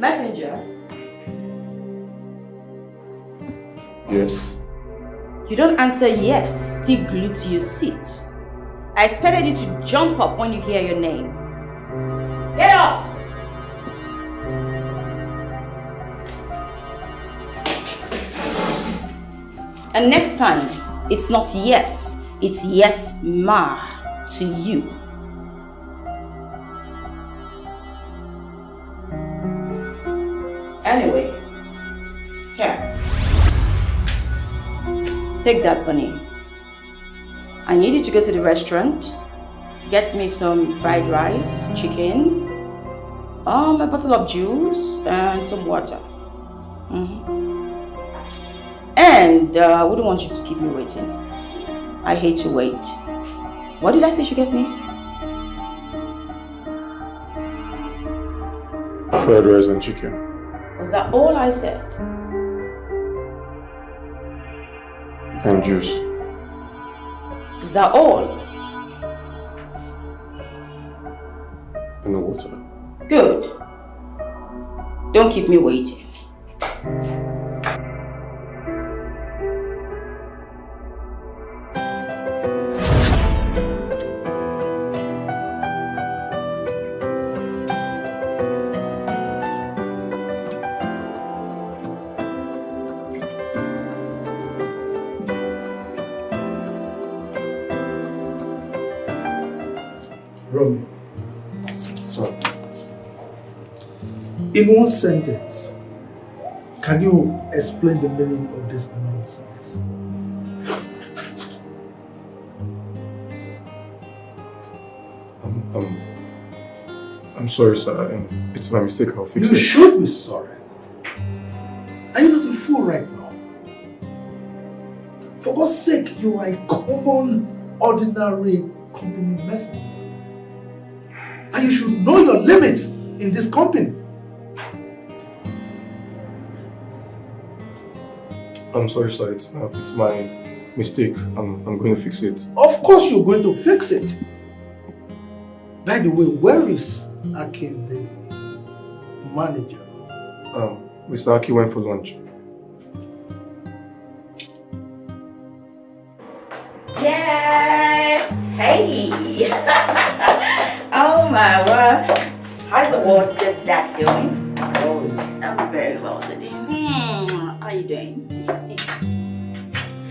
Messenger? Yes. You don't answer yes, still glued to your seat. I expected you to jump up when you hear your name. Get up! And next time, it's not yes, it's yes, ma, to you. Anyway, here. Take that, Bunny. I need you to go to the restaurant, get me some fried rice, chicken, a bottle of juice, and some water. And I wouldn't want you to keep me waiting. I hate to wait. What did I say you should get me? Fried rice and chicken. Was that all I said? And juice. Is that all? And no water. Good. Don't keep me waiting. Romeo. Sir. In one sentence, can you explain the meaning of this nonsense? I'm sorry, sir. It's my mistake. I'll fix it. You should be sorry. Are you not a fool right now? For God's sake, you are a common, ordinary company messenger. And you should know your limits in this company. I'm sorry, sir. It's my mistake. I'm going to fix it. Of course you're going to fix it. By the way, where is Akin, the manager? Mr. Aki went for lunch. Yay! Hey! Oh my word! How's the water just that doing? Oh, I'm very well today. How are you doing?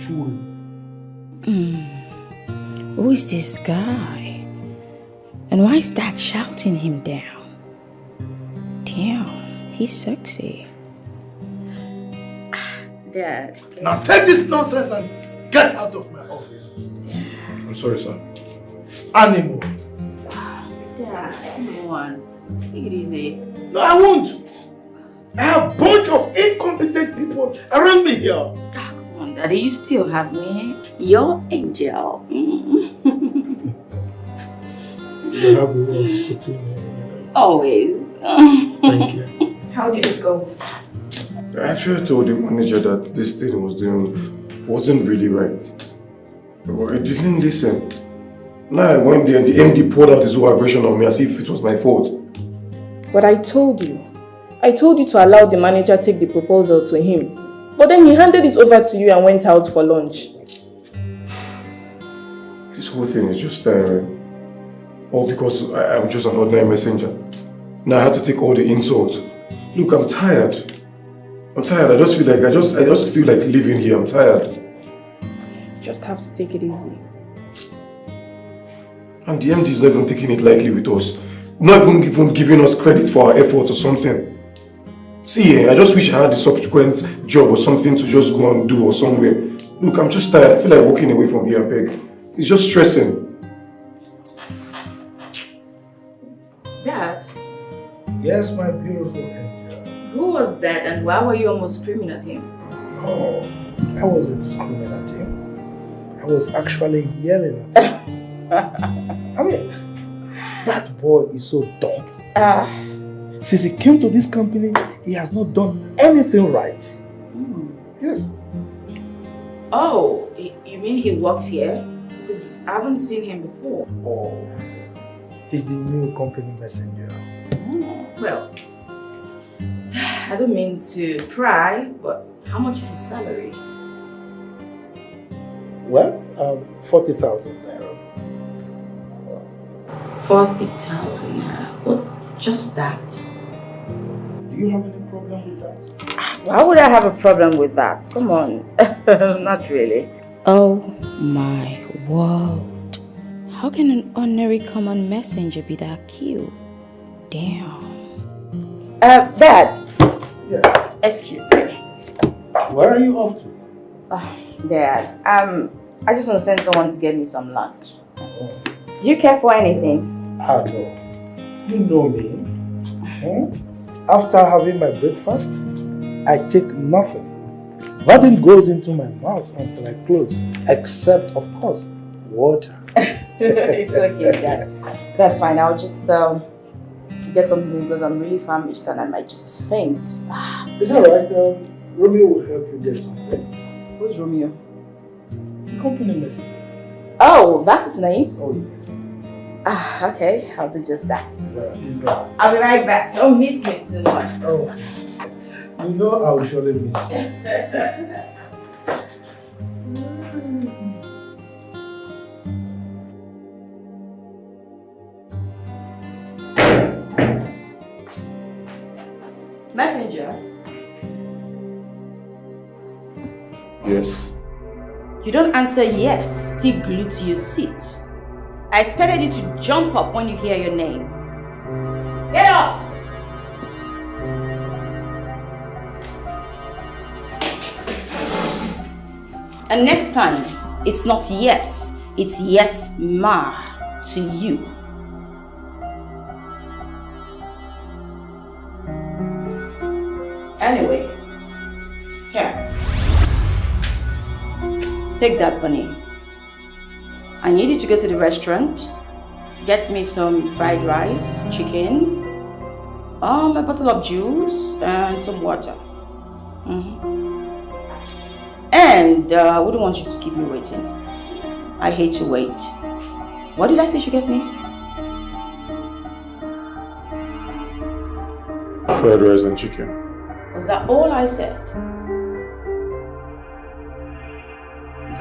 Fool. Who is this guy? And why is Dad shouting him down? Damn, he's sexy. Dad. Now take this nonsense and get out of my office. I'm sorry, sir. Animal. Dad, come on. Take it easy. No, I won't. I have a bunch of incompetent people around me here. Oh, come on, Daddy. You still have me. Your angel. You have a way of sitting here. Always. Thank you. How did it go? I actually told the manager that this thing he was doing wasn't really right. But he didn't listen. Now I went there and the MD poured out his whole aggression on me as if it was my fault. But I told you. I told you to allow the manager take the proposal to him. But then he handed it over to you and went out for lunch. This whole thing is just tiring. All because I'm just an ordinary messenger. Now I had to take all the insults. Look, I'm tired. I just feel like I just feel like living here. I'm tired. You just have to take it easy. And the MD is not even taking it lightly with us. Not even giving us credit for our effort or something. See, I just wish I had a subsequent job or something to just go and do or somewhere. Look, I'm just tired. I feel like walking away from here, Peg. It's just stressing. Dad? Yes, my beautiful angel. Who was that and why were you almost screaming at him? Oh, I wasn't screaming at him. I was actually yelling at him. I mean, that boy is so dumb. Since he came to this company, he has not done anything right. Yes. Oh, you mean he works here? Because I haven't seen him before. Oh, he's the new company messenger. Well, I don't mean to pry, but how much is his salary? Well, 40,000 naira. 40,000 naira. What? Just that? Do you have any problem with that? Why would I have a problem with that? Come on. Not really. Oh my world. How can an ordinary common messenger be that cute? Damn. Dad. Yeah. Excuse me. Where are you off to? Dad, I just want to send someone to get me some lunch. Oh. Do you care for anything? No. You know me. After having my breakfast, I take nothing. Nothing goes into my mouth until I close, except, of course, water. It's okay, Dad. That's fine. I'll just get something because I'm really famished and I might just faint. It's alright. Romeo will help you get something. Who's Romeo? The company messenger. Oh, that's his name? Oh, yes. Okay. I'll do just that. Is that? I'll be right back. Don't miss me too much. Oh. You know I will surely miss you. Messenger? Yes. You don't answer yes, still glued to your seat. I expected you to jump up when you hear your name. Get up! And next time, it's not yes, it's yes, ma, to you. Anyway, here. Take that, Bunny. I need you to go to the restaurant, get me some fried rice, chicken, a bottle of juice, and some water. And I wouldn't want you to keep me waiting. I hate to wait. What did I say you should get me? Fried rice and chicken. Was that all I said?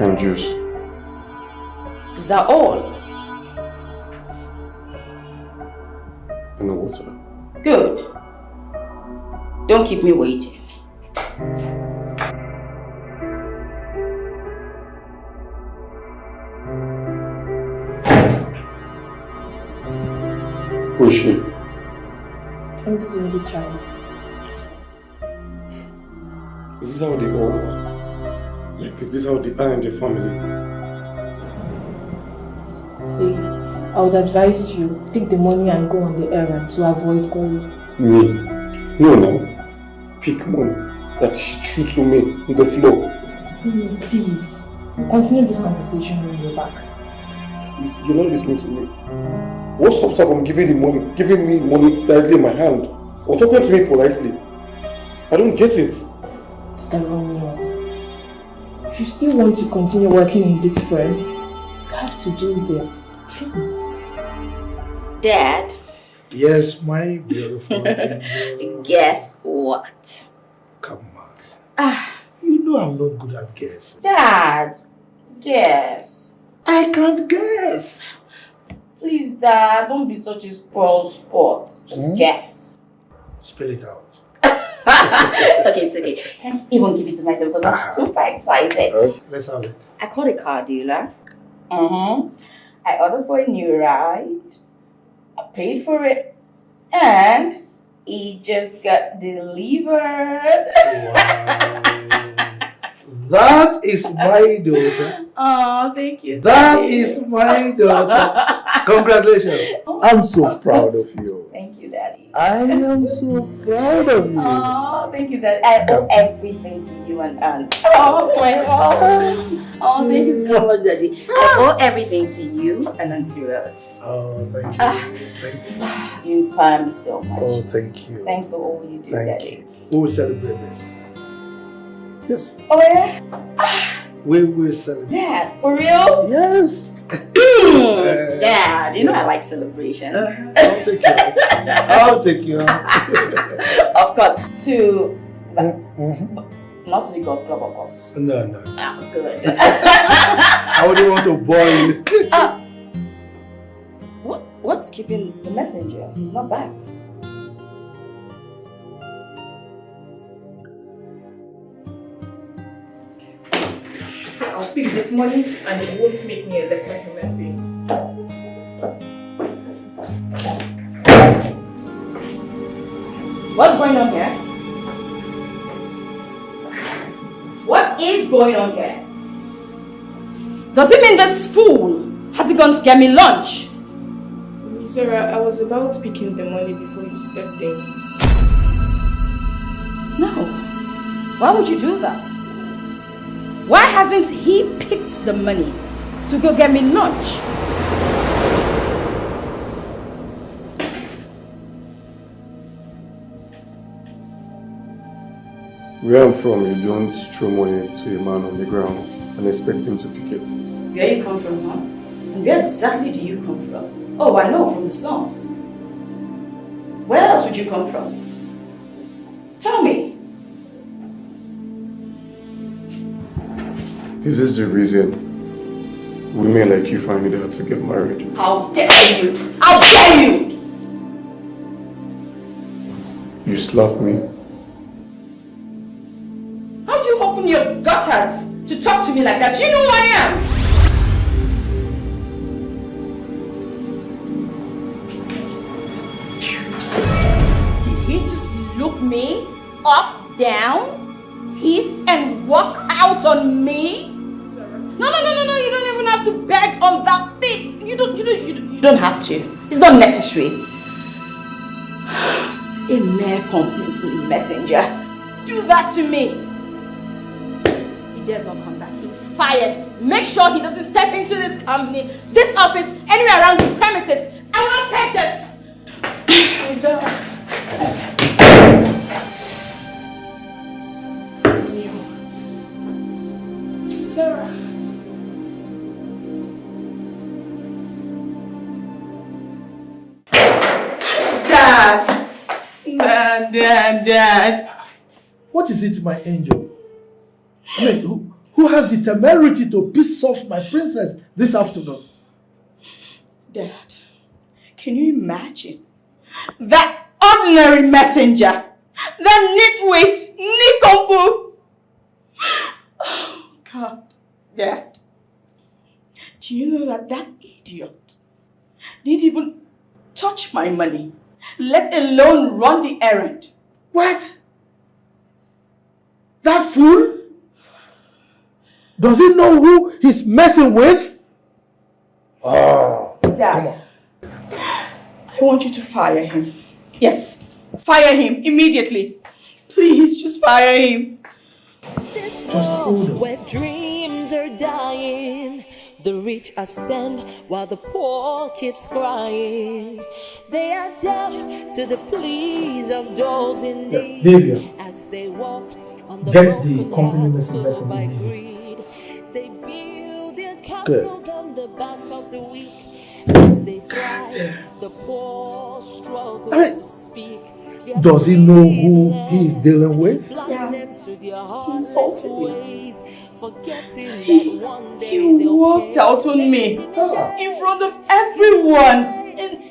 And juice. Is that all? And water. Good. Don't keep me waiting. Who is she? I'm this only child. Is this how they all are? Like, is this how they are in the family? See, I would advise you, take the money and go on the errand to avoid going. Me? No. Pick money that she threw to me on the floor. Please, continue this conversation when you're back. You're not listening to me. What stops her from giving me money directly in my hand? Or talking to me politely? I don't get it. Mr. Romeo, if you still want to continue working in this firm, you have to do this. Please. Dad? Yes, my beautiful angel. Guess what? Come on. You know I'm not good at guessing. Dad, guess. I can't guess. Please, Dad, don't be such a spoiled sport. Just guess. Spell it out. Okay, it's okay. I can't even give it to myself because I'm super excited. Let's have it. I called a car dealer. I ordered for a new ride. I paid for it. And it just got delivered. Wow. That is my daughter. Oh, thank you. That is my daughter. Congratulations. I'm so proud of you. Thank you, Daddy. I am so proud of you. Oh, thank you, Daddy. I owe everything to you and Aunt. Oh, my God. Oh, thank you so much, Daddy. I owe everything to you and Auntie Rose. Oh, thank you. Thank you. You inspire me so much. Oh, thank you. Thanks for all you do, Thank Daddy. you. We will celebrate this. Yes. Oh, yeah? We will celebrate. Dad, for real? Yes. Dad, you know I like celebrations. I'll take you out. I'll take you out. Of course. to... Not to the golf club, of course. No. Ah, good. I wouldn't want to bore you. What's keeping the messenger? He's not back. I'll speak this morning and it won't make me a lesser human being. What's going on here? What is going on here? Does it mean this fool has gone to get me lunch? Sarah, I was about picking the money before you stepped in. No. Why would you do that? Why hasn't he picked the money to go get me lunch? Where I'm from, you don't throw money to a man on the ground and expect him to pick it. Where you come from, huh? And where exactly do you come from? Oh, I know, from the slum. Where else would you come from? Tell me. This is the reason women like you find it hard to get married. How dare you! How dare you! You slapped me. How do you open your gutters to talk to me like that? Do you know who I am? Did he just look me up, down, hiss and walk out on me? No, you don't even have to beg on that thing. You don't have to. It's not necessary. A mere company's messenger. Do that to me. He dares not come back. He's fired. Make sure he doesn't step into this company, this office, anywhere around this premises. I will not take this. Sarah. Dad. What is it, my angel? I mean, who has the temerity to piss off my princess this afternoon? Dad, can you imagine that ordinary messenger, that nitwit, nincompoop? Oh, God, Dad, do you know that idiot didn't even touch my money, let alone run the errand? What? That fool? Does he know who he's messing with? Oh, Dad, come on. I want you to fire him. Yes, fire him immediately. Please, just fire him. This Just hold on. where dreams are dying, the rich ascend while the poor keeps crying. They are deaf to the pleas of those in need Vivian, as they walk on the get the broken compliment hearts messenger full from by me. greed. They build their Good. castles on the back of the weak as they fly. The poor struggle I mean, to speak. does he know who he is dealing with? Yeah. He insulted me. He He walked out on me in front of everyone.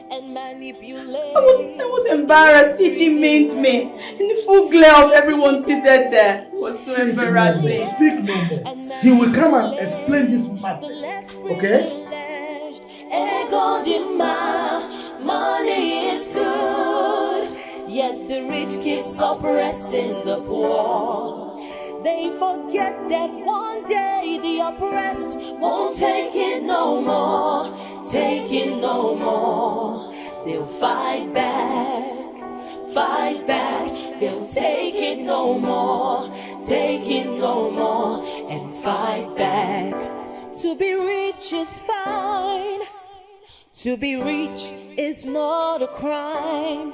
And I was embarrassed. He demeaned me in the full glare of everyone seated there. It was so embarrassing. Speak no more. He will come and explain this madness. Okay? Money is good, yet the rich keeps oppressing the poor. They forget that one day the oppressed won't take it no more, take it no more. They'll fight back, they'll take it no more, take it no more, and fight back. To be rich is fine, to be rich is not a crime.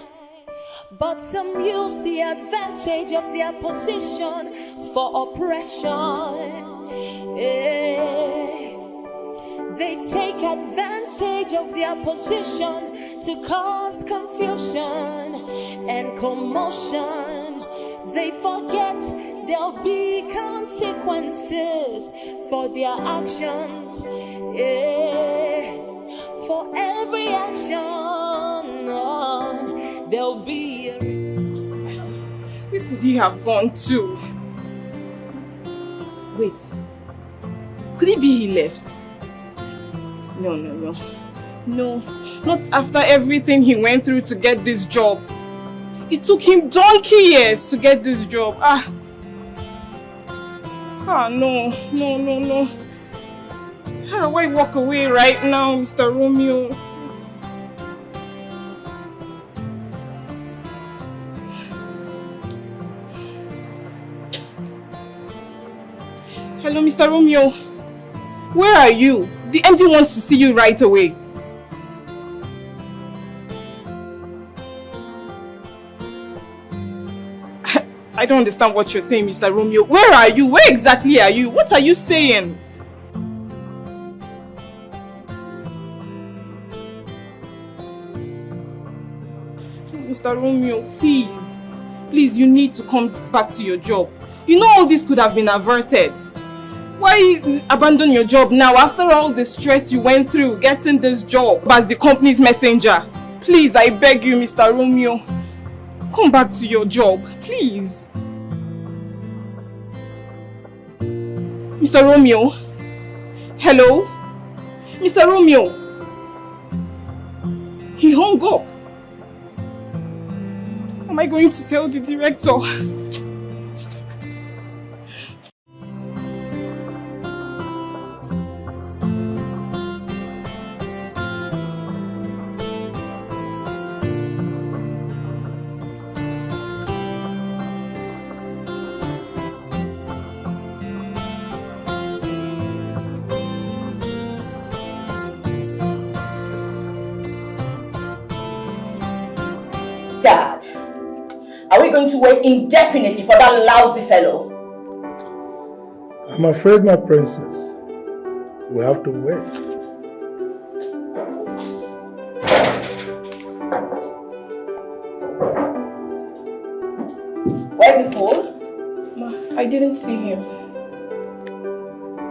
But some use the advantage of their position for oppression. They take advantage of their position to cause confusion and commotion. They forget there'll be consequences for their actions. Yeah. For every action, there'll be a... Where could he have gone to? Wait. Could it be he left? No. No, not after everything he went through to get this job. It took him donkey years to get this job. No. How do I walk away right now, Mr. Romeo? Hello, Mr. Romeo. Where are you? The MD wants to see you right away. I don't understand what you're saying, Mr. Romeo. Where are you? Where exactly are you? What are you saying? Mr. Romeo, please. Please, you need to come back to your job. You know all this could have been averted. Why abandon your job now after all the stress you went through getting this job as the company's messenger? Please, I beg you, Mr. Romeo. Come back to your job, please. Mr. Romeo? Hello? Mr. Romeo? He hung up. Am I going to tell the director? Dad, are we going to wait indefinitely for that lousy fellow? I'm afraid, my princess, we have to wait. Where's the fool? Ma, I didn't see him.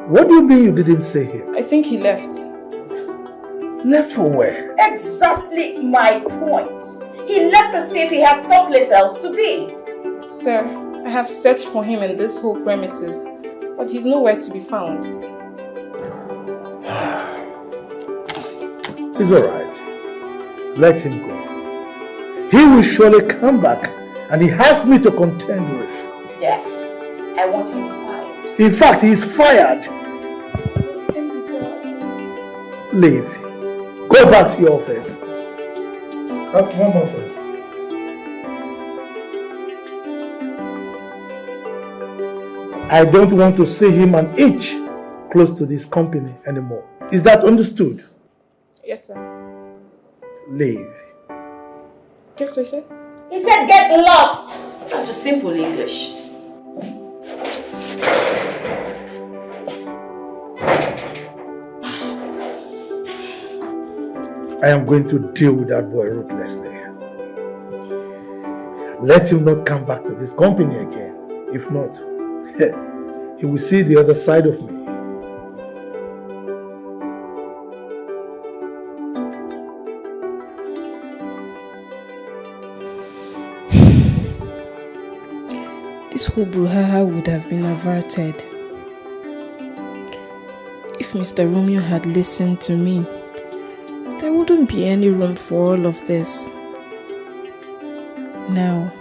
What do you mean you didn't see him? I think he left. Left for where? Exactly my point. He left to see if he had someplace else to be. Sir, I have searched for him in this whole premises, but he's nowhere to be found. It's alright. Let him go. He will surely come back, and he has me to contend with. Yeah, I want him fired. In fact, he is fired. MD, sir. Leave. Go back to your office. One more thing. I don't want to see him an inch close to this company anymore. Is that understood? Yes, sir. Leave. Director, sir? He said get lost. That's just simple English. I am going to deal with that boy ruthlessly. Let him not come back to this company again. If not, he will see the other side of me. This whole brouhaha would have been averted if Mr. Romeo had listened to me. There wouldn't be any room for all of this. Now,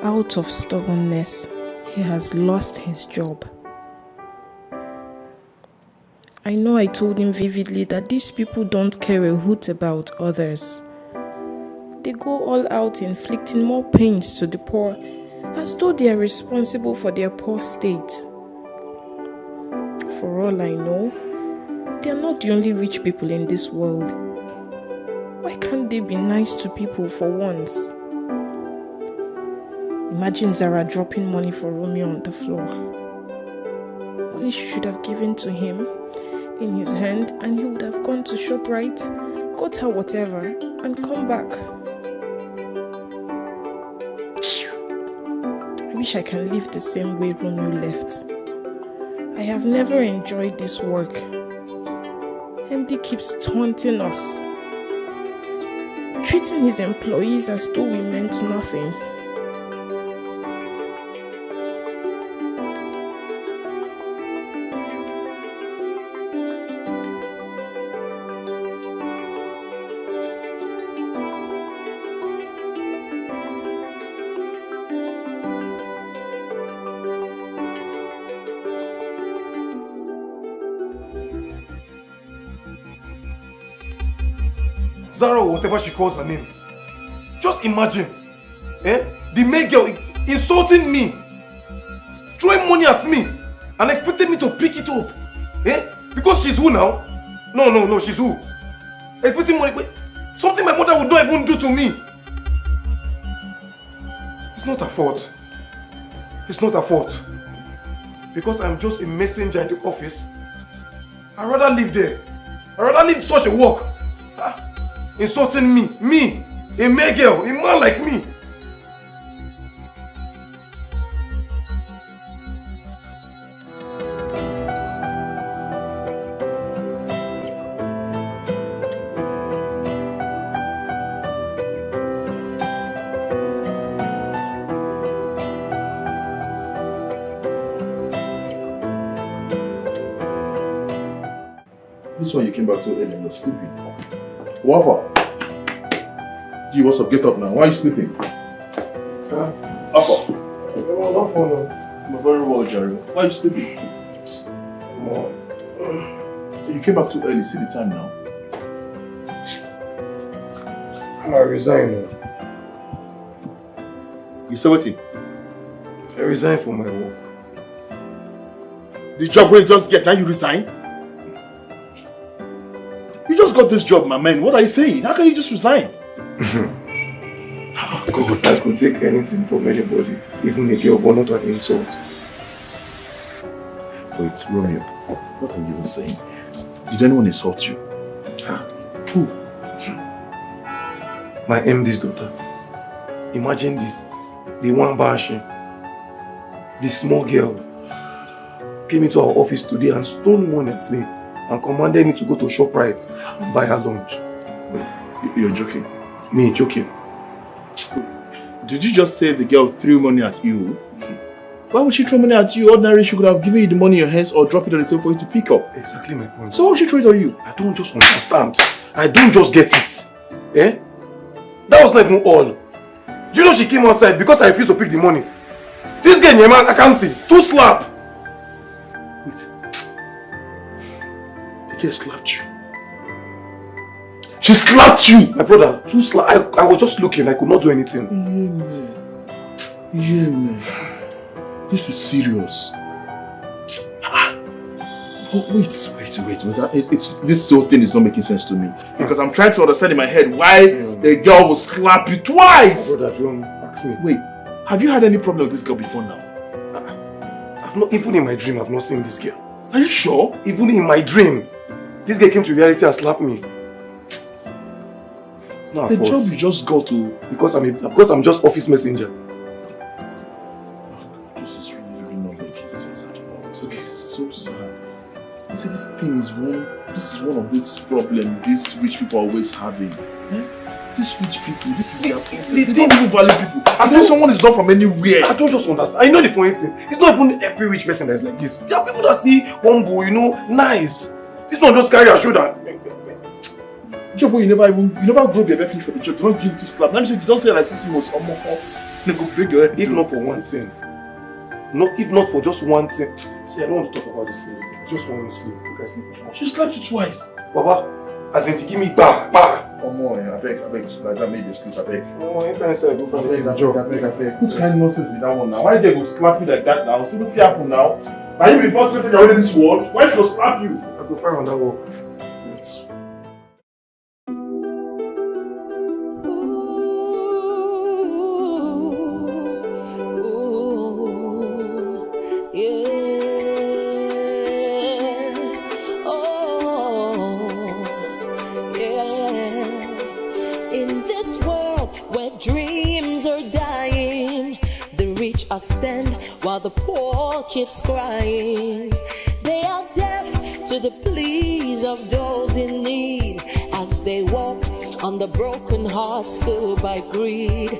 out of stubbornness, he has lost his job. I know I told him vividly that these people don't care a hoot about others. They go all out inflicting more pains to the poor as though they are responsible for their poor state. For all I know, they are not the only rich people in this world. Why can't they be nice to people for once? Imagine Zara dropping money for Romeo on the floor. Money she should have given to him in his hand, and he would have gone to ShopRite, got her whatever, and come back. wish I can live the same way Romeo left. I have never enjoyed this work. MD keeps taunting us, treating his employees as though we meant nothing. Zara or whatever she calls her name. Just imagine, the maid girl insulting me, throwing money at me, and expected me to pick it up. Because she's who now? No, she's who? Expecting money, something my mother would not even do to me. It's not her fault. It's not her fault. Because I'm just a messenger in the office. I'd rather live there. I'd rather live such a work. Insulting me, a male girl, a man like me. This one you came back so early and you're sleeping. What? Gee, what's up? Get up now. Why are you sleeping? Alpha. I'm very well, Jerry. Why are you sleeping? So you came back too early. See the time now. I resign. You said what? I resign from my work. The job where you just get, now you resign? You just got this job, my man. What are you saying? How can you just resign? God, I could take anything from anybody, even a girl, but not an insult. Wait, Romeo, what are you even saying? Did anyone insult you? Who? My MD's daughter. Imagine this, the one Bashi, the small girl, came into our office today and stole money at me and commanded me to go to ShopRite and buy her lunch. You're joking? Me joking. Did you just say the girl threw money at you? Why would she throw money at you? Ordinarily, she could have given you the money in your hands or drop it on the table for you to pick up. Exactly my point. So why would she throw it on you? I don't just understand. I don't just get it. That was not even all. Do you know she came outside because I refused to pick the money? This girl, Nyema, I can't see. 2 slap. Wait. The girl slapped you. She slapped you! My brother, 2 slap. I was just looking. I could not do anything. Yeah, man. This is serious. Oh, wait. This whole thing is not making sense to me. Because I'm trying to understand in my head why a girl will slap you twice. My brother, John, ask me. Wait, have you had any problem with this girl before now? I've not, even in my dream, I've not seen this girl. Are you sure? Even in my dream, this girl came to reality and slapped me. It's not the job you just got to... Because I'm just office messenger. This is really not making sense at all. So this is so sad. You see, this is one of these problems these rich people are always having. These rich people, this is their problem. They don't even value people. I say someone is not from anywhere. I don't just understand. I know the funny thing. It's not even every rich person that is like this. There are people that still humble, nice. This one just carry a shoulder. Job where you never grow your finish for the job. Don't give it to slap. Let me say if you don't say like 6 months or more, then go break your head. If not for one thing. If not for just one thing. See, I don't want to talk about this thing. I just want to sleep. You can sleep. She slapped you twice. Baba, as in to give me bah. Oh more, I beg, like that made you sleep, I beg. Oh, anytime I say I go for the job. I beg. Put kind nonsense in that one now. Why they go slap you like that now? See what's happened now? Are you the first person you're in this world? Why should I slap you? I go find on that work. ascend while the poor keeps crying. They are deaf to the pleas of those in need as they walk on the broken hearts filled by greed.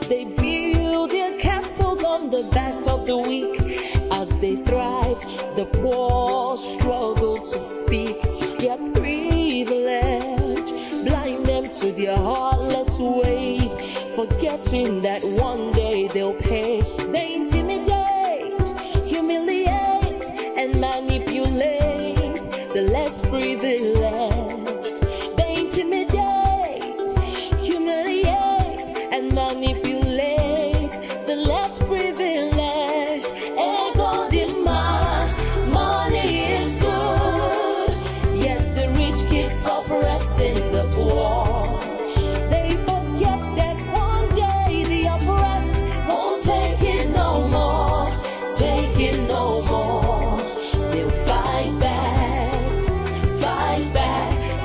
They build their castles on the back of the weak. As they thrive, the poor struggle to speak. Their privilege blind them to their heartless ways, forgetting that one day they'll pay. They intimidate, humiliate, and manipulate the less privileged. They intimidate, humiliate, and manipulate the less privileged. Ego demand, money is good, yet the rich keeps oppressing the poor. They forget that one day the oppressed won't take it no more, take it no more. They'll fight back,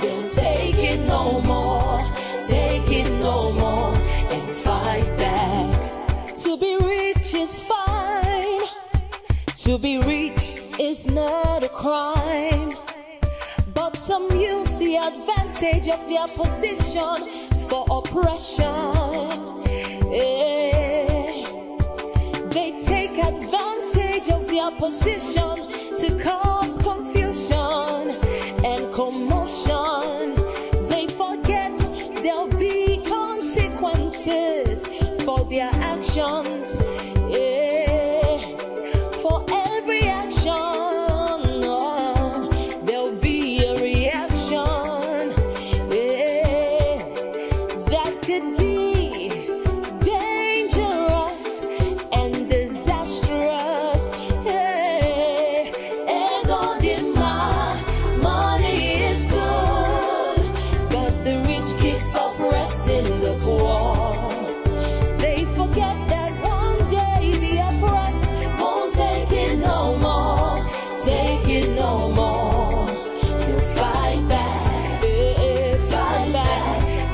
they'll take it no more, take it no more, and fight back. To be rich is fine, to be rich is not a crime, but some use the advantage of their position for oppression. They take advantage of their position to cause confusion and commotion. They forget there'll be consequences for their actions. For every action, there'll be a reaction. That could be dangerous and disastrous. Ego demand, money is good, but the rich keeps oppressing the poor. They forget that one day the oppressed won't take it no more, take it no more. They'll fight back,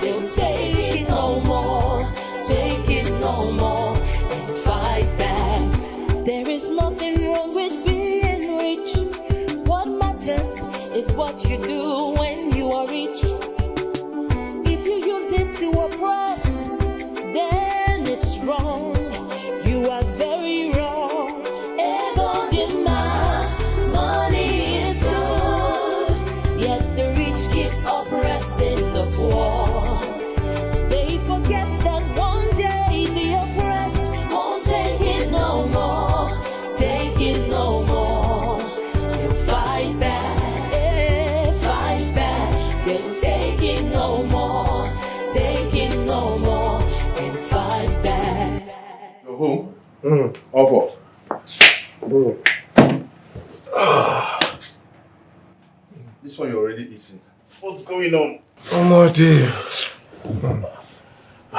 they'll take it no more, take it no more, and fight back. There is nothing wrong with being rich. What matters is what you do when you are rich. If you use it to oppress, then it's wrong. You are very wrong. Ego demand, money is good, yet the rich keeps oppressing the poor. They forget that one day the oppressed won't take it no more, take it no more. They'll fight back, they'll take it no more, take it no more, and fight back. You're home? Off off. Bro. This one you're already eating. What's going on? Oh my dear.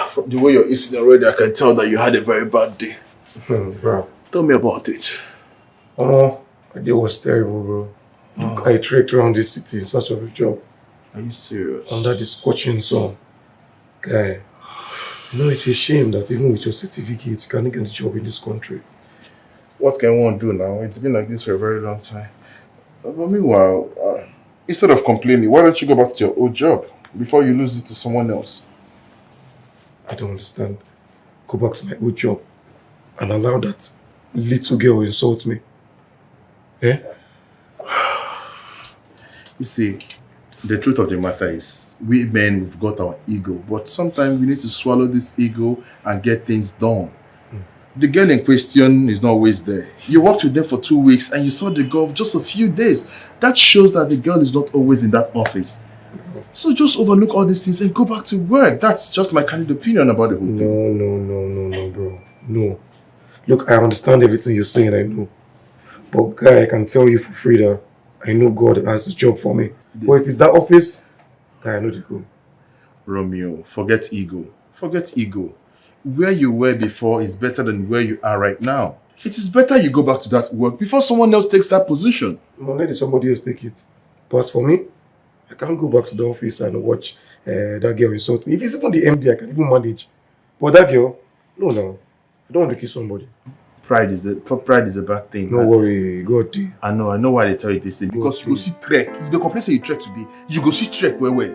From the way you're eating already, I can tell that you had a very bad day. Bro. Tell me about it. Oh, my day was terrible, bro. Look, I trekked around this city in search of a job. Are you serious? Under this scorching sun. Guy, you know it's a shame that even with your certificate, you can't get a job in this country. What can one do now? It's been like this for a very long time. But meanwhile, instead of complaining, why don't you go back to your old job before you lose it to someone else? I don't understand. Go back to my old job and allow that little girl insult me. Eh? You see, the truth of the matter is, we men, we've got our ego, but sometimes we need to swallow this ego and get things done. The girl in question is not always there. You worked with them for 2 weeks and you saw the girl for just a few days. That shows that the girl is not always in that office. So just overlook all these things and go back to work. That's just my candid opinion about the whole thing. No, bro. No. Look, I understand everything you're saying, I know. But guy, I can tell you for free that I know God has a job for me. But if it's that office, guy, I know the go. Romeo, forget ego. Forget ego. Where you were before is better than where you are right now. It is better you go back to that work before someone else takes that position. No, let somebody else take it. But as for me, I can't go back to the office and watch that girl insult me. If it's even the MD, I can even manage. But that girl, no. I don't want to kill somebody. pride is a bad thing. No worry, God. I know why they tell you this thing. Because you go see trek. If the complain say you trek today, you go see trek where.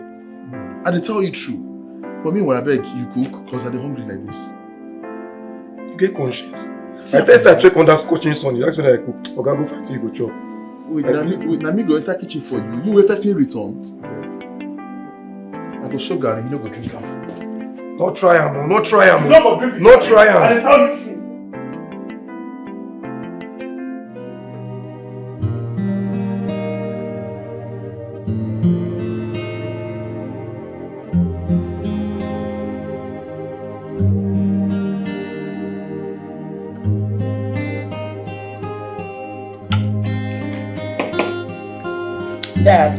And they tell you true. But meanwhile, I beg you cook because I'm hungry like this. You get conscience. I tell you I check on that coaching Sunday. That's when I cook. Okay, go fight you go chop. Wait, now me go enter kitchen for you. You will first me return. I go show Gary, you no go drink am. Not try am, not try am. Not try am. I tell you true. Dad,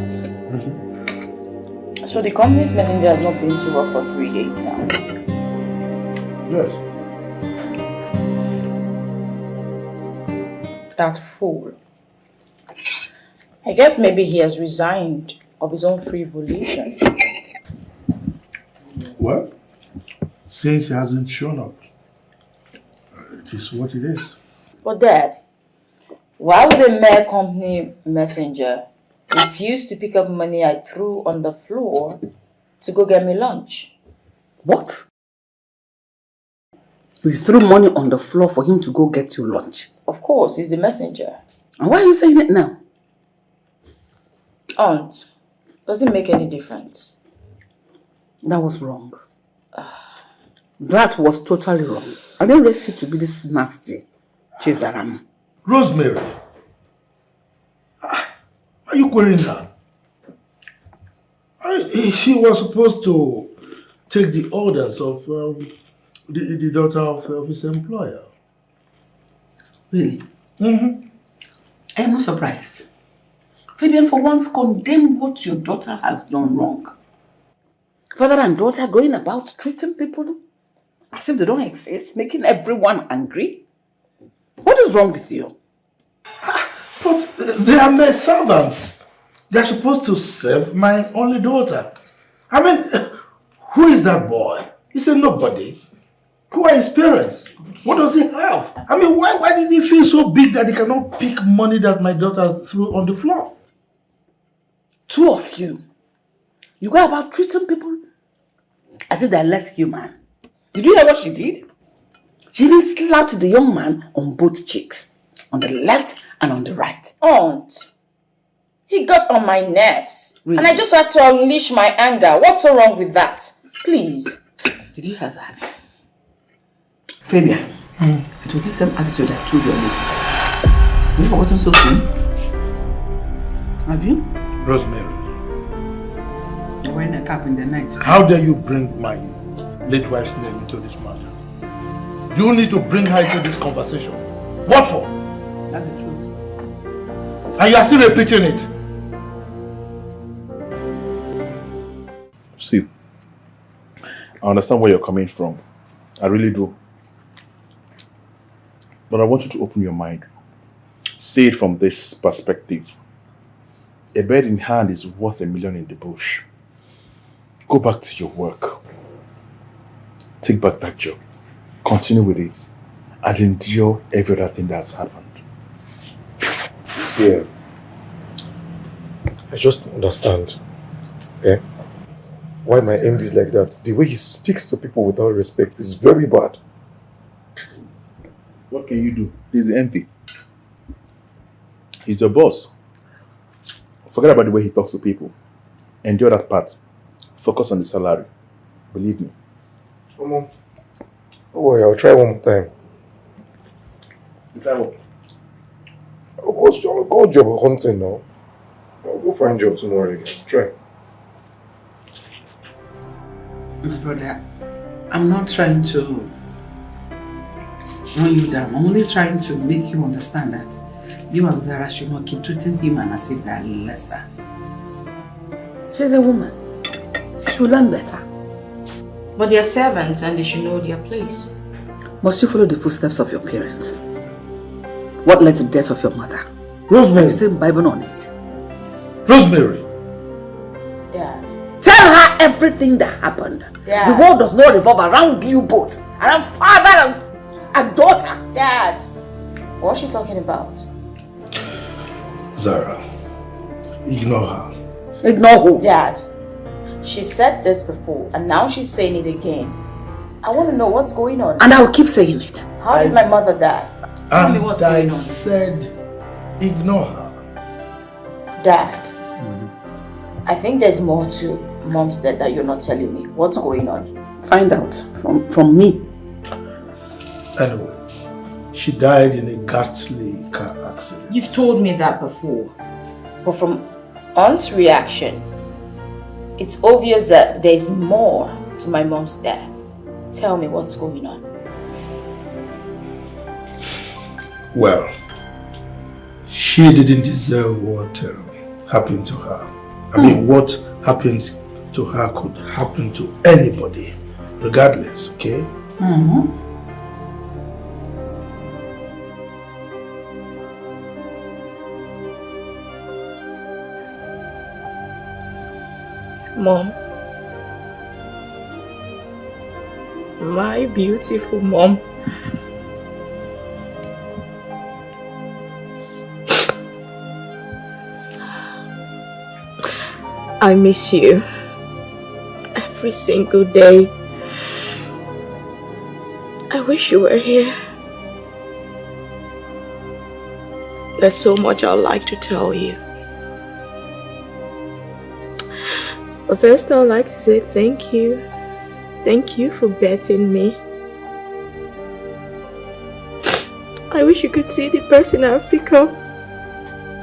so the company's messenger has not been to work for 3 days now. Yes. That fool. I guess maybe he has resigned of his own free volition. Well, since he hasn't shown up, it is what it is. But Dad, why would a mere company messenger refuse to pick up money I threw on the floor to go get me lunch? What? You threw money on the floor for him to go get you lunch? Of course, he's the messenger. And why are you saying it now? Aunt, does it make any difference? That was wrong. That was totally wrong. I didn't raise you to be this nasty Chizaram. Rosemary, are you querying her? She was supposed to take the orders of the daughter of his employer. Really? Mm-hmm. I am not surprised. Fabian, for once, condemn what your daughter has done wrong. Father and daughter going about treating people as if they don't exist, making everyone angry. What is wrong with you? But they are my servants. They are supposed to serve my only daughter. I mean, who is that boy? He's a nobody. Who are his parents? What does he have? I mean, why did he feel so big that he cannot pick money that my daughter threw on the floor? Two of you. You go about treating people as if they're less human. Did you hear what she did? She even slapped the young man on both cheeks. On the left and on the right. Aunt, he got on my nerves. Really? And I just had to unleash my anger. What's so wrong with that? Please. Did you hear that? Fabian, it was this same attitude that killed your little. Have you forgotten so soon? Have you? Rosemary, You're wearing a cap in the night. how dare you bring my late wife's name into this matter? You need to bring her into this conversation. What for? That's the truth. And you are still repeating it. See, I understand where you're coming from. I really do. But I want you to open your mind. See it from this perspective. A bird in hand is worth $1 million in the bush. Go back to your work. Take back that job. Continue with it. And endure every other thing that's happened. See, I just don't understand. Why my MD is like that. The way he speaks to people without respect is very bad. What can you do? He's empty. He's your boss. Forget about the way he talks to people. Endure that part. Focus on the salary. Believe me. Come on. Don't worry, I'll try one more time. You try what? I'll go job hunting now. I'll go find job tomorrow again. Try. My brother, I'm not trying to run you down. I'm only trying to make you understand that you and Zara should not keep treating him as if they're lesser. She's a woman. She should learn better. But they're servants and they should know their place. Must you follow the footsteps of your parents? What led to the death of your mother? Are Rosemary. you still Bible on it? Rosemary. Dad. Tell her everything that happened. Dad. The world does not revolve around you both. Around father and daughter. Dad. What's she talking about? Zara, ignore her. Ignore who? Dad, she said this before and now she's saying it again. I want to know what's going on. And I will keep saying it. How did my mother die? Tell me what's going on. I said ignore her. Dad, I think there's more to Mom's death that you're not telling me. What's going on? Find out from me. Anyway, she died in a ghastly car accident. You've told me that before. But from Aunt's reaction, it's obvious that there's more to my mom's death. Tell me what's going on. Well, she didn't deserve what happened to her. I mean, what happened to her could happen to anybody, regardless, okay? Mom. My beautiful mom. I miss you every single day. I wish you were here. There's so much I'd like to tell you. But first I'd like to say thank you. Thank you for betting me. I wish you could see the person I've become.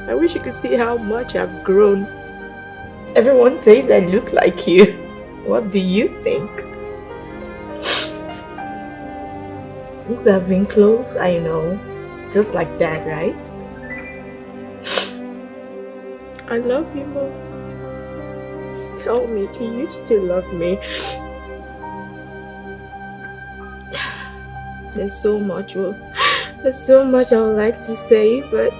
I wish you could see how much I've grown. Everyone says I look like you. What do you think? We could have been close, I know. Just like Dad, right? I love you, Mom. Tell me, do you still love me? There's so much I would like to say, but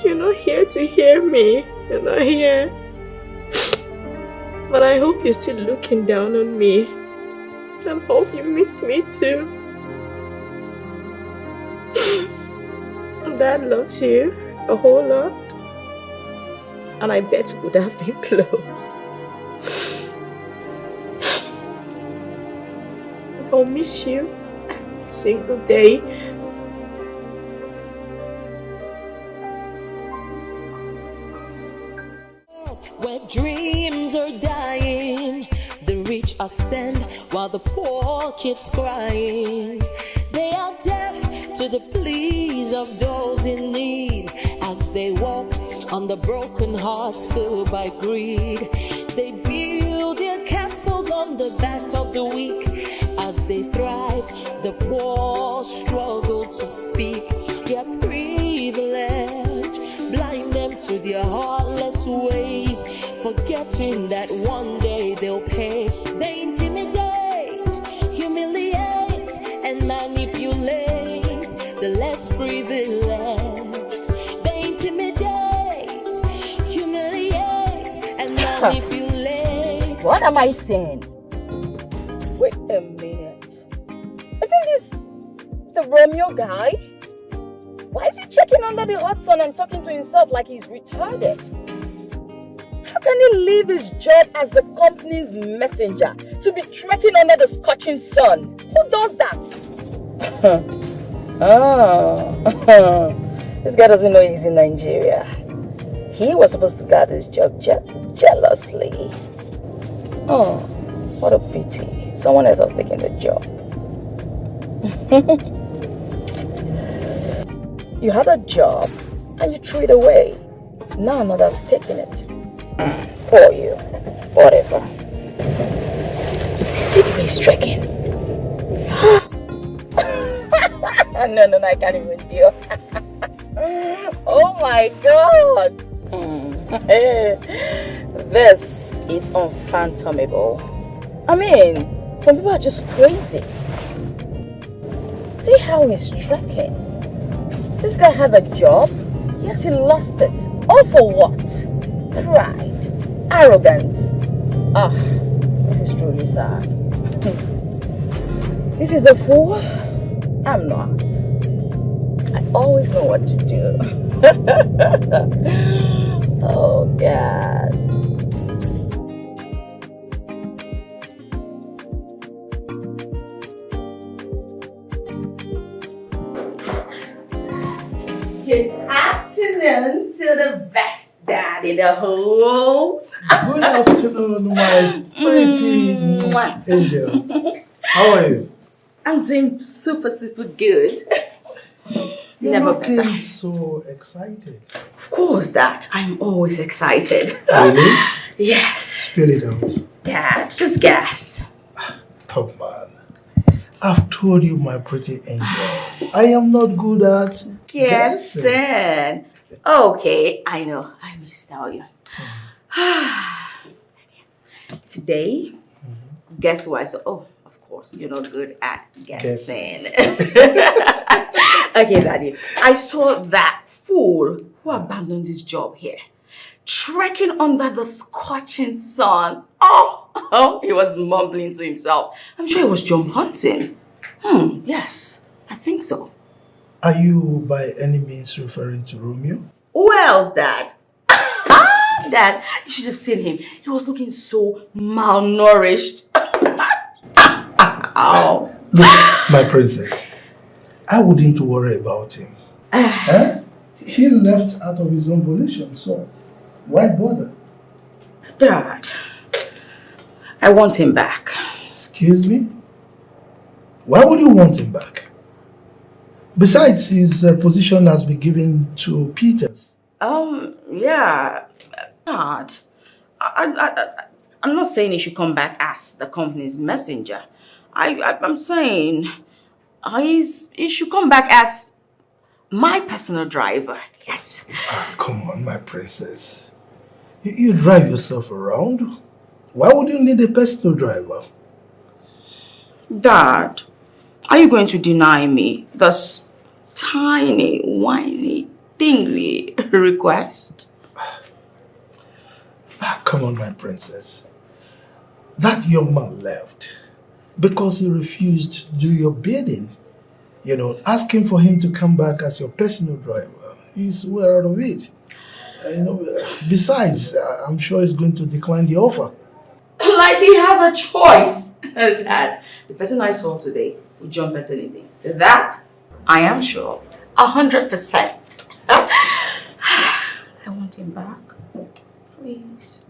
you're not here to hear me. You're not here. But I hope you're still looking down on me. I hope you miss me too. Dad loves you a whole lot. And I bet we would have been close. I'll miss you every single day. Where dreams are dying, the rich ascend while the poor keeps crying. They are deaf to the pleas of those in need as they walk on the broken hearts filled by greed. They build their castles on the back of the weak. As they thrive, the poor struggle to speak. Their privilege blind them to their heartless ways, forgetting that one day they'll pay. They intimidate, humiliate, and manipulate the less privileged. They intimidate, humiliate, and manipulate. What am I saying? Wait a minute. Isn't this the Romeo guy? Why is he trekking under the hot sun and talking to himself like he's retarded? How can he leave his job as the company's messenger to be trekking under the scorching sun? Who does that? This guy doesn't know he's in Nigeria. He was supposed to guard his job jealously. Oh, what a pity. Someone else has taken the job. You had a job and you threw it away. Now another's taking it. Poor you. Whatever. See the way he's striking. No, I can't even deal. Oh my God. This is unfathomable. I mean, some people are just crazy. See how he's trekking. This guy had a job, yet he lost it. All for what? Pride, arrogance. This is truly sad. If he's a fool, I'm not. always know what to do. Oh, God. Good afternoon to the best dad in the whole world. Good afternoon, my pretty angel. How are you? I'm doing super good. You're Never looking better. so excited. Of course, Dad. I'm always excited. Really? Yes. Spill it out. Dad, just guess. Top man. I've told you, my pretty angel, I am not good at Guessing. Okay, I know. Let me just tell you. Today, guess who I saw? Oh, of course, you're not good at guessing. Okay, Daddy. I saw that fool who abandoned his job here, trekking under the scorching sun. Oh, he was mumbling to himself. I'm sure he was jump hunting. Yes, I think so. Are you by any means referring to Romeo? Who else, Dad? Dad, you should have seen him. He was looking so malnourished. Ow. Look, my princess, I wouldn't worry about him. He left out of his own volition, so why bother? Dad, I want him back. Excuse me? Why would you want him back? Besides, his position has been given to Peters. Yeah. Dad, I'm not saying he should come back as the company's messenger. I'm saying he should come back as my personal driver. Yes. Come on, my princess. You drive yourself around. Why would you need a personal driver? Dad, are you going to deny me this tiny, whiny, dingly request? Come on, my princess. That young man left because he refused to do your bidding. You know, asking for him to come back as your personal driver is well out of it. Besides, I'm sure he's going to decline the offer. Like he has a choice. Dad, the person I saw today would jump at anything. That, I am sure, 100%. I want him back. Please.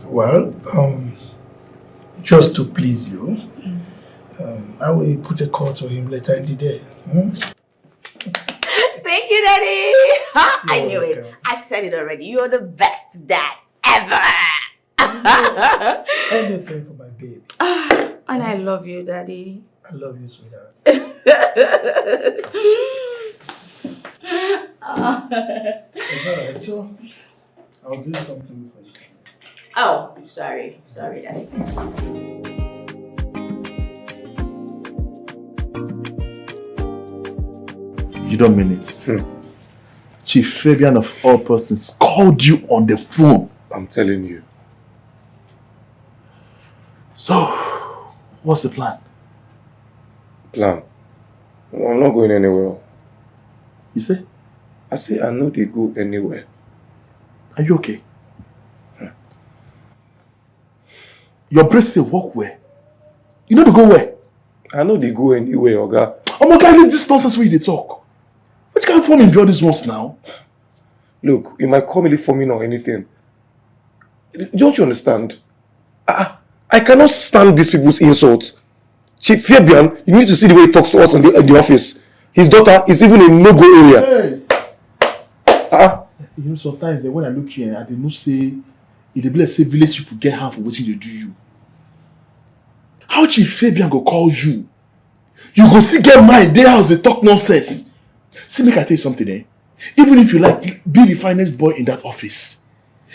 Well, just to please you, I will put a call to him later in the day. Thank you, Daddy. I knew it. I said it already. You're the best dad ever. Anything for my baby. And I love you, Daddy. I love you, sweetheart. It's alright, so I'll do something before you come. Oh, sorry. Sorry, Daddy. You don't mean it. Chief Fabian of all persons called you on the phone. I'm telling you. So, what's the plan? Plan? I'm not going anywhere. You say? I say I know they go anywhere. Are you okay? Your brace they walk where? You know they go where? I know they go anywhere, Oga. Oh my God, leave this nonsense where they talk. What kind of form enjoy these ones now? Look, you might call me forming or anything. Don't you understand? I cannot stand these people's insults. Chief Fabian, you need to see the way he talks to us in the office. His daughter is even in no-go area. Hey. You know, sometimes when I look here, I did not say, if the bless say village people get half of what they do you. How Chief Fabian go call you? You go see get mine, their house, they talk nonsense. See, make I tell you something, eh? Even if you like, be the finest boy in that office.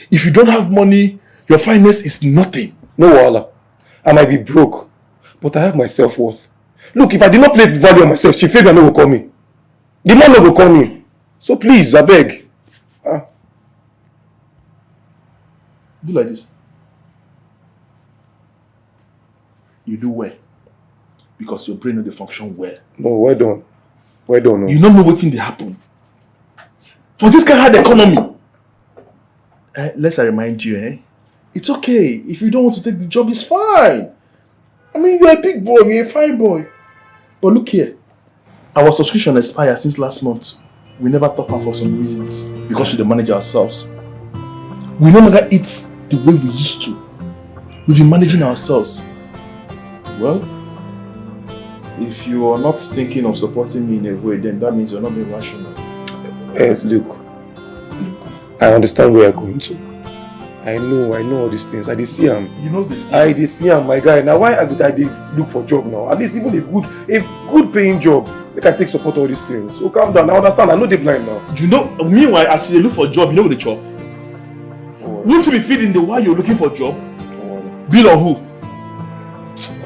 If you don't have money, your finance is nothing. No, Wala. I might be broke, but I have my self-worth. Look, if I did not play value on myself, Chief Fabian no go call me. The man no go call me. So please, I beg. Do like this. You do well. because your brain no dey function well. No, well done. Well done. No. You don't know what thing dey happen. For this kind of hard economy. Let's remind you, it's okay. If you don't want to take the job, it's fine. I mean, you're a big boy, you're a fine boy. But look here. Our subscription expired since last month. We never top up for some reasons. Because we don't manage ourselves. We no longer eat the way we used to. We've been managing ourselves. Well, if you are not thinking of supporting me in a way, then that means you're not being rational. Look. I understand where you're going to. I know all these things. I did see him. You know this. I did see him, my guy. Now why I did look for a job now? At least even a good paying job. They can take support all these things. So calm down. I understand. I know they're blind now. You know, meanwhile, as you look for a job, you know the job. Won't you be feeling the while you're looking for a job? Bill or who?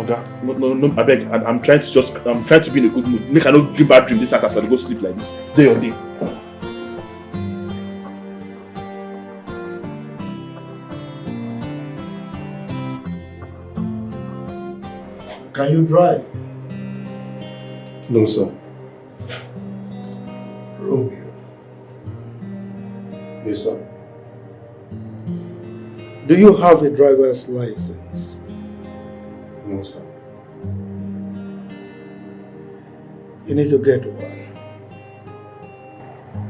Okay. No, I beg. I'm trying to be in a good mood. Make I not dream bad dream this night after I go sleep like this. Day or day. Can you drive? No, sir. Romeo. Yes, sir. Do you have a driver's license? No, sir. You need to get one.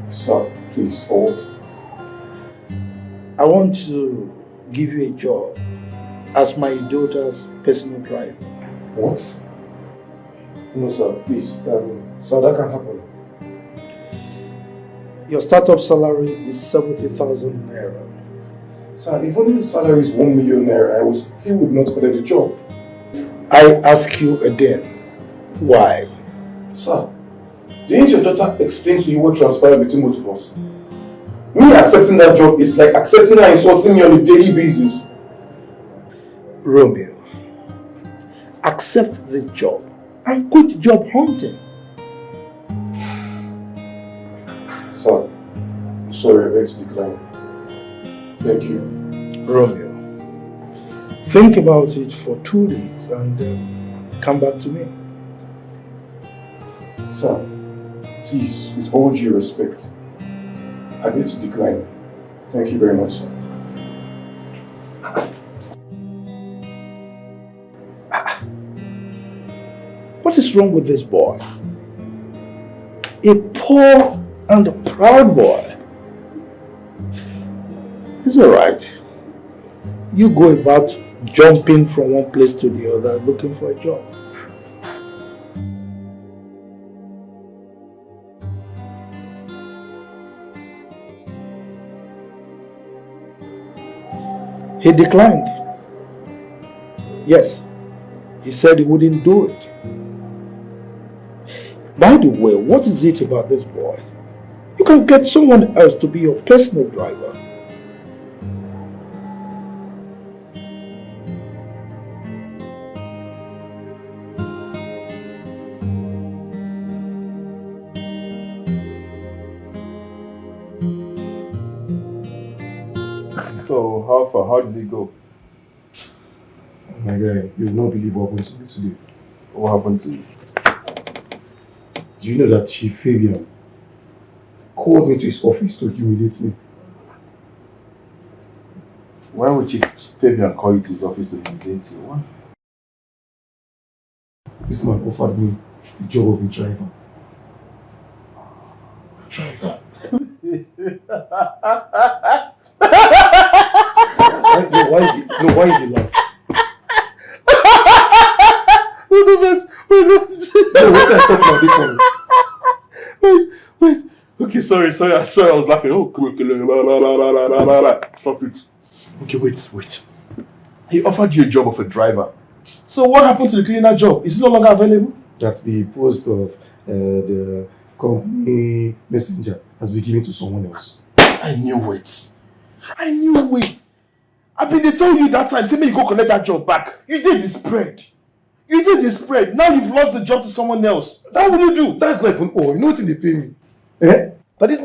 Sir, please, for what? I want to give you a job as my daughter's personal driver. What? No, sir, please. Sir, that can't happen. Your startup salary is 70,000 naira. Sir, if only the salary is 1 million naira, I would not collect the job. I ask you again, why? Sir, didn't your daughter explain to you what transpired between both of us? Me accepting that job is like accepting her insulting me on a daily basis. Romeo, accept this job and quit job hunting. Sir, I'm sorry, I beg to decline. Thank you. Romeo, think about it for 2 days and come back to me. Sir, please, with all due respect, I beg to decline. Thank you very much, sir. What is wrong with this boy? A poor and a proud boy. It's alright. You go about jumping from one place to the other looking for a job. He declined. Yes, he said he wouldn't do it. By the way, what is it about this boy? You can get someone else to be your personal driver. So, how far? How did it go? Oh my guy, you will not believe what happened to me today. What happened to you? Do you know that Chief Fabian called me to his office to humiliate me? Why would Chief Fabian call you to his office to humiliate you? What? This man offered me the job of a driver. Driver? Why did you laugh? Wait, What are you talking about this one? wait. Okay, sorry, I was laughing. Oh, stop it. Okay, wait. He offered you a job of a driver. So what happened to the cleaner job? Is it no longer available? That the post of the company messenger has been given to someone else. I knew it. I've been telling you that time, say me you go collect that job back. You did the spread. Now you've lost the job to someone else. That's what you do. That's not even all. You know what they pay me? But this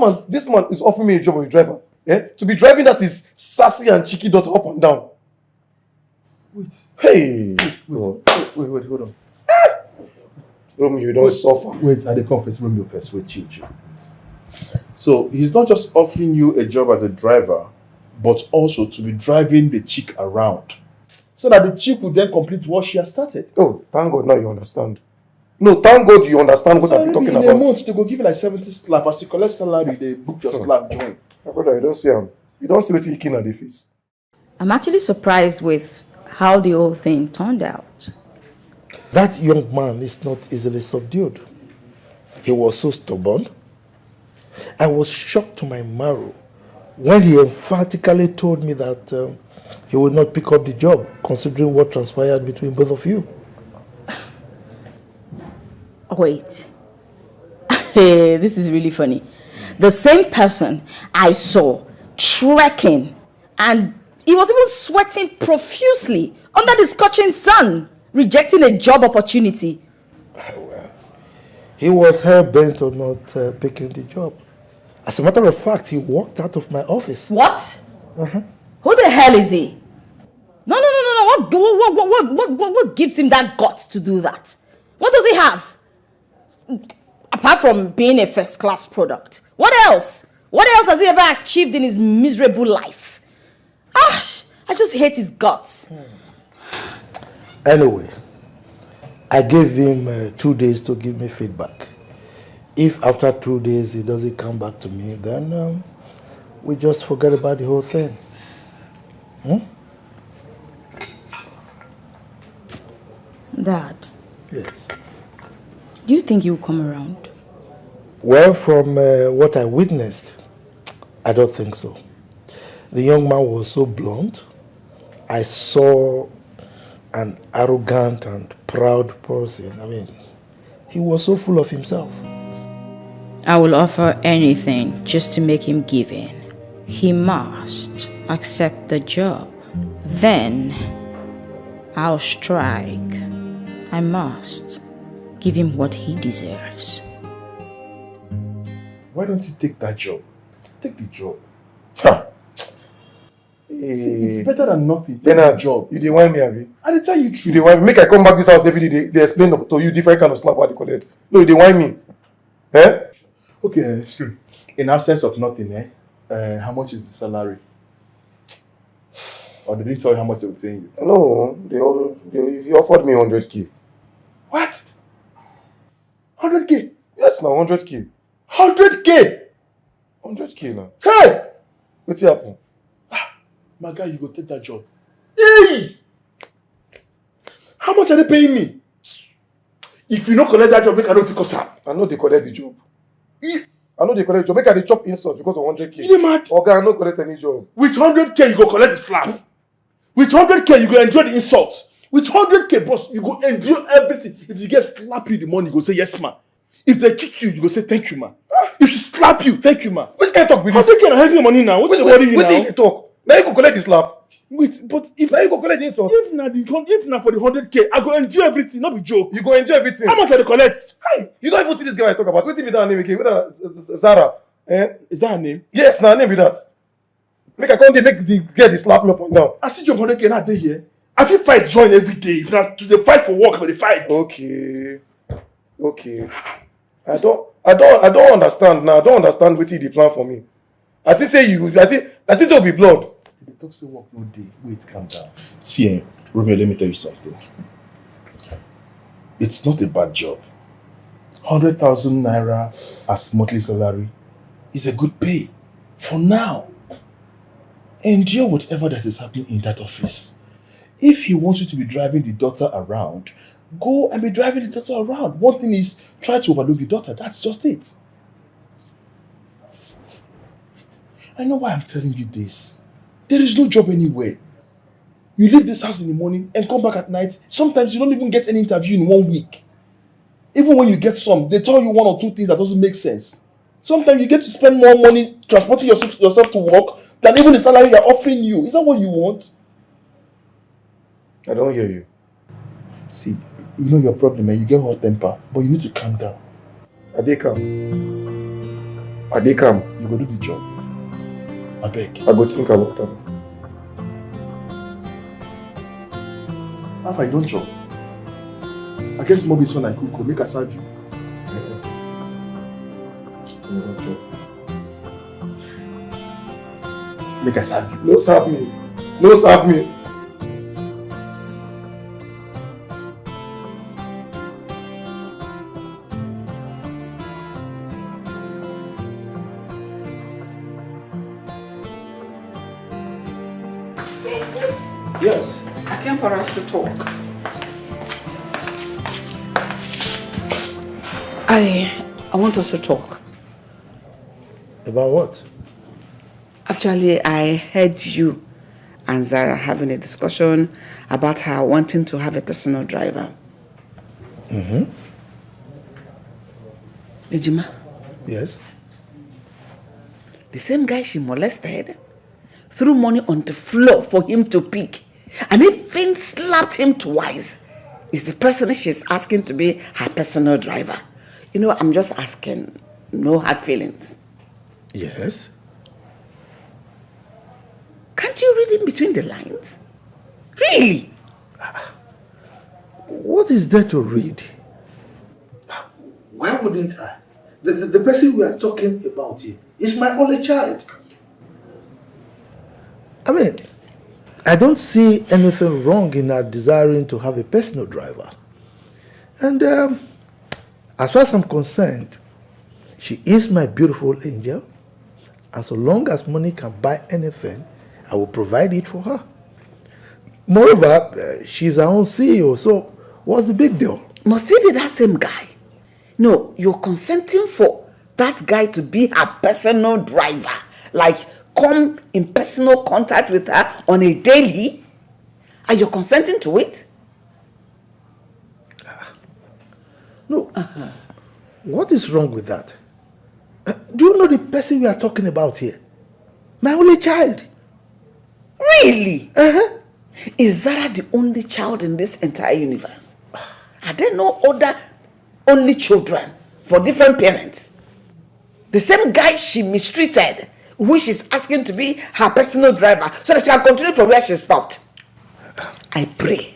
man is offering me a job of a driver. To be driving that is sassy and cheeky dot up and down. Wait. Hey! Wait, hold on. Romeo, you don't suffer. Wait, at the conference, Romeo first. Wait, chill. So he's not just offering you a job as a driver, but also to be driving the chick around, so that the chick will then complete what she has started. Oh, thank God now you understand. No, thank God you understand what I'm talking about. In a month, they go give you like 70 slap. As you collect salary, they book your slap join. My brother, you don't see him. You don't see what he king at the face. I'm actually surprised with how the whole thing turned out. That young man is not easily subdued. He was so stubborn. I was shocked to my marrow when he emphatically told me that he would not pick up the job, considering what transpired between both of you. Wait. Hey, this is really funny. The same person I saw trekking, and he was even sweating profusely under the scorching sun, rejecting a job opportunity. Well, he was hell-bent on not picking the job. As a matter of fact, he walked out of my office. What? Uh-huh. Who the hell is he? No. What gives him that guts to do that? What does he have? Apart from being a first-class product. What else? What else has he ever achieved in his miserable life? I just hate his guts. Anyway, I gave him 2 days to give me feedback. If after 2 days he doesn't come back to me, then we just forget about the whole thing. Dad. Yes. Do you think he will come around? Well, from what I witnessed, I don't think so. The young man was so blunt. I saw an arrogant and proud person. I mean, he was so full of himself. I will offer anything just to make him give in. He must accept the job. Then I'll strike. I must give him what he deserves. Why don't you take that job? Take the job. See, it's better than nothing. Take the job. You didn't want me, Abi. I didn't tell you true. You didn't want me. Make I come back this house every day. They explain to you different kind of slap what they collect. No, you didn't want me. Eh? Okay, sure. In absence of nothing, how much is the salary? Or did they tell you how much they were paying you? No, he offered me 100k. What? 100k? Yes, now 100k. 100k? 100k now. Hey! What's happened? My guy, you go take that job. Hey! How much are they paying me? If you don't collect that job, make I don't take us out. I know they collect the job. I know they collect the job. Make I chop insult because of 100k. You mad? Okay, I don't collect any job. With 100k, you go collect the slap. With 100k, you go enjoy the insult. With 100k, boss, you go endure everything. If you get slap you in the morning, you go say yes, ma. If they kick you, you go say thank you, ma. If she slap you, thank you, ma. Which kind of talk with this? How can I have your money now? What's the worry you now? What did you talk? Now you go collect the slap. Wait, but if now you go collect the insult. If na for the 100k, I go enjoy everything, not be joke. You go enjoy everything. How much are they collect? Hey, you don't even see this girl I talk about. Wait till me that name again. Zara. Is that her name? Yes, now name be that. Make I come there, make the girl they slap me up and down. I see your 100k now day here. I feel fight join every day. If not to the fight for work, but they fight. Okay. I don't understand now. I don't understand what the plan for me. I think say it will be blood. They talk say work no day. Wait, calm down. See, Romeo, let me tell you something. It's not a bad job. 100,000 naira as monthly salary is a good pay for now. Endure whatever that is happening in that office. If he wants you to be driving the daughter around, go and be driving the daughter around. One thing is, try to overlook the daughter. That's just it. I know why I'm telling you this. There is no job anywhere. You leave this house in the morning and come back at night. Sometimes you don't even get any interview in 1 week. Even when you get some, they tell you 1 or 2 things that doesn't make sense. Sometimes you get to spend more money transporting yourself to work than even the salary they're offering you. Is that what you want? I don't hear you. See, you know your problem, and you get hot temper, but you need to calm down. I dey calm. You go do the job. I beg. I go think about that. How far you don't job? I guess maybe it's when I cook. Make I serve you. Make I serve you. No serve me. No serve me. Yes. I came for us to talk. I want us to talk. About what? Actually, I heard you and Zara having a discussion about her wanting to have a personal driver. Mm-hmm. Ejima, Yes. the same guy she molested threw money on the floor for him to pick and even slapped him twice is the person she's asking to be her personal driver. You know, I'm just asking, no hard feelings. Yes. Can't you read in between the lines? Really? What is there to read? Why wouldn't I? The person we are talking about here is my only child. I mean, I don't see anything wrong in her desiring to have a personal driver. And as far as I'm concerned, she is my beautiful angel. And so long as money can buy anything, I will provide it for her. Moreover, she's her own CEO, so what's the big deal? Must it be that same guy? No, you're consenting for that guy to be her personal driver. Like, come in personal contact with her on a daily? Are you consenting to it? No. What is wrong with that? Do you know the person we are talking about here? My only child. Really? Is Zara the only child in this entire universe? Are there no other only children for different parents? The same guy she mistreated, who she's asking to be her personal driver so that she can continue from where she stopped. I pray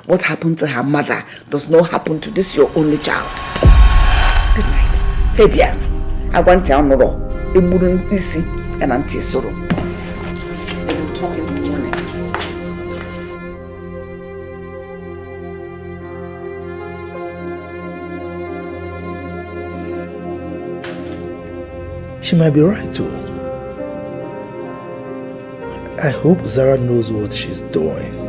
what happened to her mother does not happen to this your only child. Good night. Fabian, I want to know a wouldn't easy and auntie sorrow. We'll talk in the morning. She might be right too. I hope Zara knows what she's doing.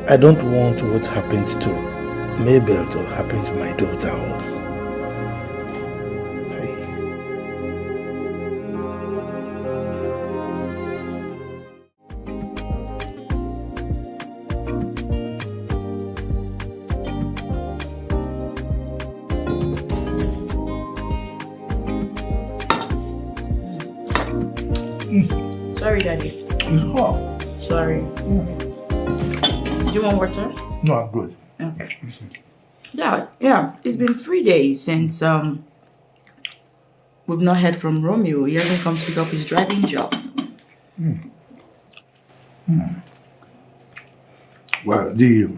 I don't want what happened to Mabel to happen to my daughter. Sorry, Daddy. It's hot. Sorry. Do you want water? No, I'm good. Okay. Dad, yeah, it's been 3 days since we've not heard from Romeo. He hasn't come to pick up his driving job. Well, the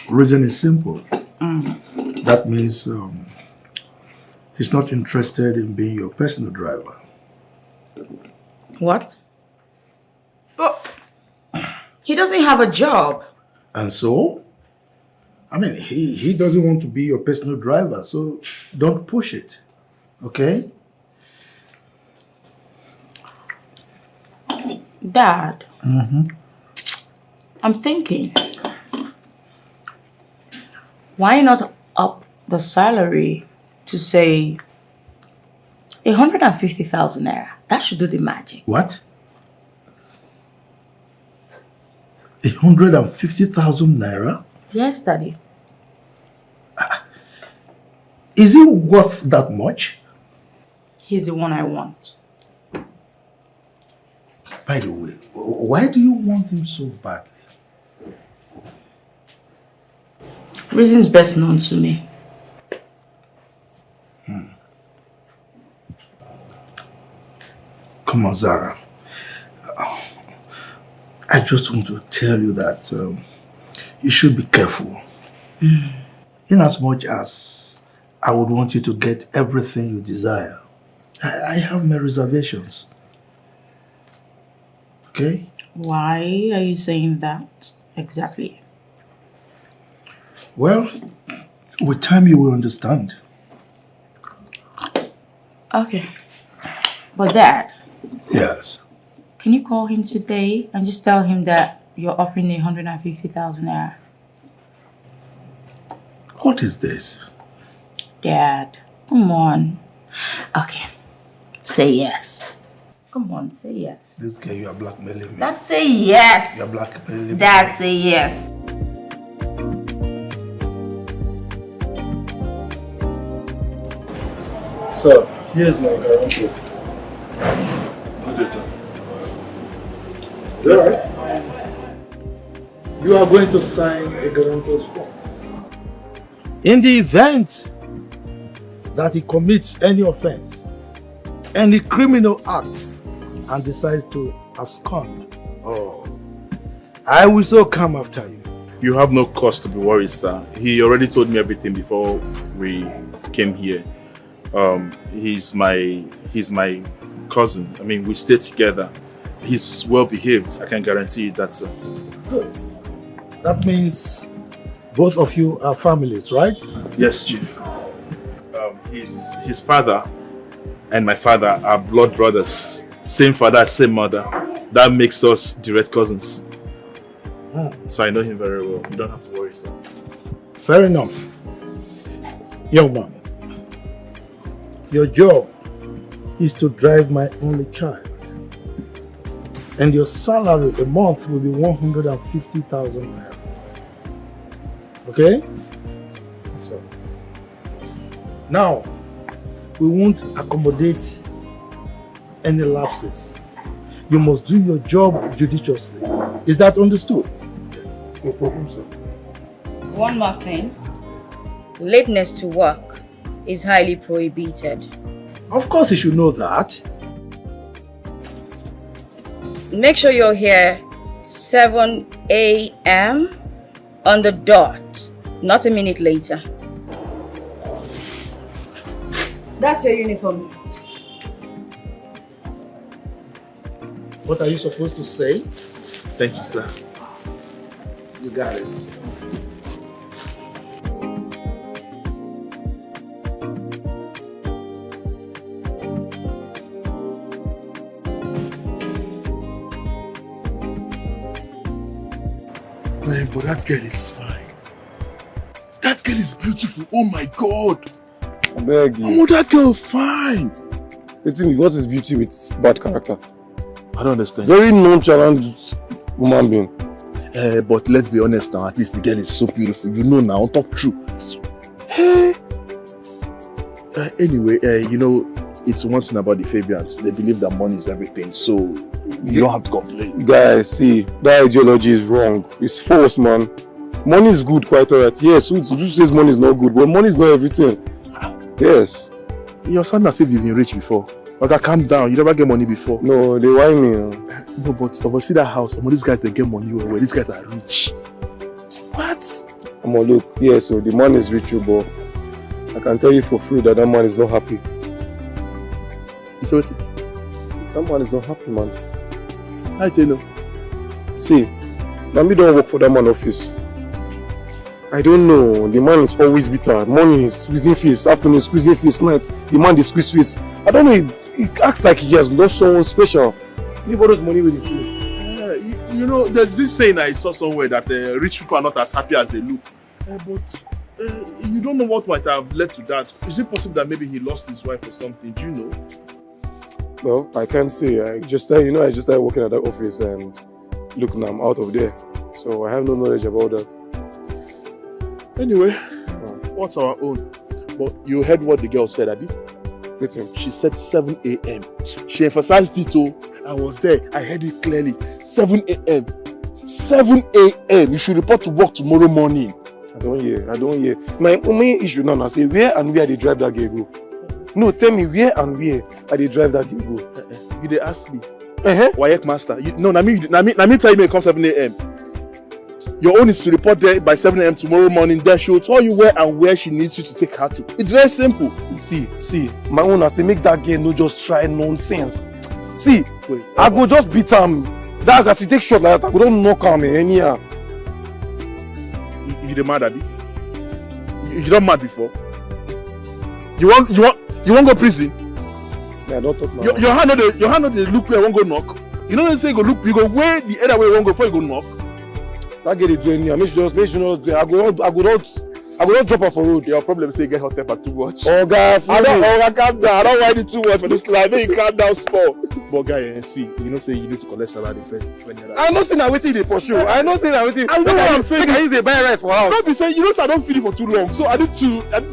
reason is simple. That means he's not interested in being your personal driver. What? But he doesn't have a job. And so? I mean, he doesn't want to be your personal driver, so don't push it. Okay? Dad, I'm thinking, why not up the salary to say 150,000 naira? That should do the magic. What? 150,000 naira? Yes, Daddy. Is he worth that much? He's the one I want. By the way, why do you want him so badly? Reasons best known to me. Come on, Zara. I just want to tell you that you should be careful. In as much as I would want you to get everything you desire, I have my reservations. Okay? Why are you saying that exactly? Well, with time you will understand. Okay. But Dad, Yes. can you call him today and just tell him that you're offering 150,000 naira? What is this? Dad, come on. Okay. Say yes. Come on, say yes. This girl, you are blackmailing me. Dad, say yes. You are blackmailing me. Dad, say yes. Sir, here's my guarantee. Good day, sir. Is that right? You are going to sign a guarantor's form. In the event that he commits any offense, any criminal act, and decides to abscond, I will so come after you. You have no cause to be worried, sir. He already told me everything before we came here. He's my cousin. I mean, we stay together. He's well behaved. I can guarantee you that, sir. Good. That means both of you are families, right? Yes, Chief. His father and my father are blood brothers. Same father, same mother. That makes us direct cousins. So I know him very well. You don't have to worry, sir. Fair enough. Young man, your job is to drive my only child. And your salary a month will be 150,000 naira. Okay? So, now, we won't accommodate any lapses. You must do your job judiciously. Is that understood? Yes. No problem, sir. One more thing. Lateness to work is highly prohibited. Of course you should know that. Make sure you're here 7 a.m. on the dot, not a minute later. That's your uniform. What are you supposed to say? Thank you, sir. You got it. Man, but that girl is fine. That girl is beautiful. Oh my God. I beg you. Oh, that girl fine. What is beauty with bad character? I don't understand. Very nonchalant woman being. But let's be honest now. At least the girl is so beautiful. You know now. Talk true. Hey. Anyway, you know, it's one thing about the Fabians. They believe that money is everything. So you don't have to complain. Guys, see, that ideology is wrong. It's false, man. Money is good, quite alright. Yes, who says money is not good? But money is not everything. Yes. Your son has said you've been rich before. But calm down. You never get money before. No, they whine me. No, but see that house. Some of these guys, they get money where these guys are rich. What? Look, yes, so the man is rich, but I can tell you for free that man is not happy. You say what? That man is not happy, man. I tell you. See, me don't work for that man office. I don't know. The man is always bitter. Morning is squeezing face, afternoon is squeezing face, night the man is squeeze face. I don't know. He acts like he has lost someone special. He borrows money with it. You know, there's this saying I saw somewhere that rich people are not as happy as they look. But you don't know what might have led to that. Is it possible that maybe he lost his wife or something? Do you know? Well, I can't say. I just started working at that office and look, now I'm out of there. So I have no knowledge about that. Anyway, what's our own? But you heard what the girl said, Abi? She said 7 a.m. She emphasized it too. I was there. I heard it clearly. 7 a.m. 7 a.m. You should report to work tomorrow morning. I don't hear. My main issue now, I say, where and where they drive that girl go? No, tell me where and where are they drive that girl go? You they ask me. Wayek master. No, I mean tell you it comes 7 a.m. Your own is to report there by 7 a.m. tomorrow morning. There she will tell you where she needs you to take her to. It's very simple. See, my own I say make that girl no just try nonsense. See, wait, I go just beat him. That as he take shot like that, I go don't knock him anyhow. You mad, Abi? You don't mad before? You want go prison? Yeah, don't talk now. Your hand no dey look where I won't go knock. You know what I'm saying? You go where the other way you won't go before you go knock. That girl is doing anyhow. Make sure not I go not drop her for road. Your problem is you get hot temper too much. Oh God, calm down. I don't want it too much for this life. Make you calm down small. But guy, see, you know say you need to collect salary first. I know saying that waiting they pursue. I know saying that waiting. I know what I'm saying. I use the buy rice for house. Don't be saying, you know say I don't feel it for too long. So I need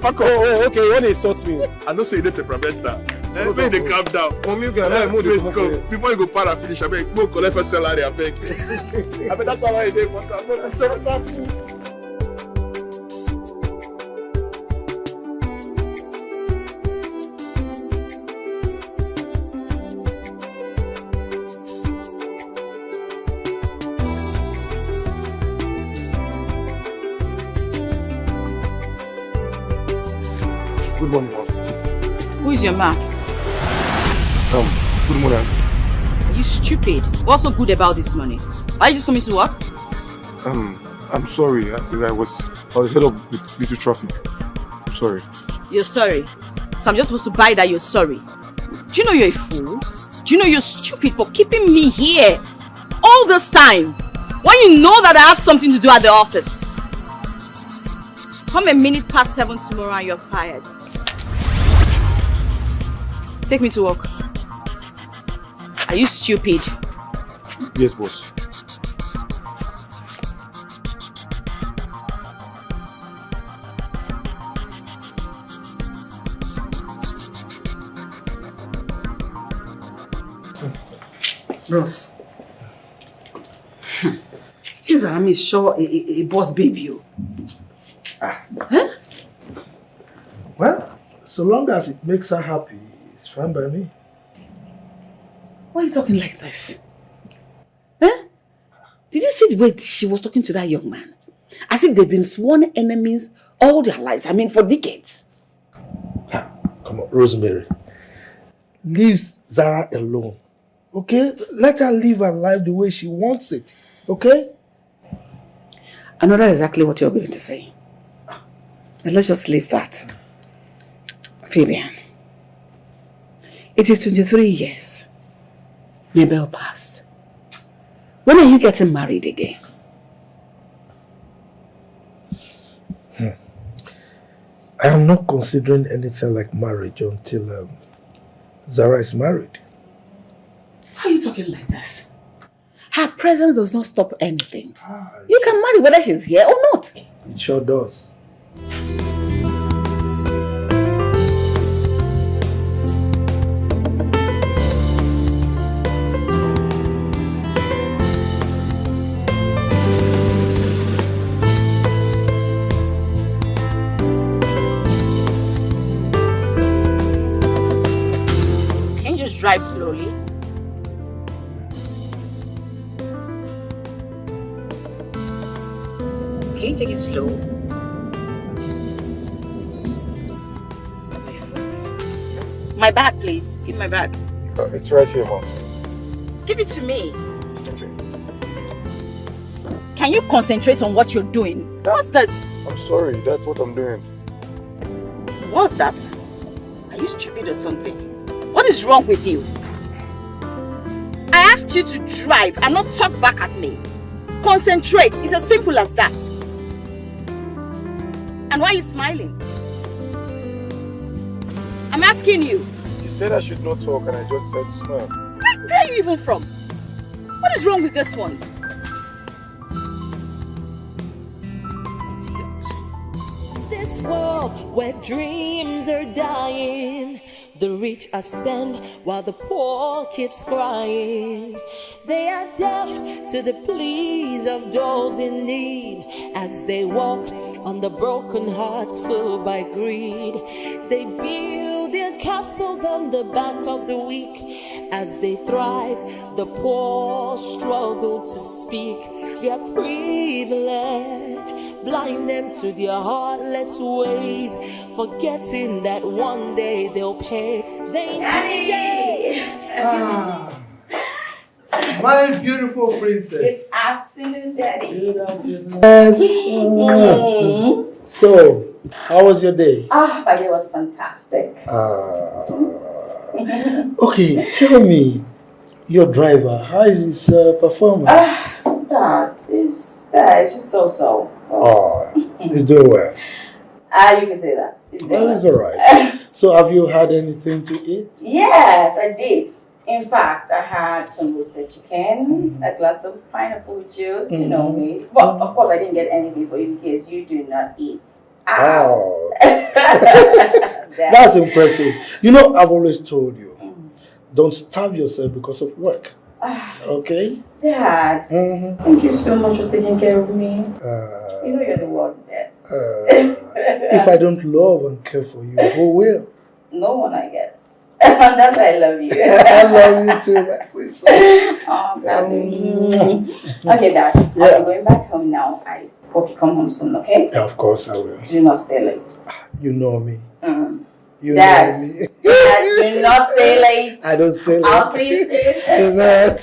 back up. Oh, okay. You want to insult me? I know say you need to prevent that. Make they calm down. Before you go para finish, I beg, go collect for salary, I beg. I mean, that's how I did. Good morning, Mom. Who is your man? Good morning, Auntie. Are you stupid? What's so good about this money? Why are you just coming to work? I'm sorry. I was head up with little traffic. I'm sorry. You're sorry. So I'm just supposed to buy that you're sorry. Do you know you're a fool? Do you know you're stupid for keeping me here all this time when you know that I have something to do at the office? Come a minute past 7 tomorrow and you're fired. Take me to work. Are you stupid? Yes, boss. Bros. This Arami is sure a boss baby. Huh? Well, so long as it makes her happy, it's fine by me. Why are you talking like this? Huh? Did you see the way she was talking to that young man? As if they've been sworn enemies all their lives. I mean, for decades. Come on, Rosemary. Leave Zara alone. Okay? Let her live her life the way she wants it. Okay? I know that's exactly what you're going to say. And let's just leave that. Fabian, it is 23 years. Mabel passed. When are you getting married again? I am not considering anything like marriage until Zara is married. How are you talking like this? Her presence does not stop anything. You can marry whether she's here or not. It sure does. Can you just drive slowly? Can you take it slow? My bag, please. Give me my bag. It's right here, Mom. Give it to me. Okay. Can you concentrate on what you're doing? What's this? I'm sorry. That's what I'm doing. What's that? Are you stupid or something? What is wrong with you? I asked you to drive and not talk back at me. Concentrate. It's as simple as that. And why are you smiling? I'm asking you. You said I should not talk and I just said to smile. Where are you even from? What is wrong with this one? Idiot. This world where dreams are dying, the rich ascend while the poor keeps crying. They are deaf to the pleas of those in need as they walk on the broken hearts filled by greed. They build their castles on the back of the weak. As they thrive, the poor struggle to speak. Their privilege blind them to their heartless ways, forgetting that one day they'll pay. They intimidate. My beautiful princess. Good afternoon, Daddy. Good afternoon. Yes. So, how was your day? My day was fantastic. Okay, tell me, your driver, how is his performance? Dad, it's just so. He's doing well. You can say that. It's alright. So, have you had anything to eat? Yes, I did. In fact, I had some roasted chicken, a glass of pineapple juice, you know me. Well, of course, I didn't get anything for you because you do not eat out. That's impressive. You know, I've always told you, don't starve yourself because of work. Okay? Dad, thank you so much for taking care of me. You know you're the world best. If I don't love and care for you, who will? No one, I guess. That's why I love you. I love you too, my princess. Okay, Dad. Yeah. I'm going back home now. I hope you come home soon, okay? Yeah, of course I will. Do not stay late. You know me. You Dad, know me. Dad, do not stay late. I don't stay late. I'll see you soon.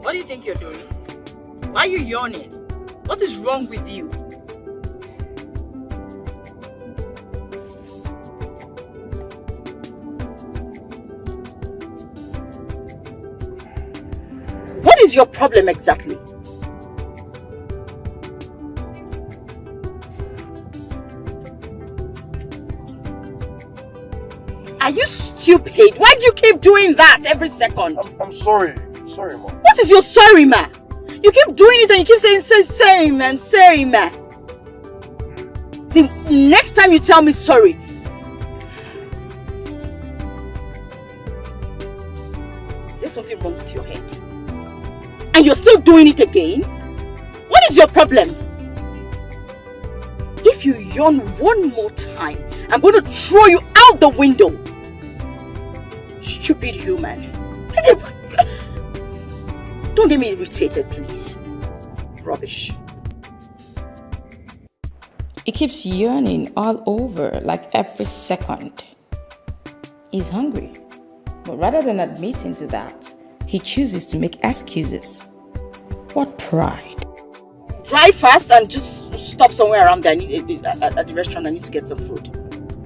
What do you think you're doing? Why are you yawning? What is wrong with you? What is your problem exactly? Are you stupid? Why do you keep doing that every second? I'm sorry. Sorry, Mom. What is your sorry, ma? You keep doing it and you keep saying same, man, same, man. The next time you tell me sorry, is there something wrong with your head? And you're still doing it again? What is your problem? If you yawn one more time, I'm going to throw you out the window. Stupid human. Don't get me irritated, please. Rubbish. He keeps yearning all over, like every second. He's hungry. But rather than admitting to that, he chooses to make excuses. What pride. Drive fast and just stop somewhere around there. At the restaurant, I need to get some food.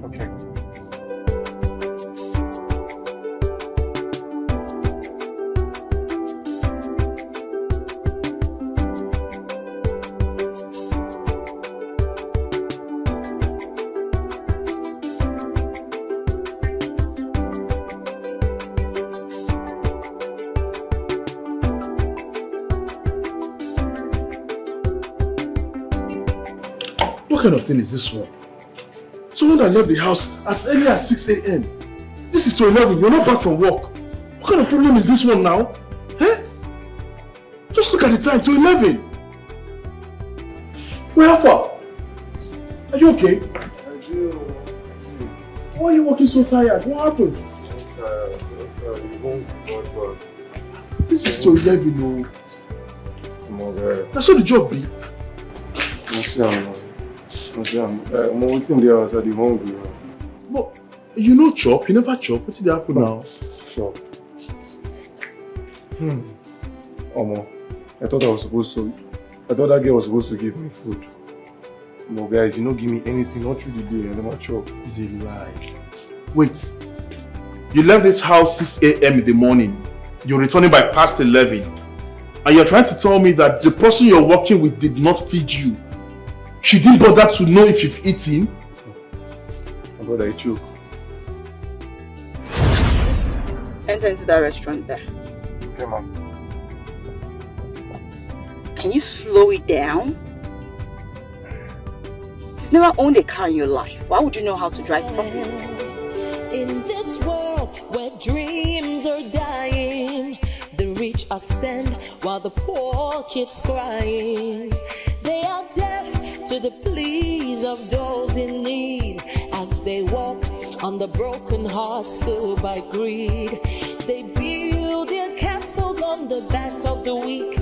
Okay. What kind of thing is this one? Someone that left the house as early as 6 a.m. This is to 11. You're not back from work. What kind of problem is this one now? Eh? Just look at the time, to 11. Where are you? Are you okay? I do. Why are you walking so tired? What happened? I'm tired. You won't go. This is to 11, no. Come on, guy. That's what the job be. I'm waiting there outside the hungry. But you know chop, you never chop. What did happen now? Chop. Omo, I thought that girl was supposed to give me food. No guys, you don't give me anything, not through the day, I never chop. It's a lie. Wait. You left this house 6 a.m. in the morning. You're returning by past 11. And you're trying to tell me that the person you're working with did not feed you. She didn't bother to know if you've eaten. My brother, I choke. Enter into that restaurant there. Okay, ma'am. Can you slow it down? You've never owned a car in your life. Why would you know how to drive properly? In where dreams are dying. The rich ascend while the poor keeps crying. They are deaf to the pleas of those in need as they walk on the broken hearts filled by greed. They build their castles on the back of the weak.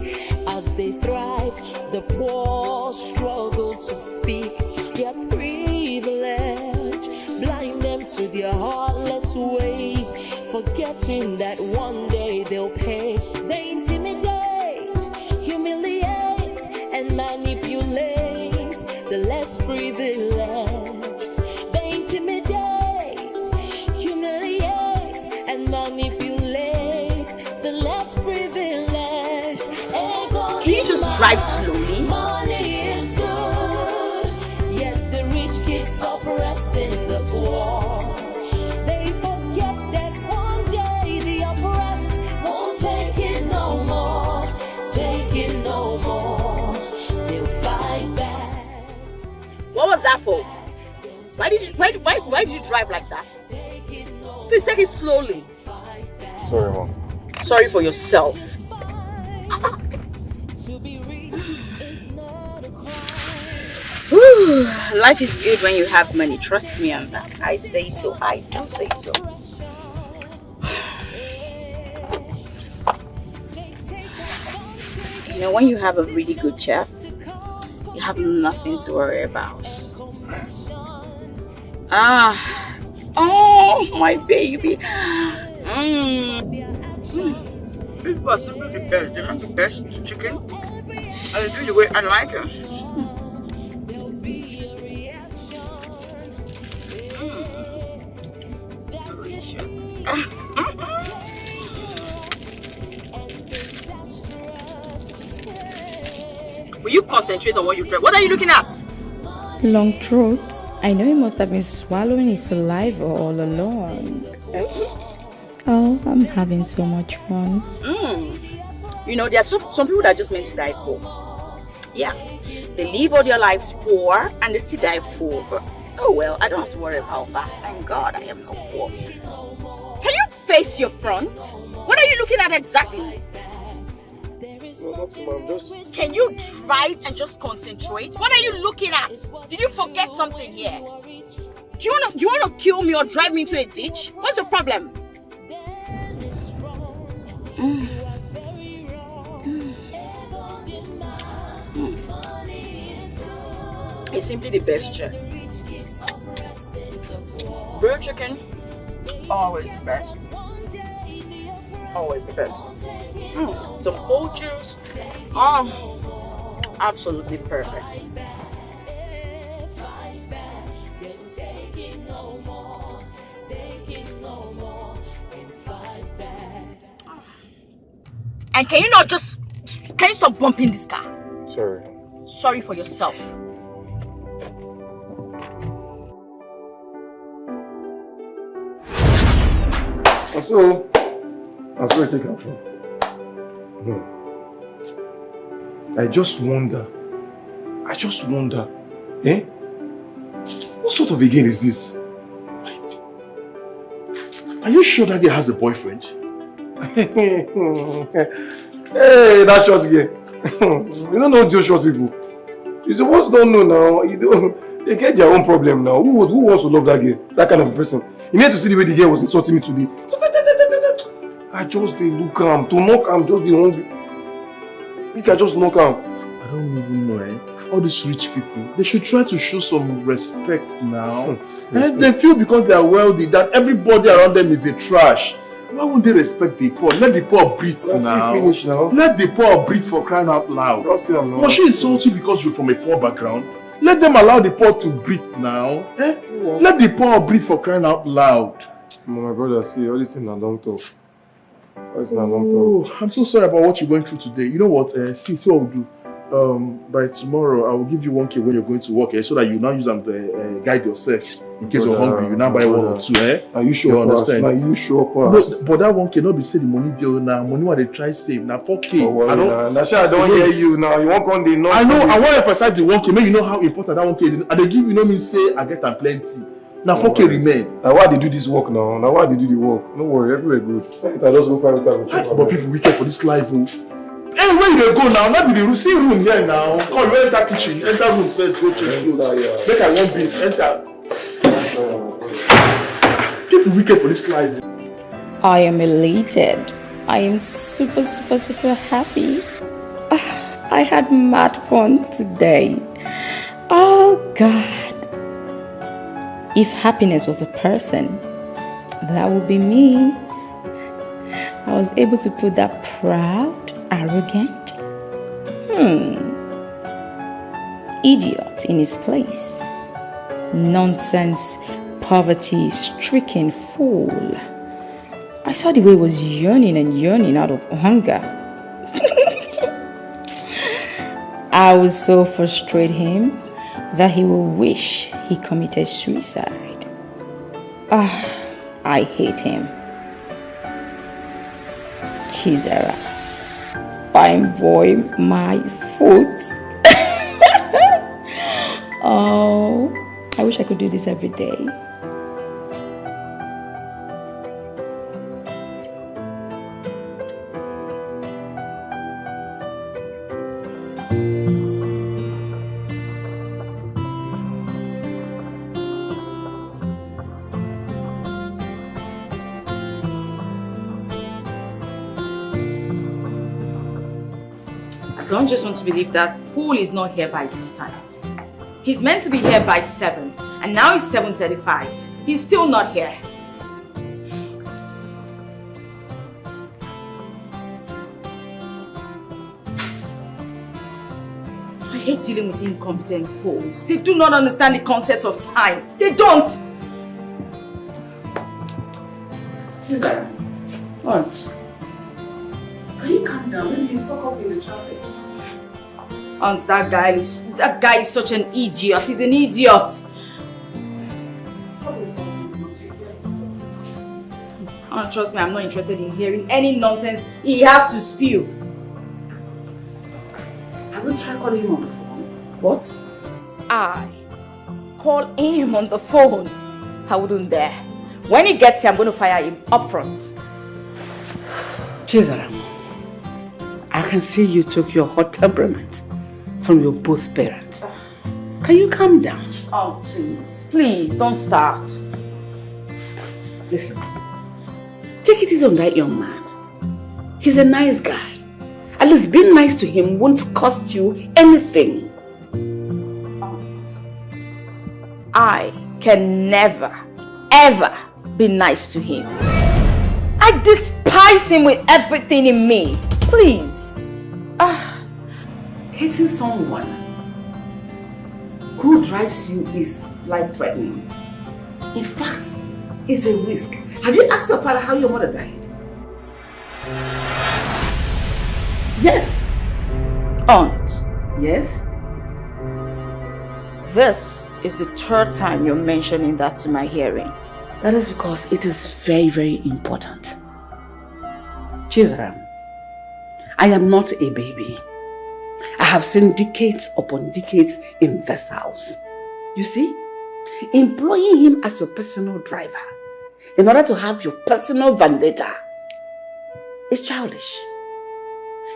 As they thrive, the poor struggle to speak. Their privilege blind them to their heartless ways, forgetting that one day they'll pay. They intimidate, humiliate, and manipulate the less privileged. They intimidate, humiliate, and manipulate the less privileged. Can you just drive slowly? Money is good, yet the rich keeps oppressing the poor. They forget that one day the oppressed won't take it no more. Take it no more. They'll fight back. What was that for? Why did you drive like that? Please take it slowly. Sorry, Mom. Sorry for yourself. Life is good when you have money. Trust me on that. I say so. I do say so. You know, when you have a really good chef, you have nothing to worry about. Oh, my baby. This was simply the best. They make the best chicken. And they do the way I like it. Will you concentrate on what you drive? What are you looking at? Long throat. I know he must have been swallowing his saliva all along. Oh, I'm having so much fun. You know, there are some people that are just meant to die poor. Yeah. They live all their lives poor and they still die poor. But, oh well, I don't have to worry about that. Thank God I am not poor. Can you face your front? What are you looking at exactly? Can you drive and just concentrate? What are you looking at? Did you forget something here? Do you want to kill me or drive me into a ditch? What's your problem? It's simply the best chef. Grilled chicken, always the best. Always the best. Some cold juice. Absolutely perfect. And can you stop bumping this car? Sorry. Sorry for yourself. So I take her from. I just wonder, eh? What sort of a girl is this? Right. Are you sure that girl has a boyfriend? Hey, that short girl. You don't know those short people. You supposed don't know now. They get their own problem now. Who wants to love that girl? That kind of a person. You need to see the way the girl was insulting me today. I just look am. To knock am just the hungry. You can just knock am. I don't even know, eh? All these rich people, they should try to show some respect now. They feel because they are wealthy that everybody around them is a trash. Why won't they respect the poor? Let the poor breathe now. Finish now. Let the poor breathe for crying out loud. Must she insult you because you're from a poor background? Let them allow the poor to breathe now. Eh? Let the poor breathe for crying out loud. My brother, see, all these things are long talk. I'm so sorry about what you're going through today. You know what? See what we'll do. By tomorrow, I will give you 1K when you're going to work, so that you now use them to guide yourself. In case you're hungry, you now buy 1 or 2, eh? Are you sure? You understand? Are you sure? No, but that 1K not be say the money deal now. Money what they try save now 4K. Oh, well, I don't hear you now. You won't come the no. I know. I want to emphasize the 1K. Make you know how important that 1K is. And they give you know me say I get them plenty. Now, fuck remain. Now, why they do this work now? Now, why they do the work? No worry, everywhere good. I just go find time. But people wicked for this life. Oh. Hey, where you go now? Not be the room. See room here now. Come, enter kitchen. Enter room first. Go change clothes. Make I want beans. Enter. People wicked for this life. I am elated. I am super happy. I had mad fun today. Oh God. If happiness was a person, that would be me. I was able to put that proud, arrogant, idiot in his place. Nonsense, poverty-stricken fool. I saw the way he was yearning out of hunger. I would so frustrate him that he will wish he committed suicide. I hate him. Chizera, fine boy, my foot. Oh, I wish I could do this every day. I don't just want to believe that fool is not here by this time. He's meant to be here by 7, and now it's 7:35. He's still not here. I hate dealing with incompetent fools. They do not understand the concept of time. They don't. Cesar, what? Can you calm down? Maybe you stuck up in the traffic. Aunt, that guy is such an idiot. He's an idiot. Aunt, trust me, I'm not interested in hearing any nonsense he has to spew. I will try calling him on the phone. What? I call him on the phone. I wouldn't dare. When he gets here, I'm going to fire him up front. Chizaram, I can see you took your hot temperament from your both parents. Can you calm down? Oh, please. Please, don't start. Listen, take it easy on that young man. He's a nice guy. At least being nice to him won't cost you anything. I can never, ever be nice to him. I despise him with everything in me. Please. Hating someone who drives you is life-threatening. In fact, it's a risk. Have you asked your father how your mother died? Yes. Aunt. Yes? This is the 3rd time you're mentioning that to my hearing. That is because it is very, very important. Chizaram, I am not a baby. I have seen decades upon decades in this house. You see, employing him as your personal driver in order to have your personal vendetta is childish.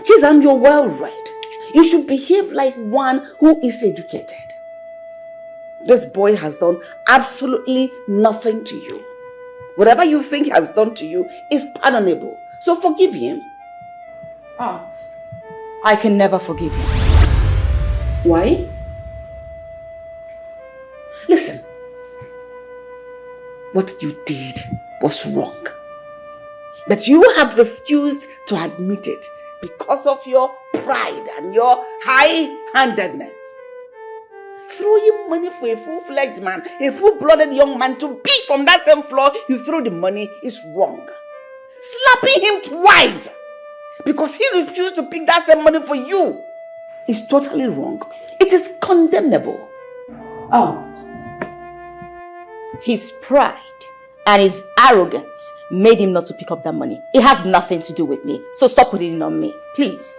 Chizaram, you're well read. You should behave like one who is educated. This boy has done absolutely nothing to you. Whatever you think he has done to you is pardonable. So forgive him. Aunt, I can never forgive him. Why? Listen. What you did was wrong. But you have refused to admit it because of your pride and your high-handedness. Throwing money for a full-fledged man, a full-blooded young man to be from that same floor you threw the money is wrong. Slapping him twice because he refused to pick that same money for you is totally wrong. It is condemnable. Oh. His pride and his arrogance made him not to pick up that money. It has nothing to do with me. So stop putting it on me, please.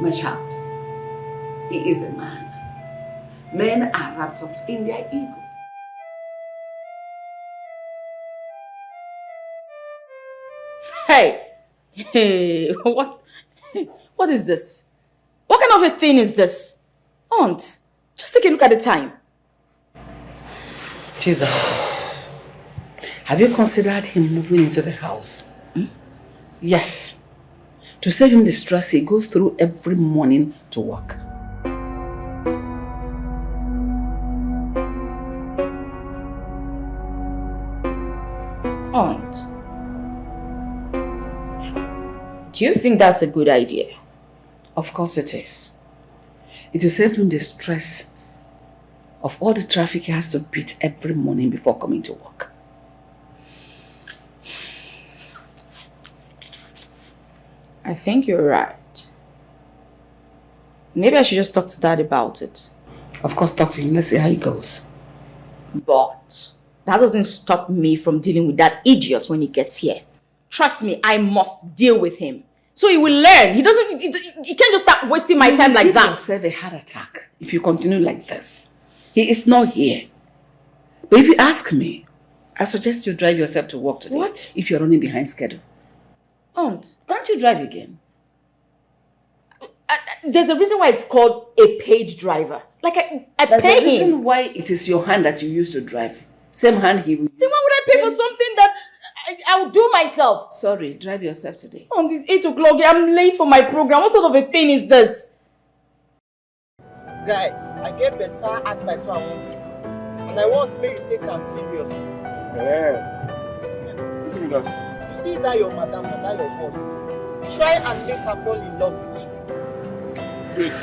My child, he is a man. Men are wrapped up in their ego. Hey, what is this? What kind of a thing is this? Aunt, just take a look at the time. Jesus, have you considered him moving into the house? Yes. To save him the stress he goes through every morning to work. Aunt, do you think that's a good idea? Of course it is. It will save him the stress of all the traffic he has to beat every morning before coming to work. I think you're right. Maybe I should just talk to Dad about it. Of course, talk to him. Let's see how it goes. But that doesn't stop me from dealing with that idiot when he gets here. Trust me, I must deal with him. So he will learn. He can't just start wasting my time like that. Give yourself a heart attack if you continue like this. He is not here. But if you ask me, I suggest you drive yourself to work today. What? If you're running behind schedule. Aunt, Can't you drive again? there's a reason why it's called a paid driver. Like I There's pay a reason him. why it is your hand that you use to drive. Same hand he will use. Then why would I pay for something that I'll do myself? Sorry, drive yourself today. Aunt, it's 8 o'clock. I'm late for my program. What sort of a thing is this? Guy, I get better advice so I want you. And I want to make you take her serious. What's in that? You see that your madam and that your boss. Try and make her fall in love with you. Wait.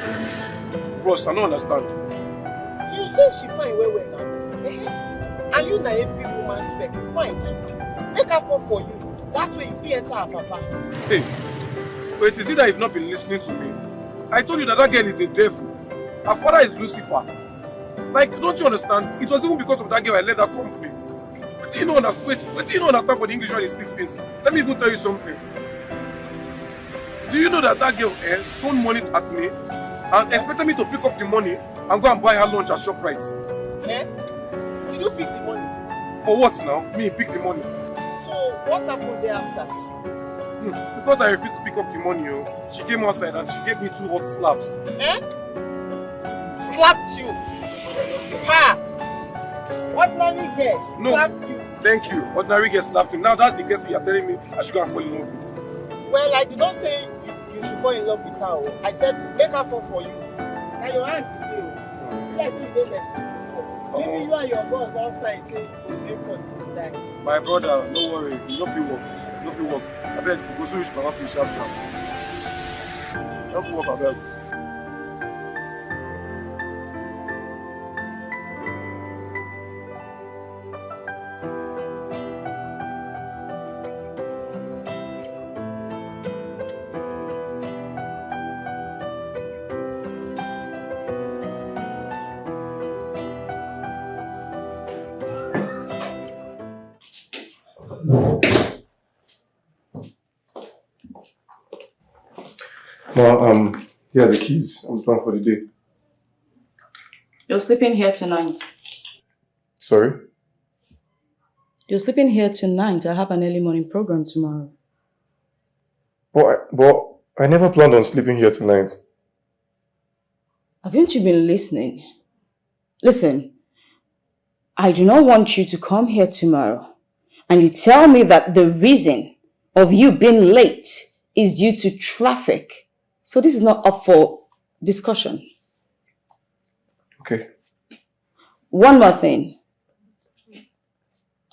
Bros, I don't understand. You say she fine well now. And you na every woman spec fine too. Make her fall for you. That way you feel enter her papa. Hey, wait, is it that you've not been listening to me? I told you that that girl is a devil. Her father is Lucifer. Like, don't you understand? It was even because of that girl I left that company. But you don't understand. Wait, you don't understand for the English one he speaks since. Let me even tell you something. Do you know that that girl stole money at me and expected me to pick up the money and go and buy her lunch at ShopRite? Did you pick the money? For what now? Me pick the money. So what happened thereafter? Because I refused to pick up the money, she came outside and she gave me 2 hot slaps. Slapped you? Ha! Ordinary girl slapped you. Thank you. Ordinary girl slapped me. Now that's the girl you're telling me I should go and fall in love with. Well, I did not say you should fall in love with her. I said make her fall for you. Now your hand is there. Like you did left. Maybe you and your boss outside say you make something like. My brother, don't worry. You don't feel work. You don't feel work. I bet you go so rich can finish out now. Don't feel work, I bet. Well, here are the keys. I'm done for the day. You're sleeping here tonight. Sorry? You're sleeping here tonight. I have an early morning program tomorrow. But I never planned on sleeping here tonight. Haven't you been listening? Listen, I do not want you to come here tomorrow and you tell me that the reason of you being late is due to traffic. So this is not up for discussion. Okay. One more thing.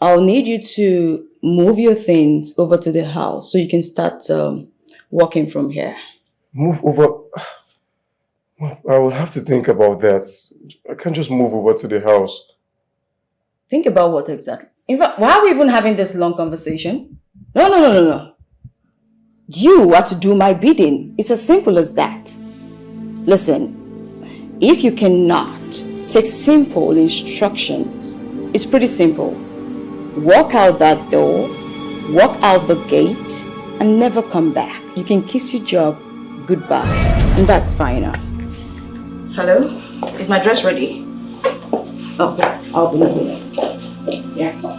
I'll need you to move your things over to the house so you can start working from here. Move over? I will have to think about that. I can't just move over to the house. Think about what exactly? In fact, why are we even having this long conversation? No. You are to do my bidding. It's as simple as that. Listen, if you cannot take simple instructions, it's pretty simple. Walk out that door, walk out the gate, and never come back. You can kiss your job goodbye. And that's fine now. Hello? Is my dress ready? Oh, yeah. I'll be ready. Yeah. No.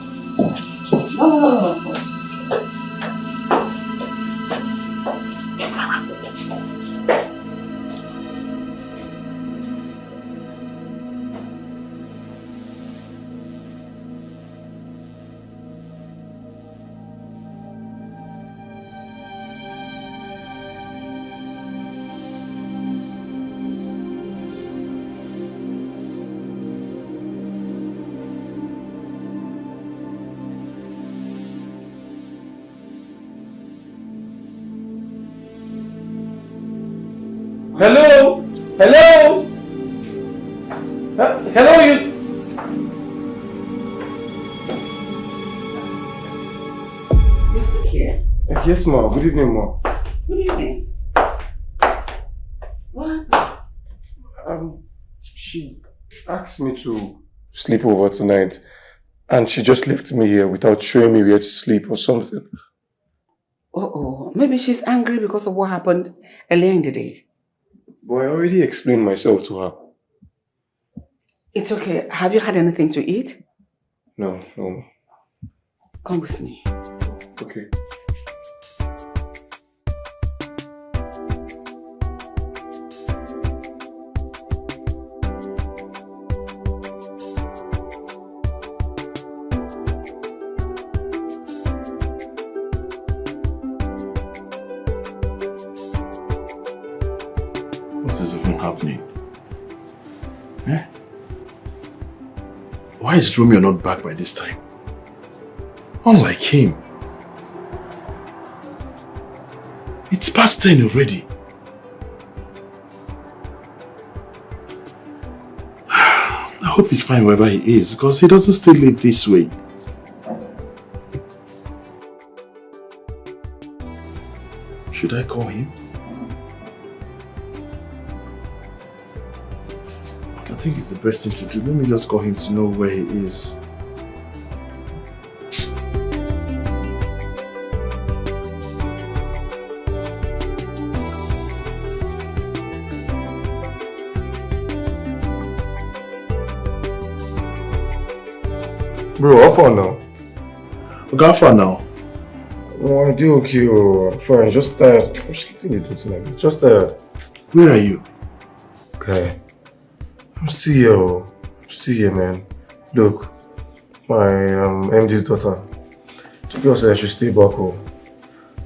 Hello? Hello? Hello, you? You're still here? Yes, ma. Good evening, ma. Good evening. What? She asked me to sleep over tonight, and she just left me here without showing me where to sleep or something. Uh-oh. Maybe she's angry because of what happened earlier in the day. But I already explained myself to her. It's okay. Have you had anything to eat? No. Come with me. Okay. What is even happening? Eh? Why is Romeo not back by this time? Unlike him. It's past 10 already. I hope he's fine wherever he is because he doesn't stay late this way. Should I call him? I think it's the best thing to do. Let me just call him to know where he is. Bro, how far now? How far now? Oh, I do okay. Oh, I'm fine. Just tired. I'm just getting it tonight. Just tired. Where are you? Okay. I'm still here. Oh. I'm still here, man. Look, my MD's daughter. The girl said I should stay back home.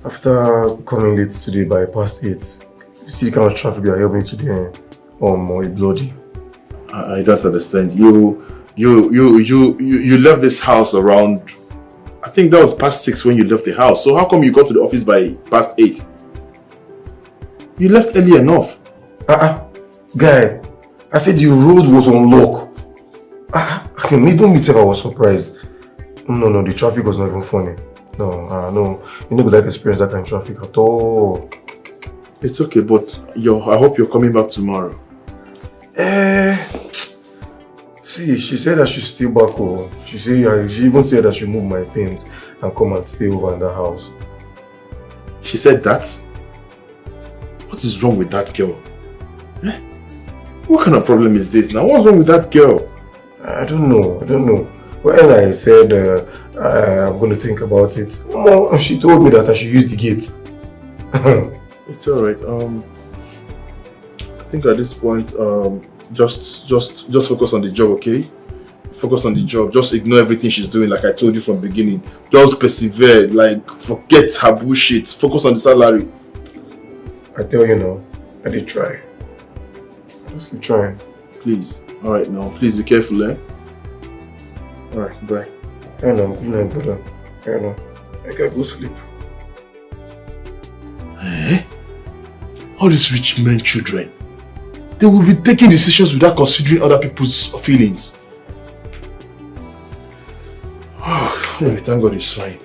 After coming late today by past 8, you see the kind of traffic that helped me today. Or bloody. I don't understand. You left this house around, I think that was past 6 when you left the house. So how come you got to the office by past 8? You left early enough. Guy, I said the road was on lock. Even me, I was surprised. No, the traffic was not even funny. No, you know, like experience that kind of traffic at all. It's okay, but I hope you're coming back tomorrow. See, she said I should stay back home. She even said I should move my things and come and stay over in the house. She said that? What is wrong with that girl? Eh? What kind of problem is this now? What's wrong with that girl? I don't know. When I said I'm going to think about it, she told me that I should use the gate. It's alright. I think at this point, just focus on the job, okay? Focus on the job. Just ignore everything she's doing, like I told you from the beginning. Just persevere. Like, forget her bullshit. Focus on the salary. I tell you now, I did try. Just keep trying. Please. Alright now. Please be careful, eh? Alright, bye. I know. Good night, brother. I know. I gotta go sleep. Eh? All these rich men children, they will be taking decisions without considering other people's feelings. Oh, anyway, thank God it's fine.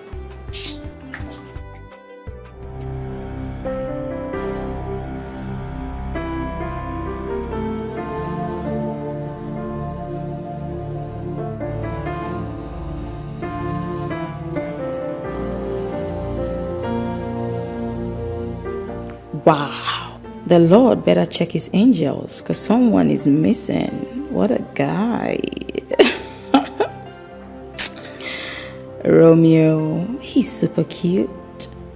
Wow, the Lord better check his angels because someone is missing. What a guy. Romeo, he's super cute.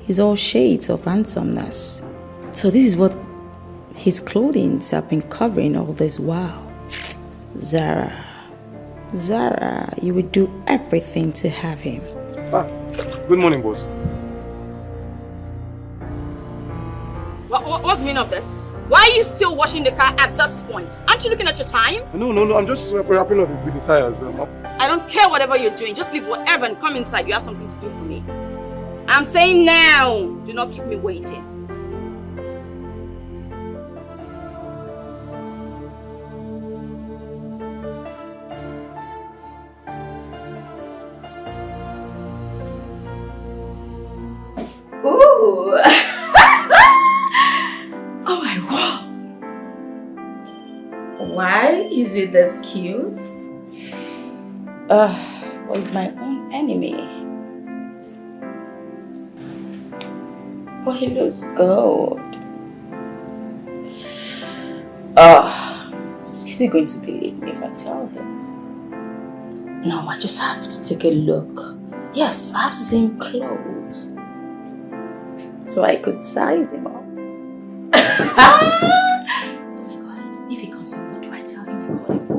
He's all shades of handsomeness. So this is what his clothing have been covering all this while. Zara, you would do everything to have him. Good morning, boss. What's the meaning of this? Why are you still washing the car at this point? Aren't you looking at your time? No, I'm just wrapping up with the tires. I don't care whatever you're doing. Just leave whatever and come inside. You have something to do for me. I'm saying now. Do not keep me waiting. Ooh. Oh my God. Why is it this cute? Well, he's my own enemy. But he looks good. Is he going to believe me if I tell him? No, I just have to take a look. Yes, I have to see him close. So I could size him up. Oh my God, if he comes in, what do I tell him I call him for?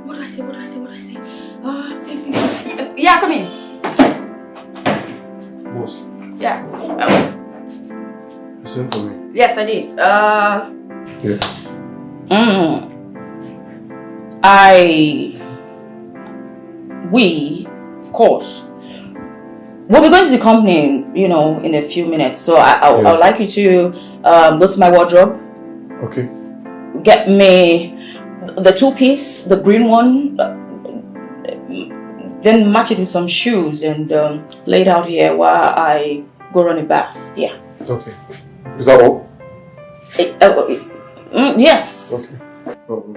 What do I say? Think. Yeah, come in. Boss. Yeah. You sent for me? Yes, I did. Yeah. We, of course, we'll be going to the company, you know, in a few minutes. So I would like you to go to my wardrobe. Okay. Get me the 2-piece, the green one. Then match it with some shoes and lay it out here while I go run a bath. Yeah. Okay. Is that all? Yes. Okay. Oh.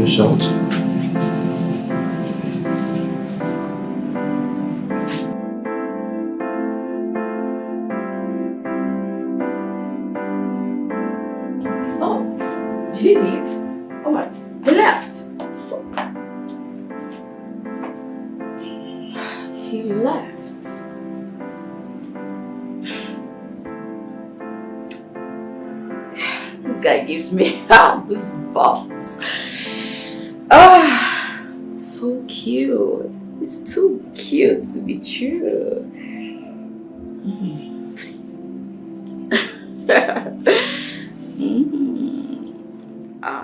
Shout. Oh, did he leave? Oh my, he left. He left. This guy gives me goosebumps. So cute. It's too cute to be true.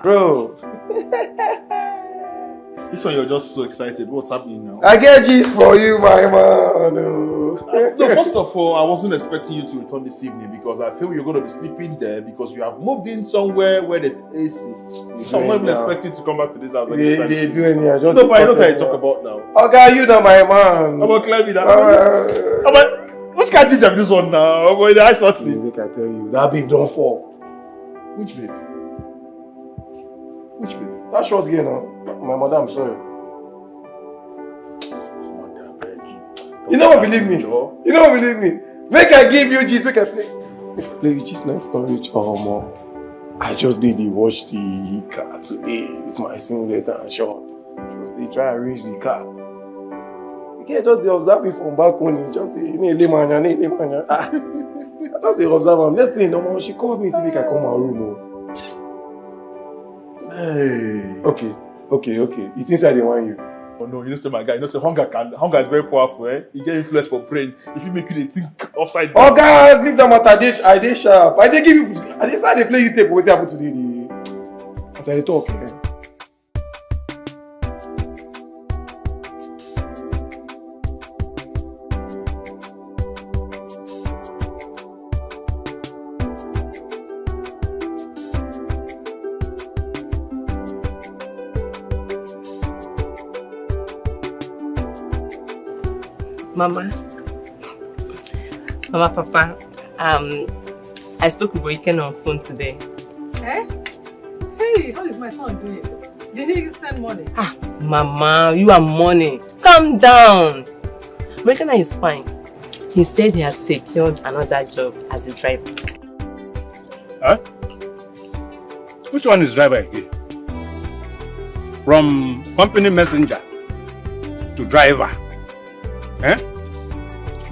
Bro. This one you're just so excited. What's happening now? I get G's for you, my man. No, first of all, I wasn't expecting you to return this evening because I feel you're going to be sleeping there because you have moved in somewhere where there's AC. So I'm not even expecting you to come back to this house. They do any. I just no, but I know what you talk about now. Okay, you know my man. How about Clemmy now? Which kind of ginger this one now? I'm going to ice hot tea. Make I tell you, that babe don't fall. Which babe? Which babe? That short girl now. My mother, I'm sorry. You don't believe me. You don't believe me. Make I give you G's, make I play. Play with G's night storage. Mom. I just did wash the car today with my singlet and short. They try to arrange the car. The girl just they observe me from back home. He just say, I just say observe him. Next thing, she called me to make I come my room. Hey. Okay. You think I didn't want you? Oh no, you know say my guy, you know say hunger is very powerful, eh? You get influence for brain. If you make you think upside down. Oh God, leave that matter. I dey sharp. I dey give you. I dey start dey play you tape. What happened today? As I talk. Mama, Papa, I spoke with Boyken on phone today. Eh? Hey, how is my son doing? Did he send money? Mama, you are money. Calm down. Boyken is fine. He said he has secured another job as a driver. Huh? Which one is driver again? From company messenger to driver. Eh?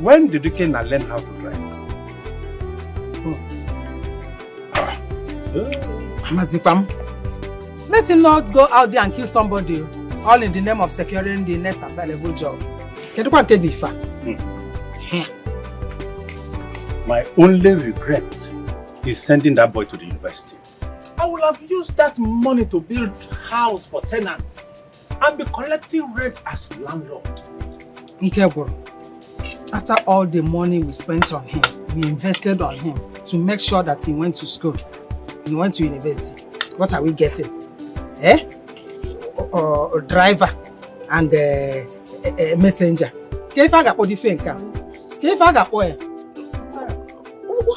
When did Dikeh learn how to drive? home. Mazipam, let him not go out there and kill somebody, all in the name of securing the next available job. My only regret is sending that boy to the university. I would have used that money to build house for tenants and be collecting rent as landlord. Ikebro, after all the money we spent on him, we invested on him to make sure that he went to school, he went to university. What are we getting? A driver and a messenger. Why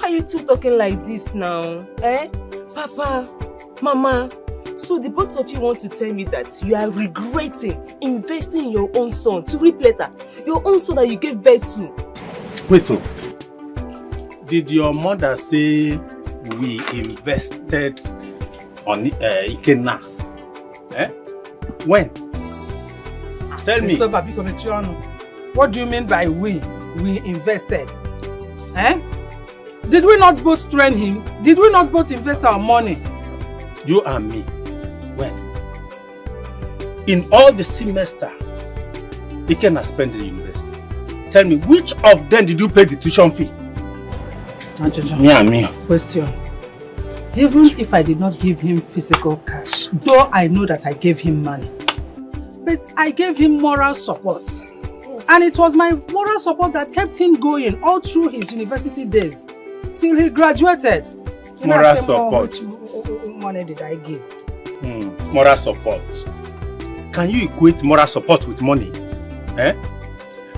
are you two talking like this now? Papa, Mama, so the both of you want to tell me that you are regretting investing in your own son to reap later? Your own son that you gave birth to? Wait, did your mother say we invested on Ikenna? When? Tell me. What do you mean by we? We invested. Did we not both train him? Did we not both invest our money? You and me. When? In all the semester Ikenna spent in the university. Tell me, which of them did you pay the tuition fee? Me and me. Question. Even if I did not give him physical cash, though I know that I gave him money, but I gave him moral support. Yes. And it was my moral support that kept him going all through his university days till he graduated. Moral support. Which money did I give? Moral support. Can you equate moral support with money?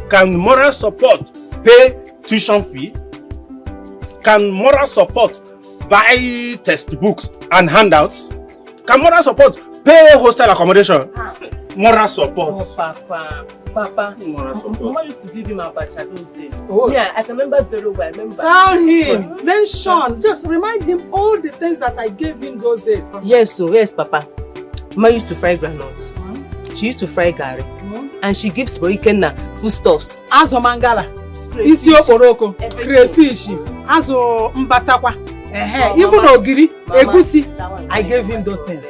Can moral support pay tuition fee? Can moral support buy textbooks and handouts? Can moral support pay hostel accommodation? Moral support. Oh, Papa. Moral support. Mama used to give him abacha those days. Oh. Yeah, I can remember very well. Tell him. Then Sean, just remind him all the things that I gave him those days. Yes, yes, Papa. Mama used to fry groundnuts. She used to fry gari. And she gives Ikenna foodstuffs. Azo mangala. Isi okoroko. Crayfish. Azo mbasakwa. Even ogiri. Egusi. I gave him those things.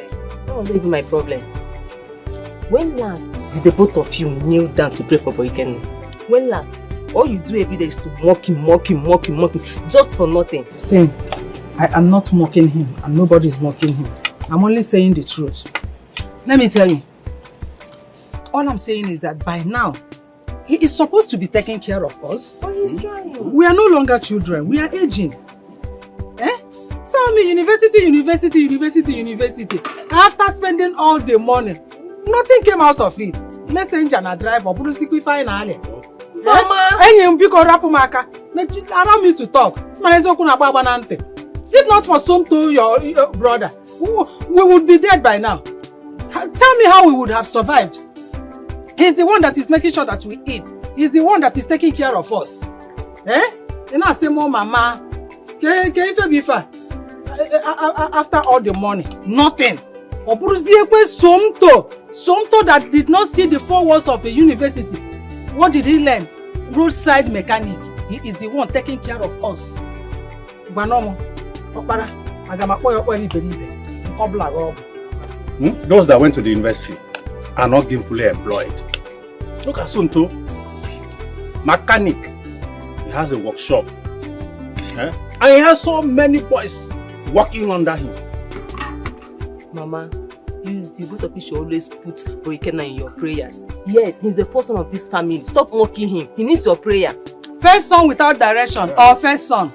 That was not even my problem. When last did the both of you kneel down to pray for Ikenna? When last? All you do every day is to mock him, just for nothing. See, I am not mocking him, and nobody is mocking him. I'm only saying the truth. Let me tell you, all I'm saying is that by now, he is supposed to be taking care of us. But he's trying. We are no longer children, we are aging. Tell me, university. After spending all the money, nothing came out of it. Messenger and a driver, Mama! Allow me to talk. If not for Tonto, your brother, we would be dead by now. Tell me how we would have survived. He's the one that is making sure that we eat. He's the one that is taking care of us. You know, say more Mama. After all the money, nothing. Somto that did not see the 4 walls of a university. What did he learn? Roadside mechanic. He is the one taking care of us. Those that went to the university are not gainfully employed. Look at Sunto. Mechanic. He has a workshop. And he has so many boys working under him. Mama, the both of you should always put Ikenna in your prayers. Yes, he's the first son of this family. Stop mocking him. He needs your prayer. First son without direction or first son?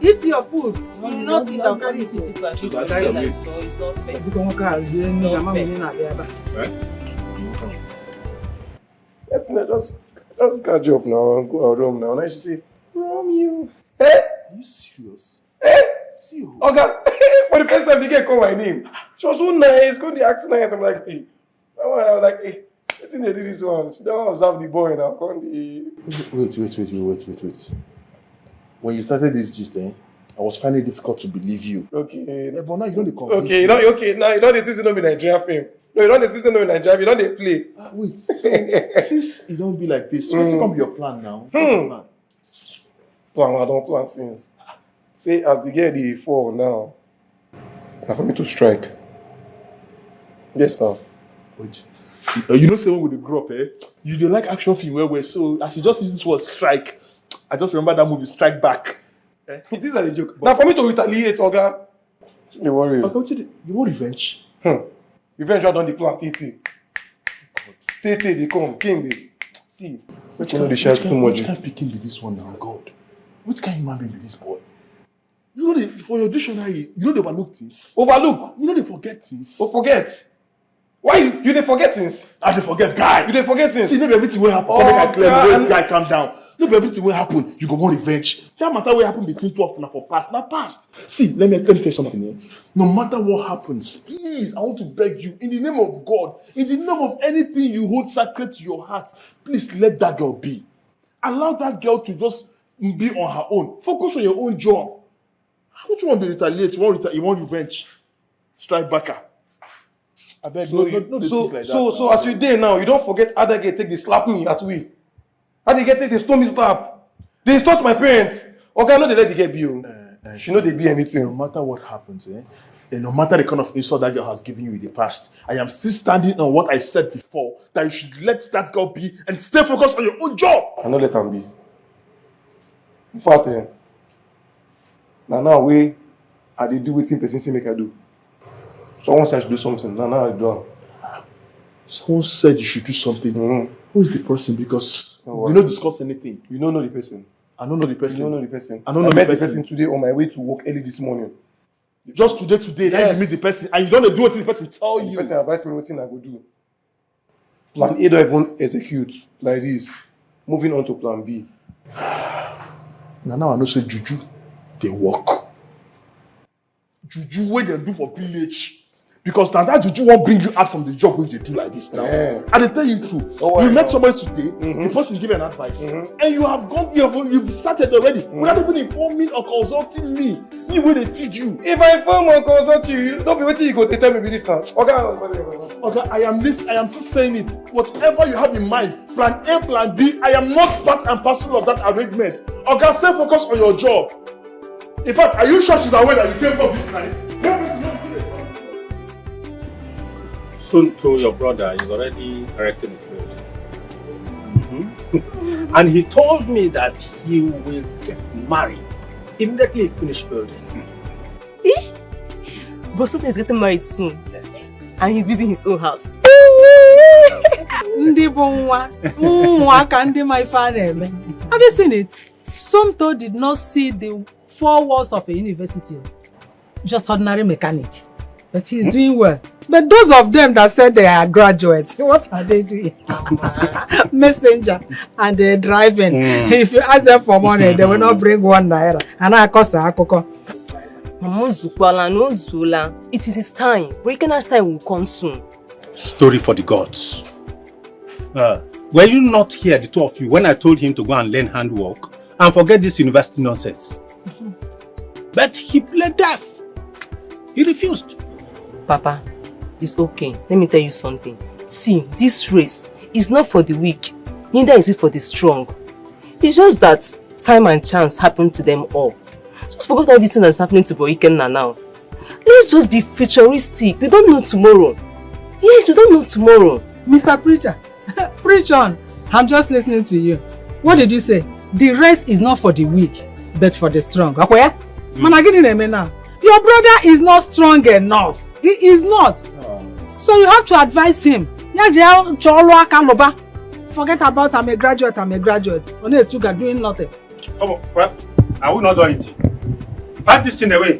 Eat your food. You will not eat and carry it. It's not fair. Just catch up now and go out home now. Now she say, Romeo. Are you serious? See you. Okay. For the first time, Dikeh call my name. She was so nice, going to act nice. I'm like, hey. I was like, hey, I think they did this one. She don't observe the boy now. Wait. When you started this gist, I was finding it difficult to believe you. Okay. But now you don't convince me. Okay, now you know the season of Nigerian film. No, you know the season of Nigerian, you know they play. Wait, so since you don't be like this, what come your plan now? plan, I don't plan since. Say, as the girl they fall now, now for me to strike. Yes, now. Wait. You know, say when we grow up, you don't like action film where so as you just use this word strike, I just remember that movie Strike Back. It is a joke. Now for me to retaliate, Oga. Don't worry. Okay, you want revenge? Revenge I done the plan, Tete. Tete, they come, King, they. See, which kind of picking be this one now, God? Which kind of human being be this boy? You know, for your dictionary, you know they overlook things. Overlook? You know they forget things. Oh, forget? Why you dey forget things? I dey forget, guy. You dey forget things? See, maybe everything will happen. Oh, make I clear the guy, calm down. Maybe everything will happen. You go want revenge. That matter will happen between 12 and for past. Now past. See, let me tell you something here. No matter what happens, please, I want to beg you, in the name of God, in the name of anything you hold sacred to your heart, please let that girl be. Allow that girl to just be on her own. Focus on your own job. How do you want to retaliate? You want revenge? Strike backer. I beg, so as you dey now, you don't forget how that girl take the slap me at we. How they get take the stone me slap? They insult my parents. Okay, I know they let the girl be. She know they be anything. No matter what happens, and no matter the kind of insult that girl has given you in the past, I am still standing on what I said before, that you should let that girl be and stay focused on your own job. I know let them be. In fact, now I did do wetin person say make I do. Someone said I should do something. Now I do. Someone said you should do something. Who is the person? Because we don't discuss anything. You don't know the person. I don't know the person. You don't know the person. I don't know I the met person. the person today on my way to work early this morning. Just today, then you meet the person and you don't do what the person tell you. The person advised me what thing I go do. Plan A don't even execute like this. Moving on to plan B. Now I know say juju, they work. Juju what they do for village. Because now that juju won't bring you out from the job which they do like this now. And they tell you true. You met somebody today, the person give an advice, and you have gone, you've started already, without even informing or consulting me. Me where they feed you. If I inform or consult you, don't be waiting you go to tell me this now. Okay, I am still saying it. Whatever you have in mind, plan A, plan B, I am not part and parcel of that arrangement. Okay, stay focused on your job. In fact, are you sure she's aware that you came up this night? Soon to your brother is already erecting his building. And he told me that he will get married immediately he finished building. But something is getting married soon. Yes. And he's building his own house. Have you seen it? Somto did not see the 4 walls of a university. Just ordinary mechanic. But he's doing well. But those of them that said they are graduates, what are they doing? Messenger. And they're driving. If you ask them for money, they will not bring 1 naira. And I cost a cocoa. It is his time. Breaking time will come soon. Story for the gods. Were you not here, the two of you, when I told him to go and learn handwork and forget this university nonsense? But he played deaf. He refused. Papa, it's okay. Let me tell you something. See, this race is not for the weak. Neither is it for the strong. It's just that time and chance happen to them all. Just forget all this thing that's happening to Boikenna now. Let's just be futuristic. We don't know tomorrow. Yes, we don't know tomorrow. Mr. Preacher, preach on. I'm just listening to you. What did you say? The race is not for the weak, but for the strong. Okay? Your brother is not strong enough. He is not. So you have to advise him. Forget about I'm a graduate. Only a tuga doing nothing. Oh, well, I will not do anything. Pack this thing away.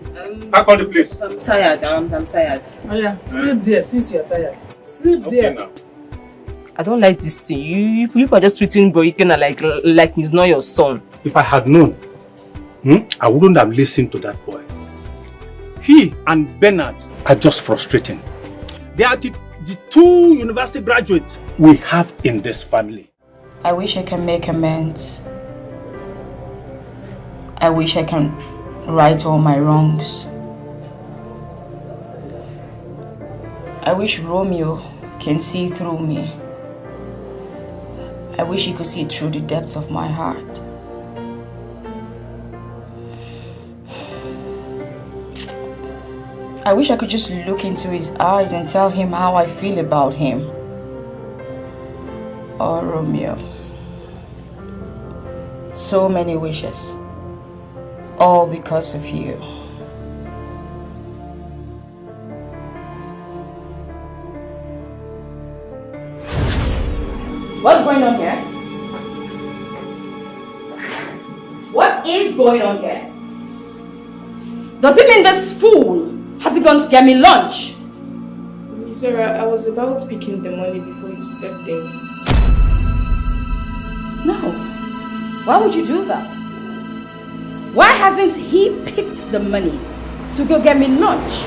Pack all the place. I'm tired. I'm tired. Oh yeah, sleep there since you're tired. Sleep there. Now. I don't like this thing. You are just treating Boikena like he's not your son. If I had known, I wouldn't have listened to that boy. He and Bernard are just frustrating. They are the 2 university graduates we have in this family. I wish I can make amends. I wish I can right all my wrongs. I wish Romeo can see through me. I wish he could see through the depths of my heart. I wish I could just look into his eyes and tell him how I feel about him. Oh, Romeo. So many wishes. All because of you. What's going on here? What is going on here? Does it mean this fool has he gone to get me lunch? Zara, I was about picking the money before you stepped in. No. Why would you do that? Why hasn't he picked the money to go get me lunch?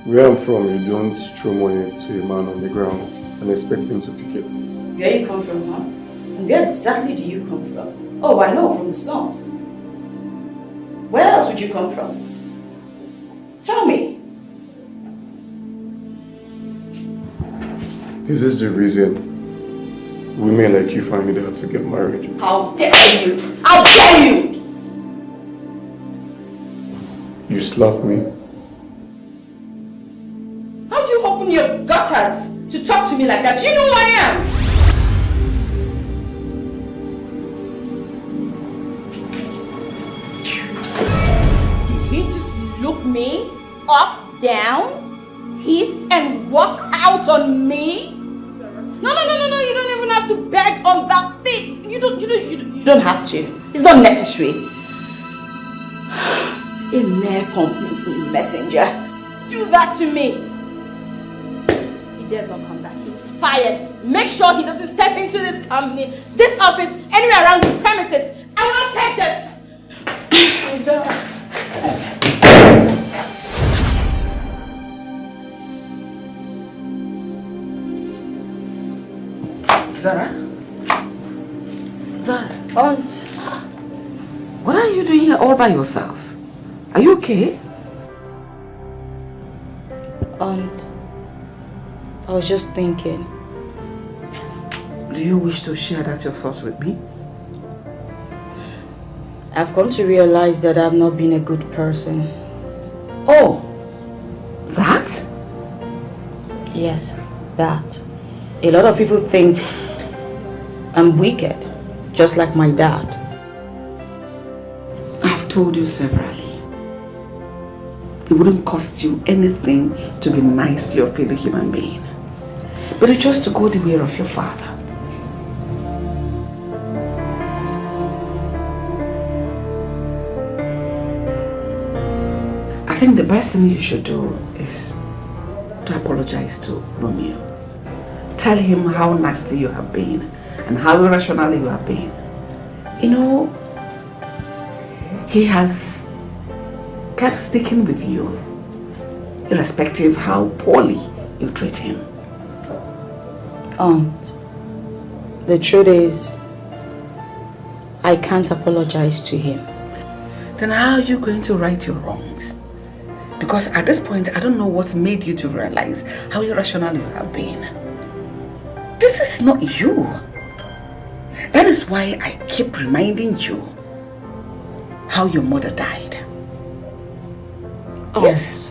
Where I'm from, you don't throw money to a man on the ground and expect him to pick it. Where you come from, huh? And where exactly do you come from? Oh, I know, from the slum. Where else would you come from? Tell me. This is the reason women like you find it hard to get married. How dare you! How dare you! You slapped me. How do you open your gutters to talk to me like that? Do you know who I am? Did he just look me up, down, hiss and walk out on me? No, you don't even have to beg on that thing. You don't have to. It's not necessary. A mere company's messenger. Do that to me. He dares not come back. He's fired. Make sure he doesn't step into this company, this office, anywhere around these premises. I will not take this. Zara? Zara? Aunt. What are you doing here all by yourself? Are you okay? Aunt, I was just thinking. Do you wish to share that your thoughts with me? I've come to realize that I've not been a good person. Oh, that? Yes, that. A lot of people think I'm wicked, just like my dad. I've told you severally. It wouldn't cost you anything to be nice to your fellow human being. But you chose to go the way of your father. I think the best thing you should do is to apologize to Romeo. Tell him how nasty you have been and how irrational you have been. You know, he has kept sticking with you, irrespective how poorly you treat him. Aunt, the truth is, I can't apologize to him. Then how are you going to right your wrongs? Because at this point, I don't know what made you to realize how irrational you have been. This is not you. That is why I keep reminding you how your mother died. Aunt, yes.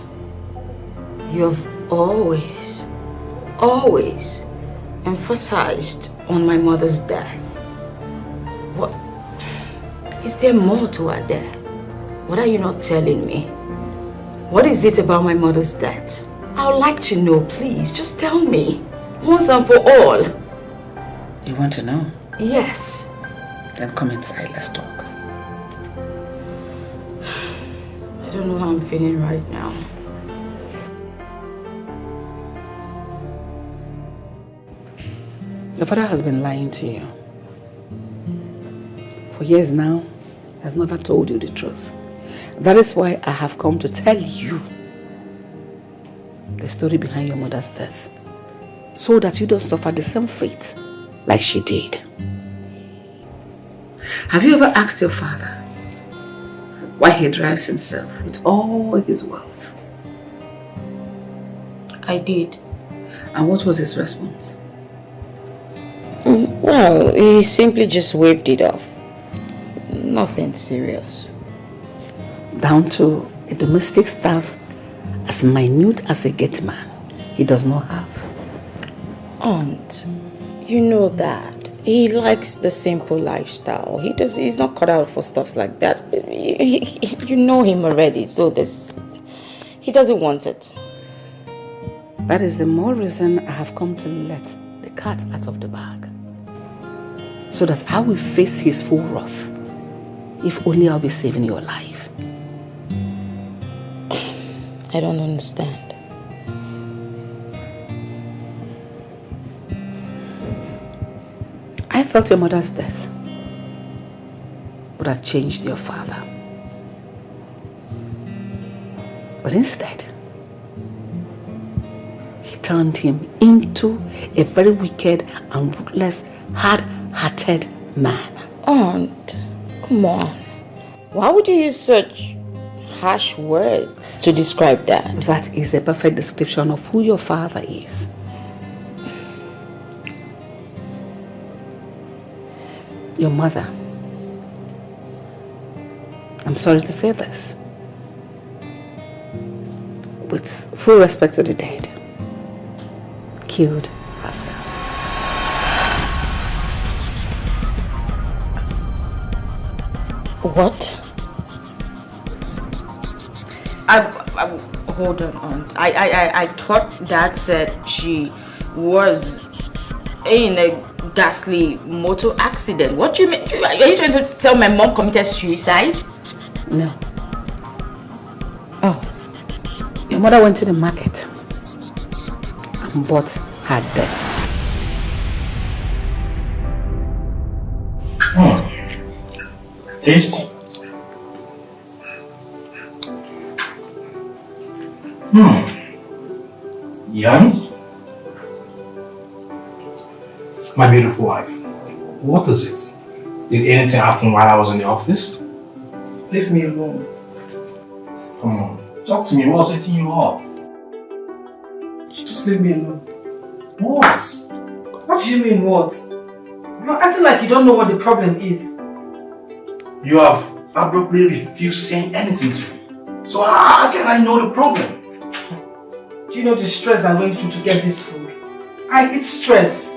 You have always emphasized on my mother's death. What? Is there more to her death? What are you not telling me? What is it about my mother's death? I would like to know, please. Just tell me. Once and for all. You want to know? Yes. Then come inside, let's talk. I don't know how I'm feeling right now. Your father has been lying to you. For years now, he has never told you the truth. That is why I have come to tell you the story behind your mother's death, so that you don't suffer the same fate like she did. Have you ever asked your father why he drives himself with all his wealth? I did. And what was his response? Well, he simply just waved it off. Nothing serious. Down to a domestic staff as minute as a gate man he does not have. Aunt, you know that. He likes the simple lifestyle. He's not cut out for stuff like that. You know him already, so he doesn't want it. That is the more reason I have come to let the cat out of the bag. So that I will face his full wrath. If only I'll be saving your life. I don't understand. I felt your mother's death would have changed your father. But instead, he turned him into a very wicked and ruthless, hard-hearted man. Aunt, come on. Why would you use such harsh words to describe that? That is a perfect description of who your father is. Your mother, I'm sorry to say this, with full respect to the dead, killed herself. What? Hold on, Aunt. I thought Dad said she was in a ghastly motor accident. What do you mean? Are you trying to tell my mom committed suicide? No. Oh. Your mother went to the market and bought her death. Tasty. Yum. My beautiful wife, what is it? Did anything happen while I was in the office? Leave me alone. Come on, talk to me. What's eating you up? Just leave me alone. What? What do you mean what? You're acting like you don't know what the problem is. You have abruptly refused saying anything to me. So how can I know the problem? Do you know the stress I'm going through to get this food? I hate stress.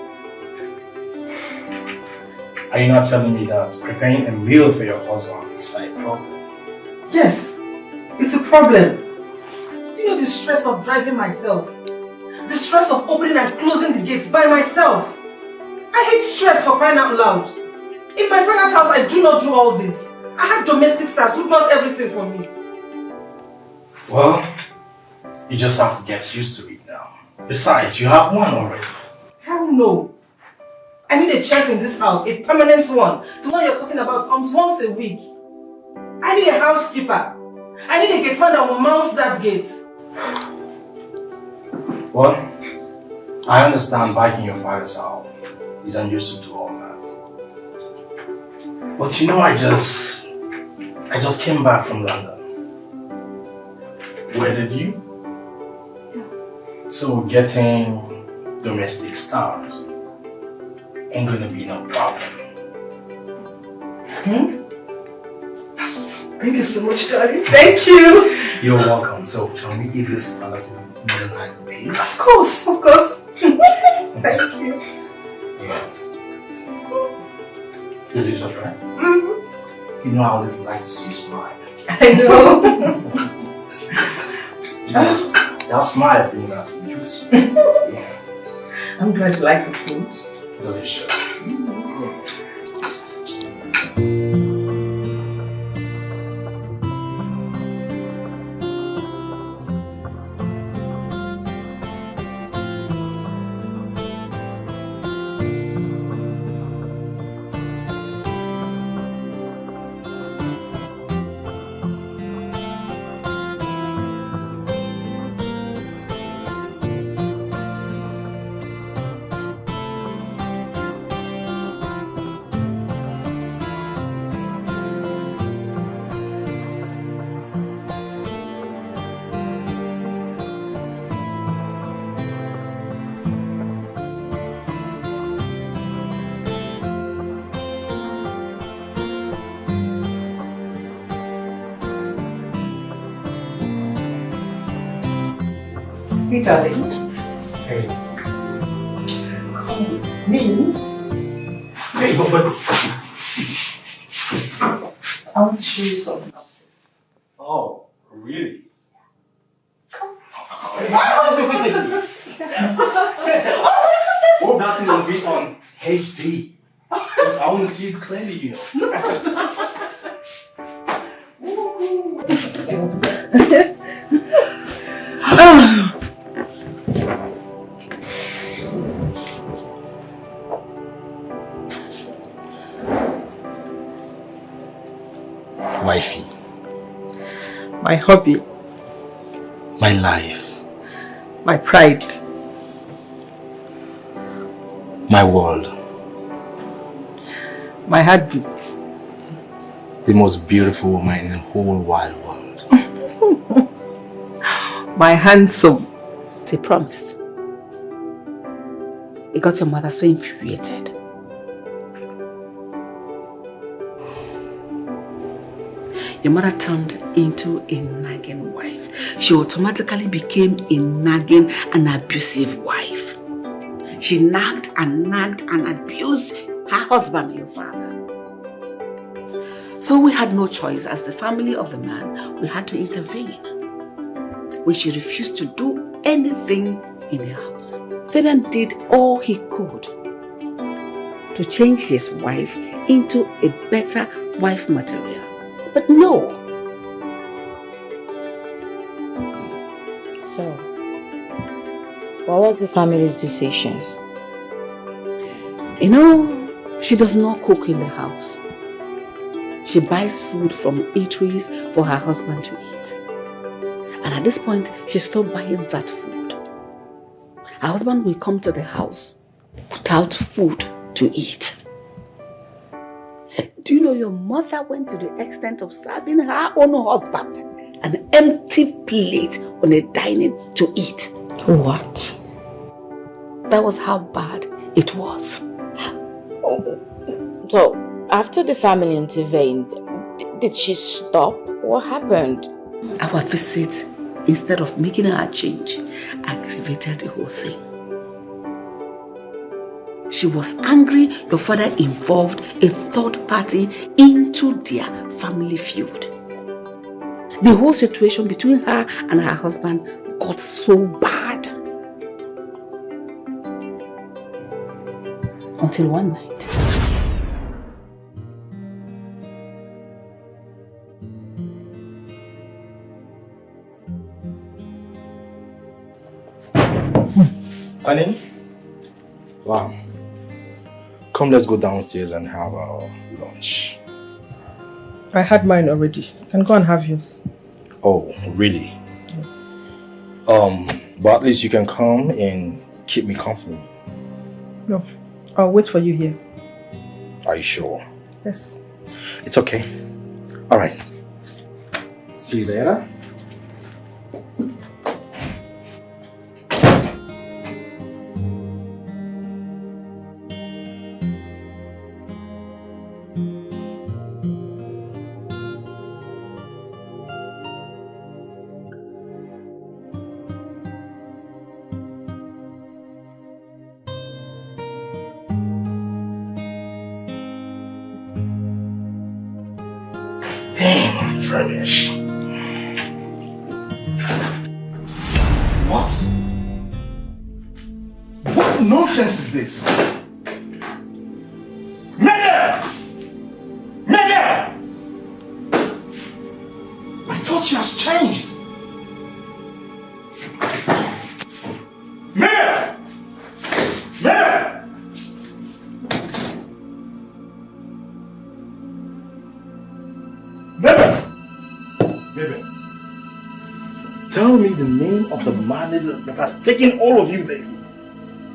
Are you not telling me that preparing a meal for your husband is like a problem? Yes, it's a problem. Do you know the stress of driving myself? The stress of opening and closing the gates by myself? I hate stress, for crying out loud. In my father's house, I do not do all this. I have domestic staff who does everything for me. Well, you just have to get used to it now. Besides, you have one already. Hell no. I need a chef in this house, a permanent one. The one you're talking about comes once a week. I need a housekeeper. I need a gate man that will mount that gate. Well, I understand biking your father's house. He's unused to do all that. But you know, I just came back from London. Where did you? So getting domestic staff ain't gonna be no problem. Yes. Thank you so much, darling. Thank you. You're welcome. So can we eat this spaghetti meal in peace? Of course, of course. Thank you. Yeah. Delicious, right? Mm-hmm. You know I always like to see you smile. I know. Yes, that smile brings out the beauty. Yeah. I'm glad you like the food. Delicious. Hey, darling. Hey. Come with me. Hey, but I want to show you something upstairs. Oh, really? Come. Hope that thing will be on HD. Because I want to see it clearly, you know. Wifey. My hobby. My life. My pride. My world. My heartbeat. The most beautiful woman in the whole wide world. My handsome. They promised. It got your mother so infuriated. Your mother turned into a nagging wife. She automatically became a nagging and abusive wife. She nagged and abused her husband, your father. So we had no choice. As the family of the man, we had to intervene. When she refused to do anything in the house, Philmond did all he could to change his wife into a better wife material. But no. So, what was the family's decision? You know, she does not cook in the house. She buys food from eateries for her husband to eat. And at this point, she stopped buying that food. Her husband will come to the house without food to eat. Do you know your mother went to the extent of serving her own husband an empty plate on a dining to eat? What? That was how bad it was. So, after the family intervened, did she stop? What happened? Our visit, instead of making her change, aggravated the whole thing. She was angry your father involved a third party into their family feud. The whole situation between her and her husband got so bad. Until one night. Honey? Wow. Come, let's go downstairs and have our lunch. I had mine already. You can go and have yours. Oh, really? Yes. But at least you can come and keep me company. No, I'll wait for you here. Are you sure? Yes. It's okay. All right. See you later. Damn, furnished. What? What nonsense is this? Mega! Mega! I thought she has changed. Mega! Mega! Mega! Mega! Tell me the name of the man that has taken all of you lately.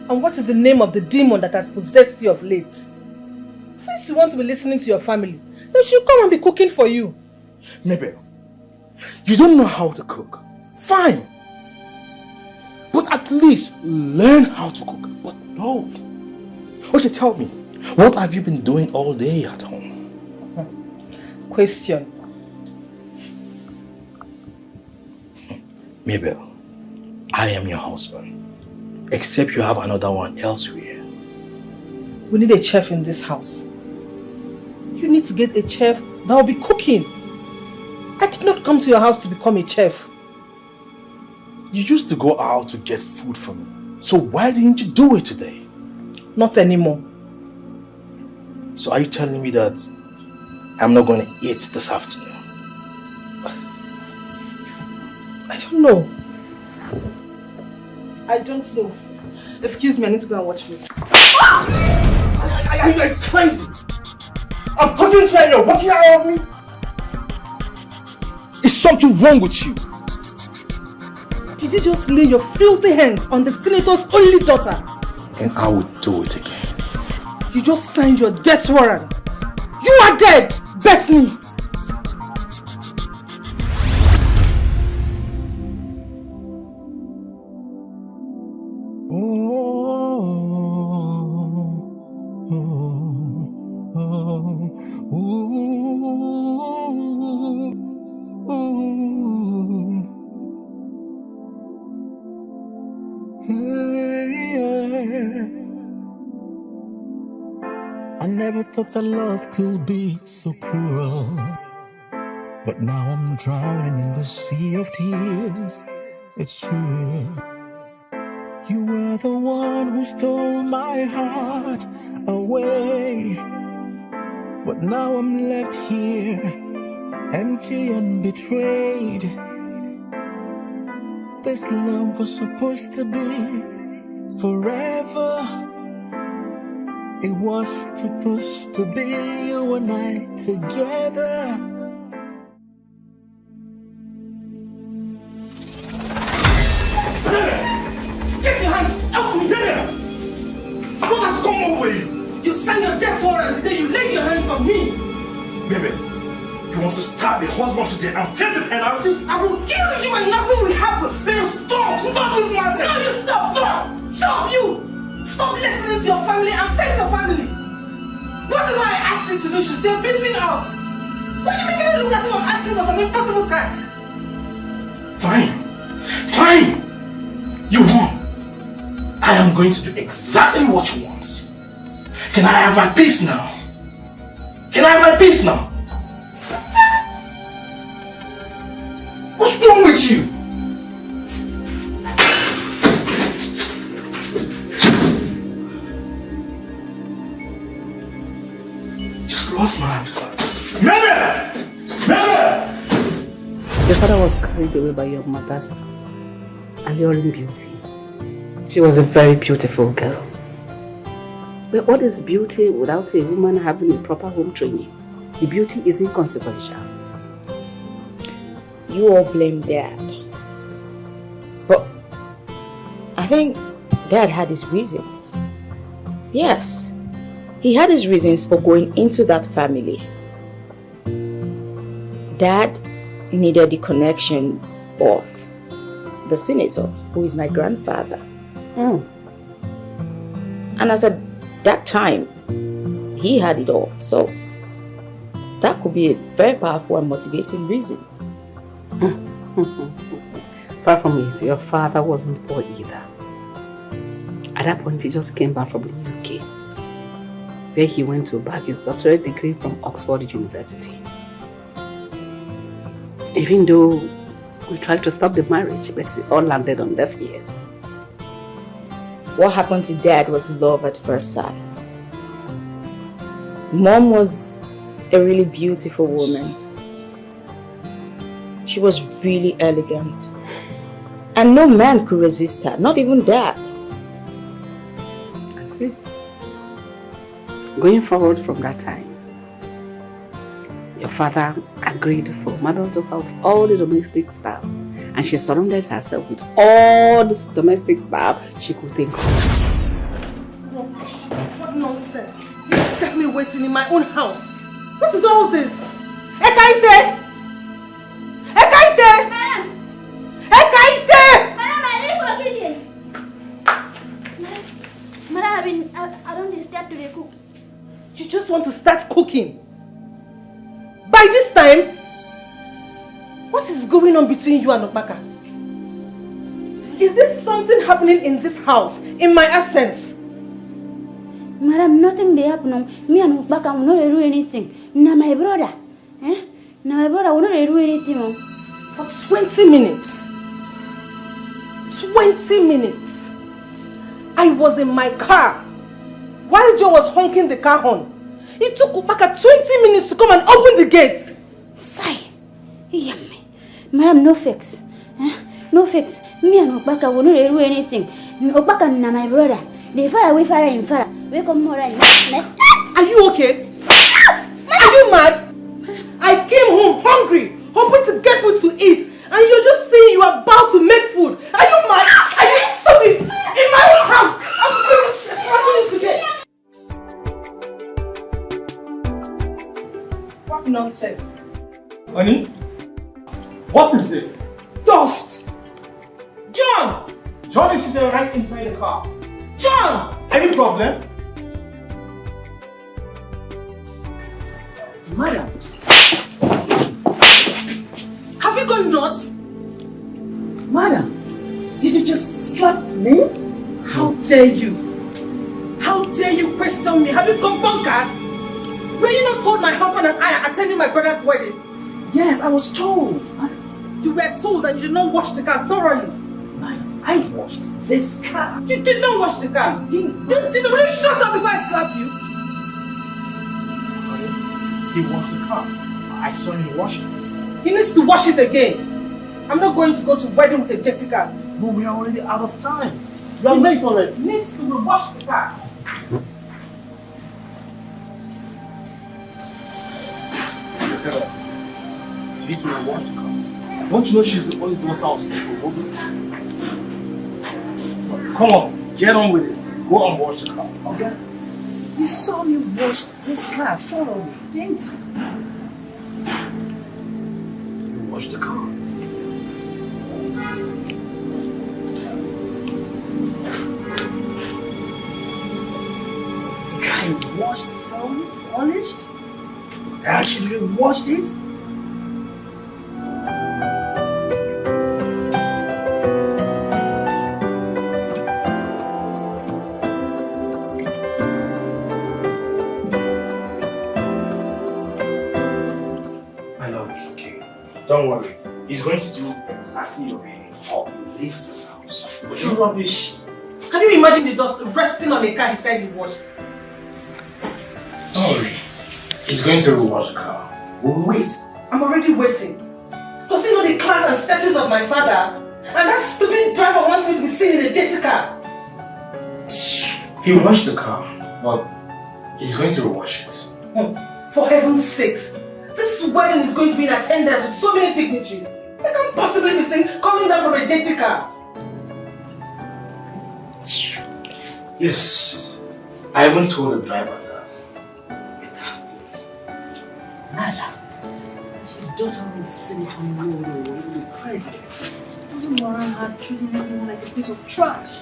And what is the name of the demon that has possessed you of late? Since you want to be listening to your family, they should come and be cooking for you. Mabel, you don't know how to cook. Fine. But at least learn how to cook. But no. Okay, tell me, what have you been doing all day at home? Question. Mabel, I I am your husband. Except you have another one elsewhere. We need a chef in this house. You need to get a chef that will be cooking. I did not come to your house to become a chef. You used to go out to get food for me. So why didn't you do it today? Not anymore. So are you telling me that I'm not going to eat this afternoon? I don't know. I don't know. Excuse me, I need to go and watch this. Are you crazy? I'm talking to you and you're walking out of me? Is something wrong with you? Did you just lay your filthy hands on the senator's only daughter? And I will do it again. You just signed your death warrant. You are dead! Bet me! I never thought that love could be so cruel, but now I'm drowning in the sea of tears. It's true. You were the one who stole my heart away, but now I'm left here, empty and betrayed. This love was supposed to be forever. It was supposed to be you and I together. Get your hands off me! What has come over you? You signed your death warrant today, you laid your hands on me! Baby, you want to stab a husband today and face the penalty? I will kill you and nothing will happen! Then stop! Stop this madness! No, you stop! Stop! Stop you! Stop listening to your family and face your family! Whatever I asked you to do should stay between us! What do you make me look as if I'm asking for some impossible task? Fine! Fine! You won! I am going to do exactly what you want. Can I have my peace now? Can I have my peace now? What's wrong with you? Lost my appetite. Mary! Your father was carried away by your mother's alluring beauty. She was a very beautiful girl. But what is beauty without a woman having a proper home training? The beauty is inconsequential. You all blame Dad. But I think Dad had his reasons. Yes. He had his reasons for going into that family. Dad needed the connections of the senator, who is my grandfather. And as at that time, he had it all. So that could be a very powerful and motivating reason. Far from it, your father wasn't poor either. At that point, he just came back from the UK, where he went to bag his doctorate degree from Oxford University. Even though we tried to stop the marriage, but it all landed on deaf ears. What happened to Dad was love at first sight. Mom was a really beautiful woman. She was really elegant. And no man could resist her, not even Dad. I see. Going forward from that time, your father agreed for Mabel to have all the domestic staff, and she surrounded herself with all the domestic staff she could think of. What nonsense! You kept me waiting in my own house. What is all this? Ekaite! Ekaite! Madam! Ekaite! Madam, I'm ready for the kitchen. Madam, I don't start to cook. You just want to start cooking? By this time? What is going on between you and Okpaka? Is this something happening in this house in my absence? Madam, nothing they happen. Me and Ubaka will not do anything. Now my brother. Now my brother will not do anything. For 20 minutes. 20 minutes. I was in my car while Joe was honking the car horn. It took Ubaka 20 minutes to come and open the gate. Sigh. Yummy. Madam, no fix. No fix. Me and Ubaka will not do anything. Ubaka and my brother. They far away, far in far. We come more and Are you okay? Are you mad? I came home hungry, hoping to get food to eat, and you're just saying you are about to make food. Are you mad? Are you stupid? In my own house, I'm going to struggle today. What nonsense. Honey, what is it? Dust. John! John is sitting right inside the car. John! Any problem? Madam, have you gone nuts? Madam, did you just slap me? How dare you? How dare you question me? Have you gone bonkers? Were you not told my husband and I are attending my brother's wedding? Yes, I was told. You were told that you did not wash the car thoroughly. Madam, I washed this car. You did not wash the car. Will you shut up before I slap you? He washed the car. I saw him washing it. He needs to wash it again. I'm not going to go to wedding with a dirty car. But we are already out of time. We are late already. He needs to wash the car. You need to wash the car. Don't you know she's the only daughter of Senator Wogan? Come on, get on with it. Go and wash the car. Okay? You saw me wash his car. Follow me, didn't you? You wash the car. The guy washed the phone, polished? I actually washed it? Don't worry. He's going to do exactly your bidding or he leaves this house. But you rubbish. Can you imagine the dust resting on a car he said he washed? Don't worry. He's going to wash the car. Wait. I'm already waiting. Does he know the class and status of my father? And that stupid driver wants me to be seen in a dirty car. He washed the car, but he's going to wash it. For heaven's sakes. This wedding is going to be in attendance with so many dignitaries. I can't possibly be seen coming down from a dirty car. Yes. I haven't told the driver that. It's happening. Nada. She's daughter of Senator Nollywood, the president. Doesn't warrant her treating everyone like a piece of trash.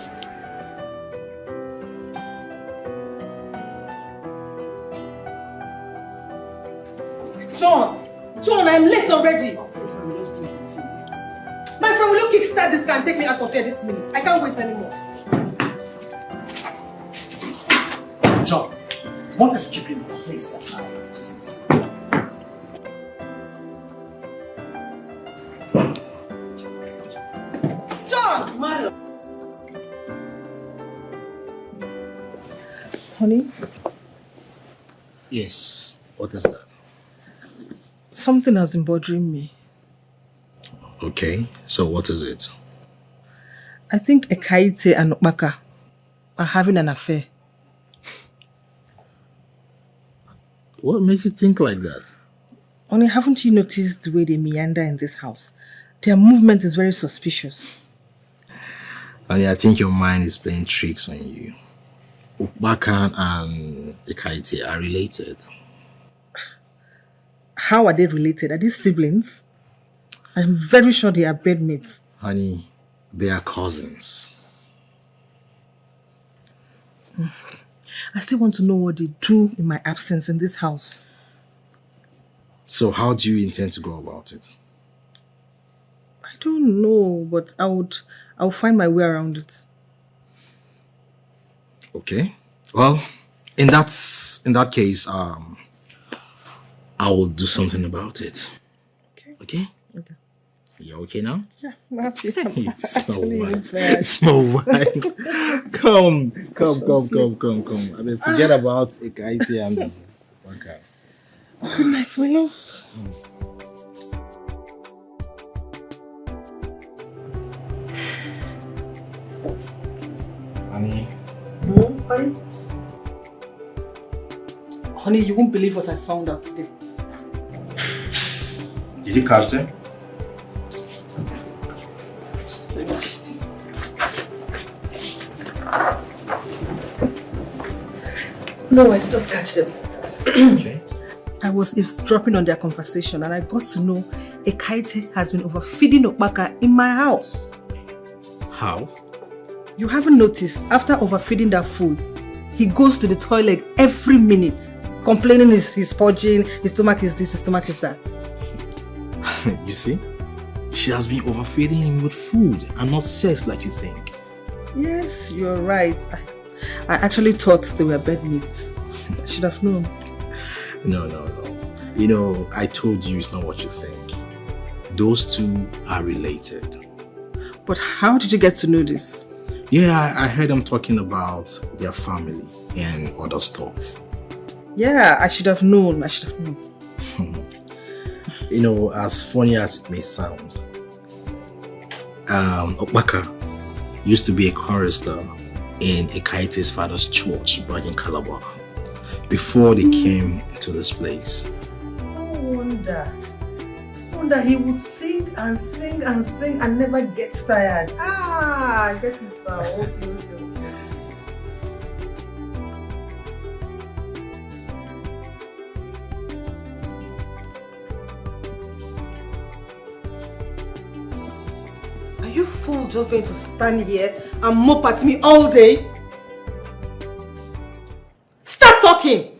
John, I'm late already. Okay, so I'm just doing some food. My friend, will you kickstart this car and take me out of here this minute? I can't wait anymore. John, what is keeping us? Please, sir. John! My love. Honey? Yes. What is that? Something has been bothering me. Okay, so what is it? I think Ekaite and Okbaka are having an affair. What makes you think like that? Only haven't you noticed the way they meander in this house? Their movement is very suspicious. Honey, I think your mind is playing tricks on you. Okbaka and Ekaite are related. How are they related? Are they siblings? I'm very sure they are bedmates. Honey, they are cousins. I still want to know what they do in my absence in this house. So how do you intend to go about it? I don't know, but I'll find my way around it. Okay. Well, in that case, I will do something about it. Okay? Okay. You okay now? Yeah, I'm happy. Small wine. Come. I mean, forget about Ekaiti and okay. Good night, my love. Honey. Honey? Honey, you won't believe what I found out today. Did you catch them? No, I did not catch them. Okay. I was eavesdropping on their conversation and I got to know Ekaite has been overfeeding Okpaka in my house. How? You haven't noticed, after overfeeding that fool, he goes to the toilet every minute, complaining he's purging, his stomach is this, his stomach is that. You see? She has been overfeeding him with food and not sex like you think. Yes, you're right. I actually thought they were bed meat. I should have known. No. You know, I told you it's not what you think. Those two are related. But how did you get to know this? Yeah, I heard them talking about their family and other stuff. Yeah, I should have known. You know, as funny as it may sound, Okpaka used to be a chorister in Ekaite's father's church back in Calabar before they came to this place. No wonder he will sing and sing and sing and never gets tired. I get it now. Okay. Are you fools just going to stand here and mop at me all day? Start talking!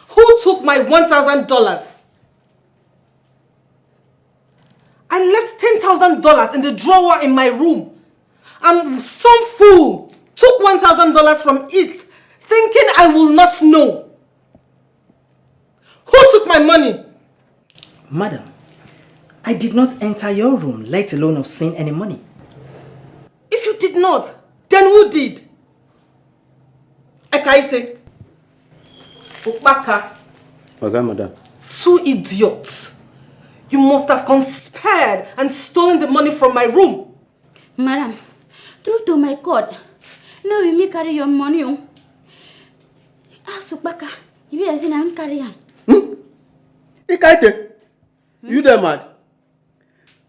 Who took my $1,000? I left $10,000 in the drawer in my room. And some fool took $1,000 from it, thinking I will not know. Who took my money? Madam, I did not enter your room, let alone have seen any money. If you did not, then who did? Ekaite. Okpaka. Okay, madam. Two idiots. You must have conspired and stolen the money from my room. Madam, true to my God, no we may carry your money. Ask Okpaka, you be as in I'm carrying. Ekaite, you there mad?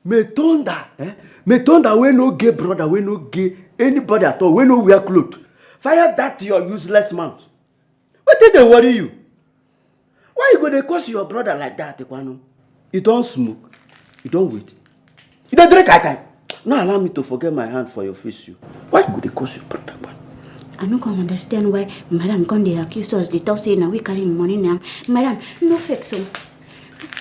Me thunder we no gay brother, we no gay anybody at all, we no wear clothes. Fire that to your useless mouth. What did they worry you? Why you go to curse your brother like that, Ekwano? You don't smoke, you don't wait. You don't drink kai. Now allow me to forget my hand for your face. You. Why you go to curse your brother? I don't understand why Madam Conde accused us. They talk say now we carry money now. Madam, no fake so.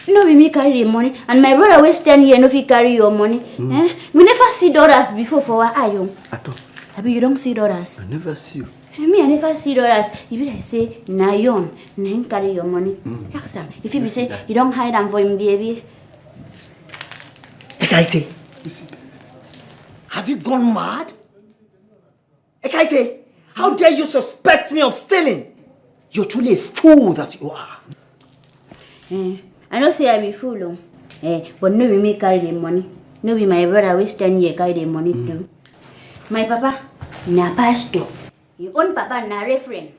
No, we may carry the money, and my brother will stand here and if he carry your money. We never see dollars before for our eye. At all. Abi, you don't see dollars. I never see you. Me, I never see dollars. If you say na yon, na him carry your money. Ask him. If you say you don't hide them for him, baby. Ekaite, have you gone mad? Ekaite, how dare you suspect me of stealing? You're truly a fool that you are. I don't say I be fool, but no, we may carry the money. No, be my brother will stand here carry the money too. My papa, na pastor. Your own papa na referent.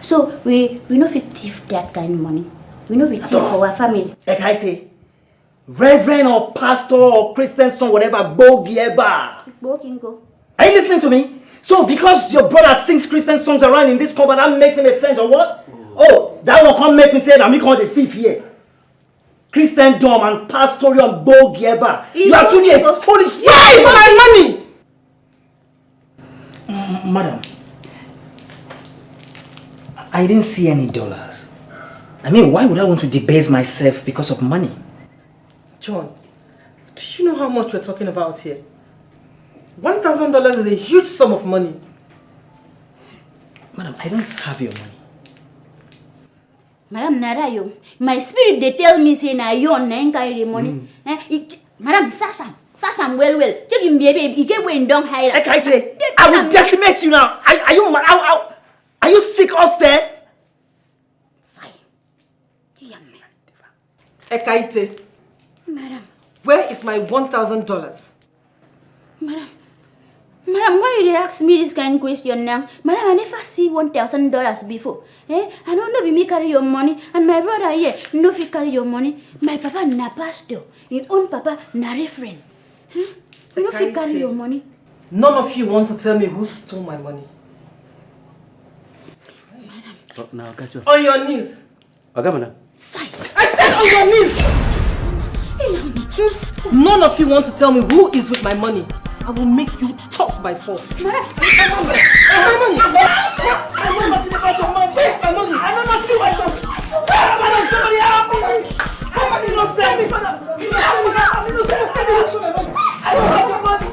So we no fit thief that kind of money. We no be thief for our family. Ekaite, reverend or pastor or Christian son, whatever, bogi eba. Go. Are you listening to me? So because your brother sings Christian songs around in this compound, that makes him a saint or what? Oh, that one can't make me say that me call the thief here. Christendom and pastoral bogieba. You are truly a foolish. Where is my money? Madam, I didn't see any dollars. I mean, why would I want to debase myself because of money? John, do you know how much we're talking about here? $1,000 is a huge sum of money. Madam, I don't have your money. Madam, Narayo, my spirit they tell me say na you on carry the money. Madam, Sasha well. Check him baby, he get when don't hide. I will decimate you now. Are you mad? Are you sick upstairs? Ekaite. Madam. Where is my $1,000? Madam, why you ask me this kind of question now? Madam, I never see $1,000 before. I don't know if me carry your money, and my brother here, no fi carry your money. My papa na pastor, your own papa na referent. You no fi carry your money. None of you want to tell me who stole my money. Oh, now, catch you. On your knees. Okay, madam. I said on your knees! Since none of you want to tell me who is with my money, I will make you talk by force. My money! Where's my money? I don't know see my money. Madam, somebody help me! Somebody not send me, madam! I don't have your money!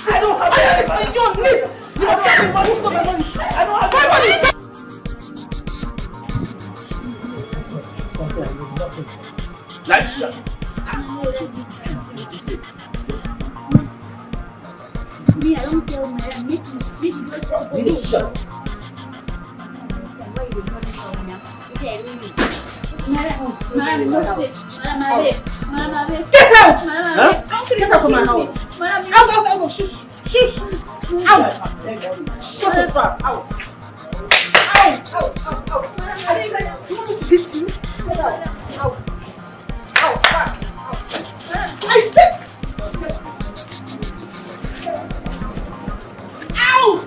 I don't have your money! On your knees! You must send me money for my money! I don't have my money! Like Me, I don't tell madam. Shut up. Get out! Get out of my house! Out! Shush! Out! Shut your trap! Out! I said, you want me to beat you? Get out! Out! Fast! I said! Out!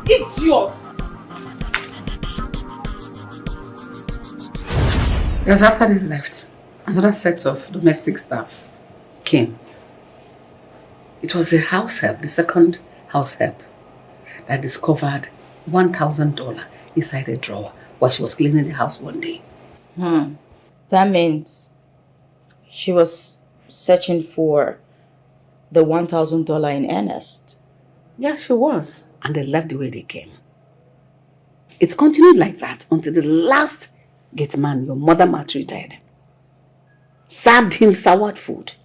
Idiot! Because after they left, another set of domestic staff came. It was the house help, the second house help, that discovered $1,000 inside a drawer while she was cleaning the house one day. That means she was searching for the $1,000 in earnest. Yes, she was. And they left the way they came. It continued like that until the last gate man your mother maltreated served him soured food.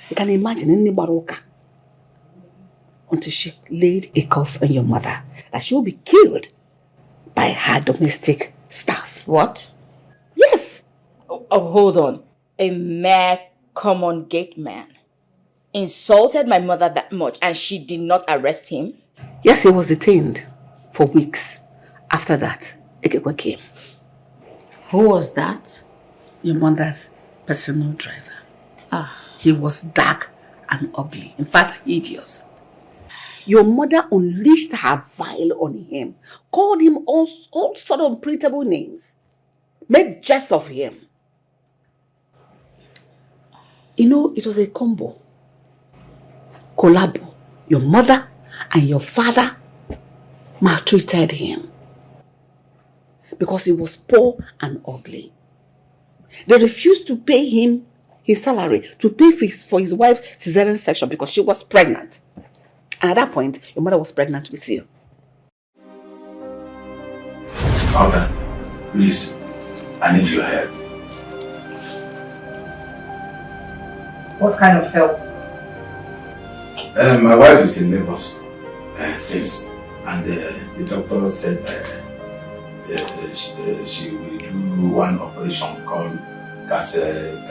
You can imagine in the Baroka. Until she laid a curse on your mother that she will be killed by her domestic staff. What? Yes. Oh, hold on. A mere common gate man insulted my mother that much and she did not arrest him? Yes, he was detained for weeks. After that, Dikeh came. Who was that? Your mother's personal driver. He was dark and ugly. In fact, hideous. Your mother unleashed her vile on him, called him all sort of unprintable names, made jest of him. You know, it was a combo. Collabo. Your mother and your father maltreated him because he was poor and ugly. They refused to pay him his salary, to pay for his wife's cesarean section because she was pregnant. And at that point, your mother was pregnant with you. Okay, please, I need your help. What kind of help? My wife is in labor since, and the doctor said she will do one operation called catheter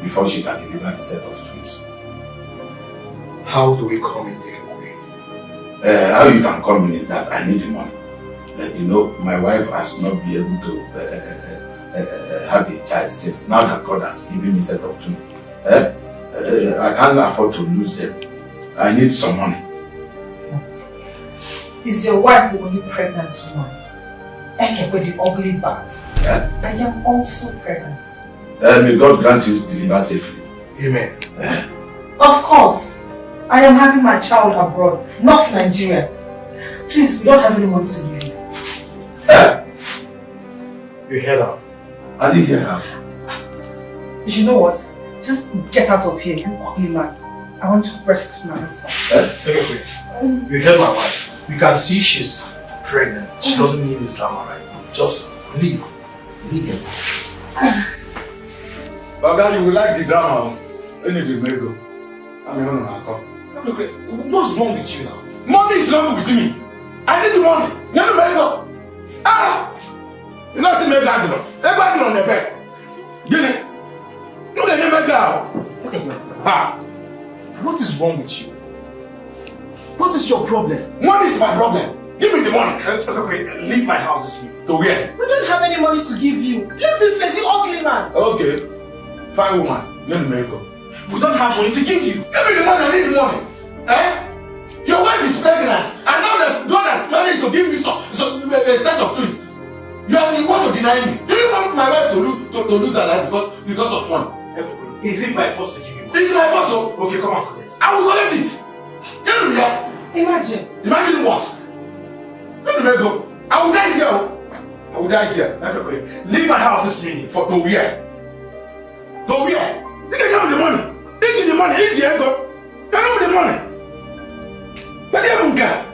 before she can deliver the set of twins. How do we come in, Dikeh? How you can come in is that I need the money. You know, my wife has not been able to have a child since now that God has given me a set of twins. I can't afford to lose them. I need some money. Is your wife the only pregnant woman? Eke with the ugly bat. Yeah? I am also pregnant. May God grant you to deliver safely. Amen. Of course. I am having my child abroad, not Nigeria. Please, we don't have any money to give you. You hear that? I didn't hear her. You know what? Just get out of here, you ugly man. I want to breast my husband. Okay, wait. You heard my wife. You can see she's pregnant. She doesn't need this drama right now. Just leave. Leave him. Baba, you will like the drama. Anything may go. I'm here on my call. Okay, what's wrong with you now? Money is wrong with me. I need the money. Never may go. You know, see me that drop. Everybody on the bed. Get it? Look at me back down. What is wrong with you? What is your problem? Money is my problem. Give me the money. Okay, leave my house this week. So where? We don't have any money to give you. Leave this place, you ugly man. Okay. Fine woman. Let me go. We don't have money to give you. Give me the money. I need the money. Your wife is pregnant. And now that God has managed to give me a set of twins. You want to deny me. Do you want my wife to lose her life because of money? Is it my fault to give you money? It's my fault, so. Okay, come on, collect it. I will collect it. Imagine. Imagine what? Let me go. I will die here. I will die here. Okay. Leave my house this minute. To where? To where? You don't have the money. Eat the money. Eat the ego. You don't have the money. But you haven't got.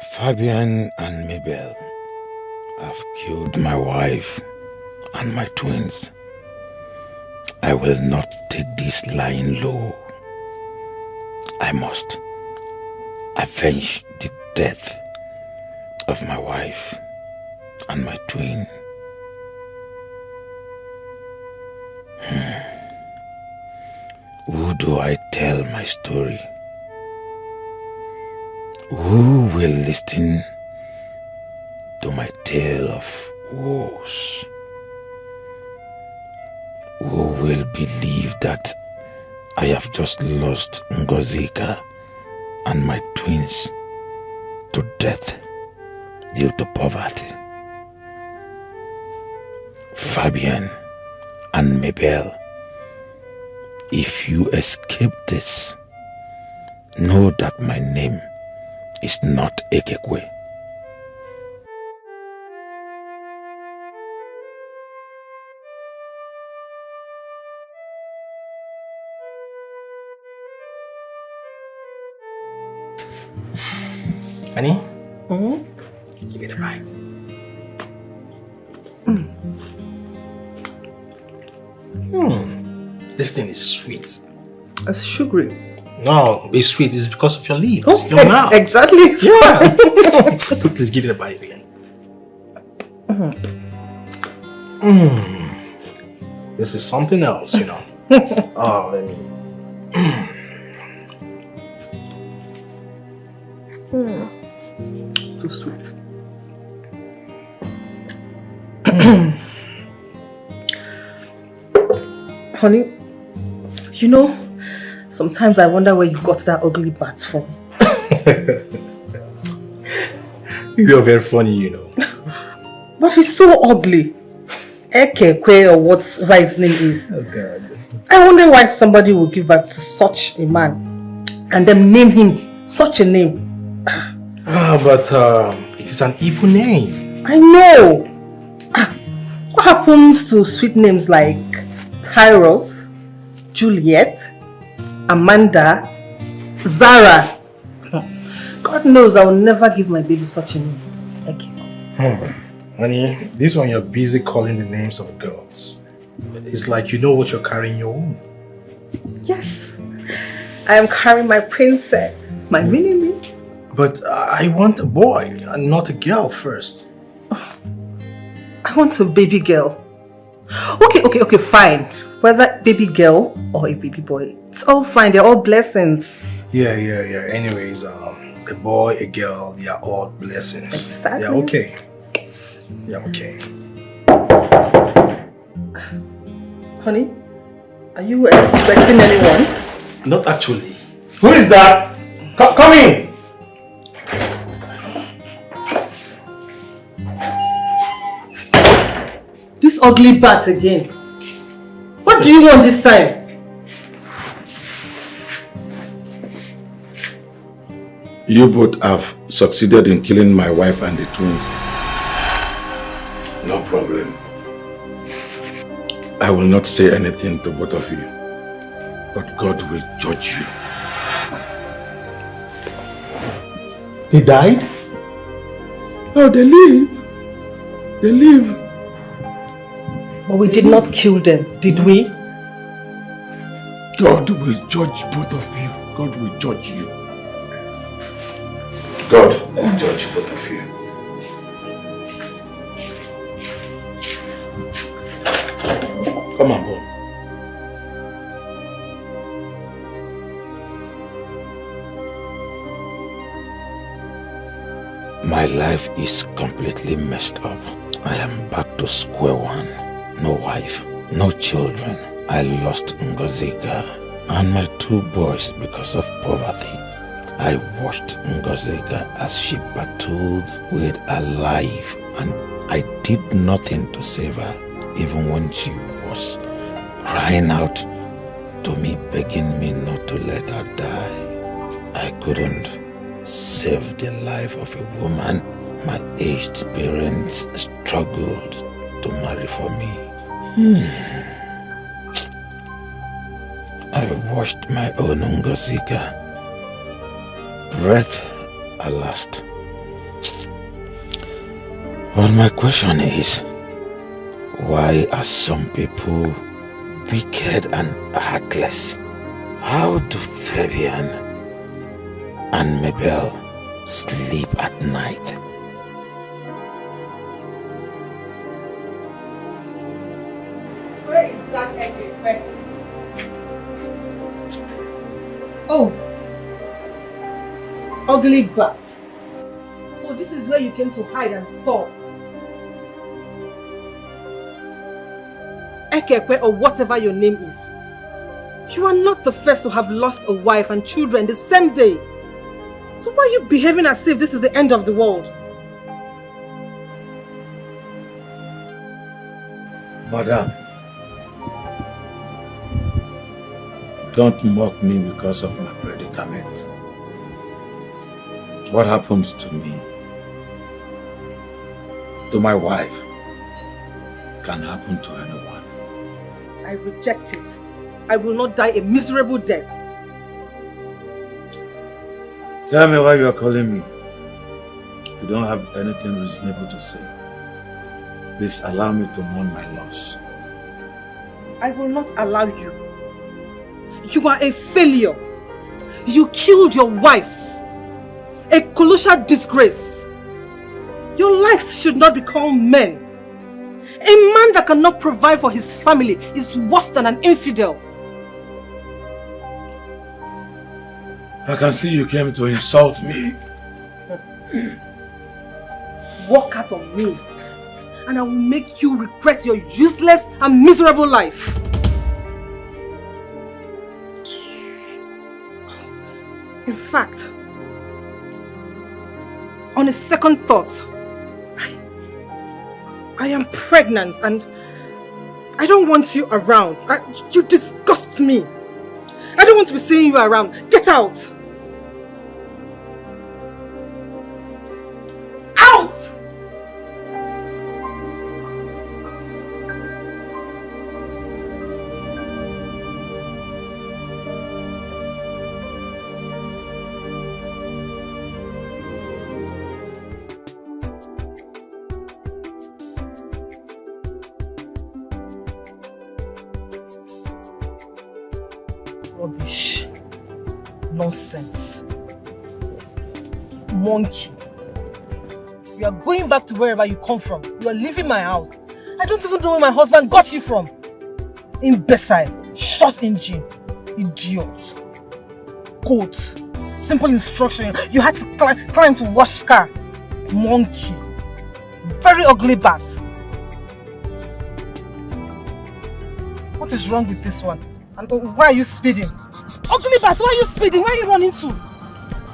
Fabian and Mabel have killed my wife and my twins. I will not take this lying low. I must avenge the death of my wife and my twin. Who do I tell my story? Who will listen to my tale of woes? Who will believe that I have just lost Ngozika and my twins to death due to poverty? Fabian and Mabel, if you escape this, know that my name is not Ekekwe. Honey? Give it a bite. This thing is sweet. It's sugary. No, it's sweet. It's because of your lips. Oh, Your mouth. Exactly. Yeah. Please give it a bite again. This is something else, you know. Oh, let me. Too sweet. Honey, you know, sometimes I wonder where you got that ugly bat from. You're very funny, you know. But he's so ugly. Ekekwe or whatever his name is. Oh God. I wonder why somebody would give birth to such a man and then name him such a name. But it's an evil name. I know. What happens to sweet names like Tyros, Juliet, Amanda, Zara? God knows I will never give my baby such a name. Thank you. Honey, this one you're busy calling the names of girls. It's like you know what you're carrying in your womb. Yes, I am carrying my princess, my mini-me. But I want a boy and not a girl first. I want a baby girl. Okay, fine. Whether baby girl or a baby boy, it's all fine. They're all blessings. Yeah. Anyways, a boy, a girl, they are all blessings. Exactly. They're okay. Yeah, okay. Honey, are you expecting anyone? Not actually. Who is that? Come in! This ugly bat again. What do you want this time? You both have succeeded in killing my wife and the twins. No problem. I will not say anything to both of you, but God will judge you. He died? Oh, they live. They live. But we did not kill them, did we? God will judge both of you. God will judge you. God will judge both of you. Come on, boy. My life is completely messed up. I am back to square one. No wife, no children. I lost Ngoziga and my 2 boys because of poverty. I watched Ngoziga as she battled with her life, and I did nothing to save her, even when she was crying out to me, begging me not to let her die. I couldn't save the life of a woman my aged parents struggled to marry for me. I watched my own Ngoziga breath at last. But my question is, why are some people wicked and heartless? How do Fabian and Mabel sleep at night? Where is that Dikeh? Oh, ugly bat. So this is where you came to hide and sob. Dikeh, or whatever your name is. You are not the first to have lost a wife and children the same day. So why are you behaving as if this is the end of the world? Madam, don't mock me because of my predicament. What happened to me, to my wife, can happen to anyone. I reject it. I will not die a miserable death. Tell me why you are calling me. If you don't have anything reasonable to say, please allow me to mourn my loss. I will not allow you. You are a failure. You killed your wife. A colossal disgrace. Your likes should not be called men. A man that cannot provide for his family is worse than an infidel. I can see you came to insult me. Walk out on me, and I will make you regret your useless and miserable life. In fact, on a second thought, I am pregnant and I don't want you around. You disgust me. I don't want to be seeing you around. Get out! Out! Rubbish. Nonsense. Monkey. You are going back to wherever you come from. You are leaving my house. I don't even know where my husband got you from. Imbecile. Short engine. Idiot. Coat. Simple instruction. You had to climb to wash car. Monkey. Very ugly bat. What is wrong with this one? And why are you speeding? Ugly bat, why are you speeding? Where are you running to?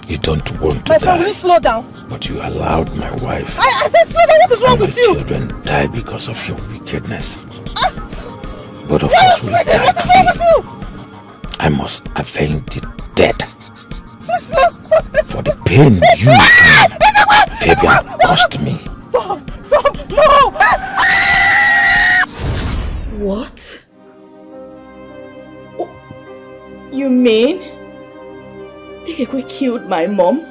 You don't want to My friend, will die, you slow down? but you allowed my wife I said slow down, what is wrong and my with you? children die because of your wickedness. Both of Why are us you will speeding? die What is wrong with today. you? I must avenge the death for the pain you and Fabian caused me. Stop! No! What? You mean Dikeh killed my mom?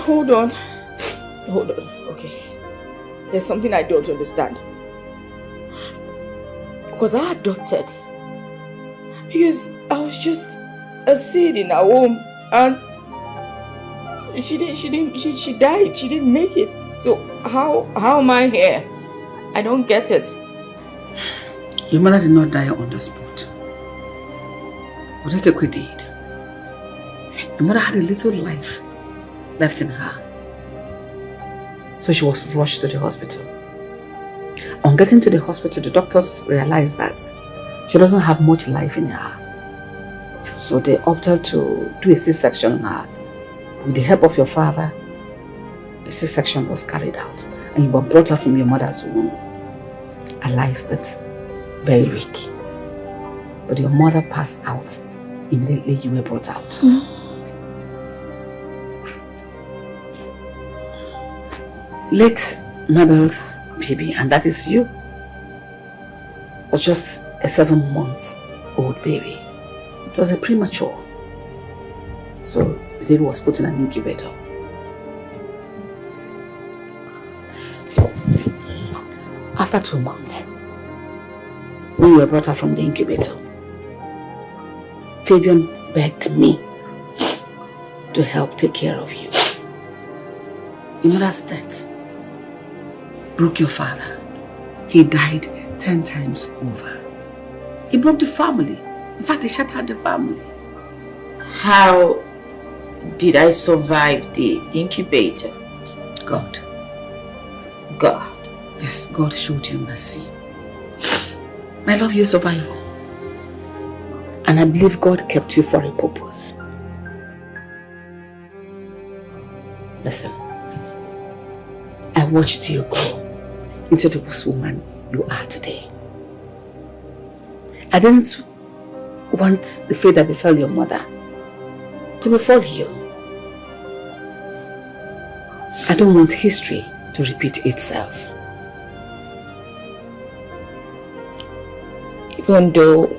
Hold on. Okay. There's something I don't understand. Was I adopted? Because I was just a seed in her womb and she died. She didn't make it. So how am I here? I don't get it. Your mother did not die on the spot. What Dikeh did. Your mother had a little life left in her. So she was rushed to the hospital. On getting to the hospital, the doctors realized that she doesn't have much life in her. So they opted to do a C-section on her. With the help of your father, the C-section was carried out. And you were brought out from your mother's womb. Alive, but very weak. But your mother passed out immediately you were brought out. Late Mabel's baby, and that is you, was just a 7-month-old baby. It was a premature. So the baby was put in an incubator. So after 2 months, when you were brought out from the incubator, Fabian begged me to help take care of you. Your mother's death broke your father. He died 10 times over. He broke the family. In fact, he shattered the family. How did I survive the incubator? God. God. Yes, God showed you mercy. I love your survival. And I believe God kept you for a purpose. Listen, I watched you grow into the woman you are today. I didn't want the fate that befell your mother to befall you. I don't want history to repeat itself. Even though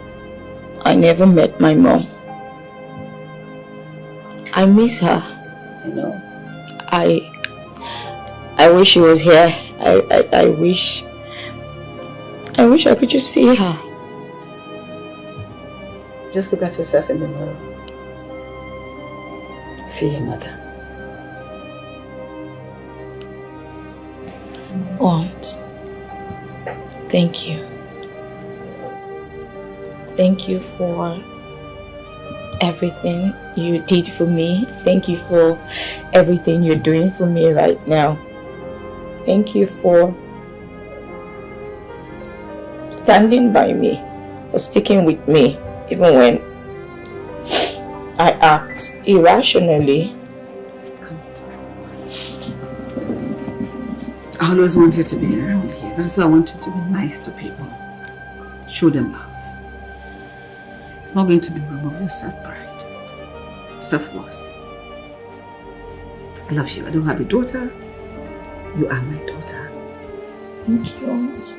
I never met my mom, I miss her. You know, I wish she was here. I wish I could just see her. Just look at yourself in the mirror. See your mother. Aunt, thank you. Thank you for everything you did for me. Thank you for everything you're doing for me right now. Thank you for standing by me, for sticking with me, even when I act irrationally. I always want you to be around here. That's why I want you to be nice to people. Show them love. It's not going to be remove your self-pride, self-worth. I love you. I don't have a daughter. You are my daughter. Thank you, Aunt.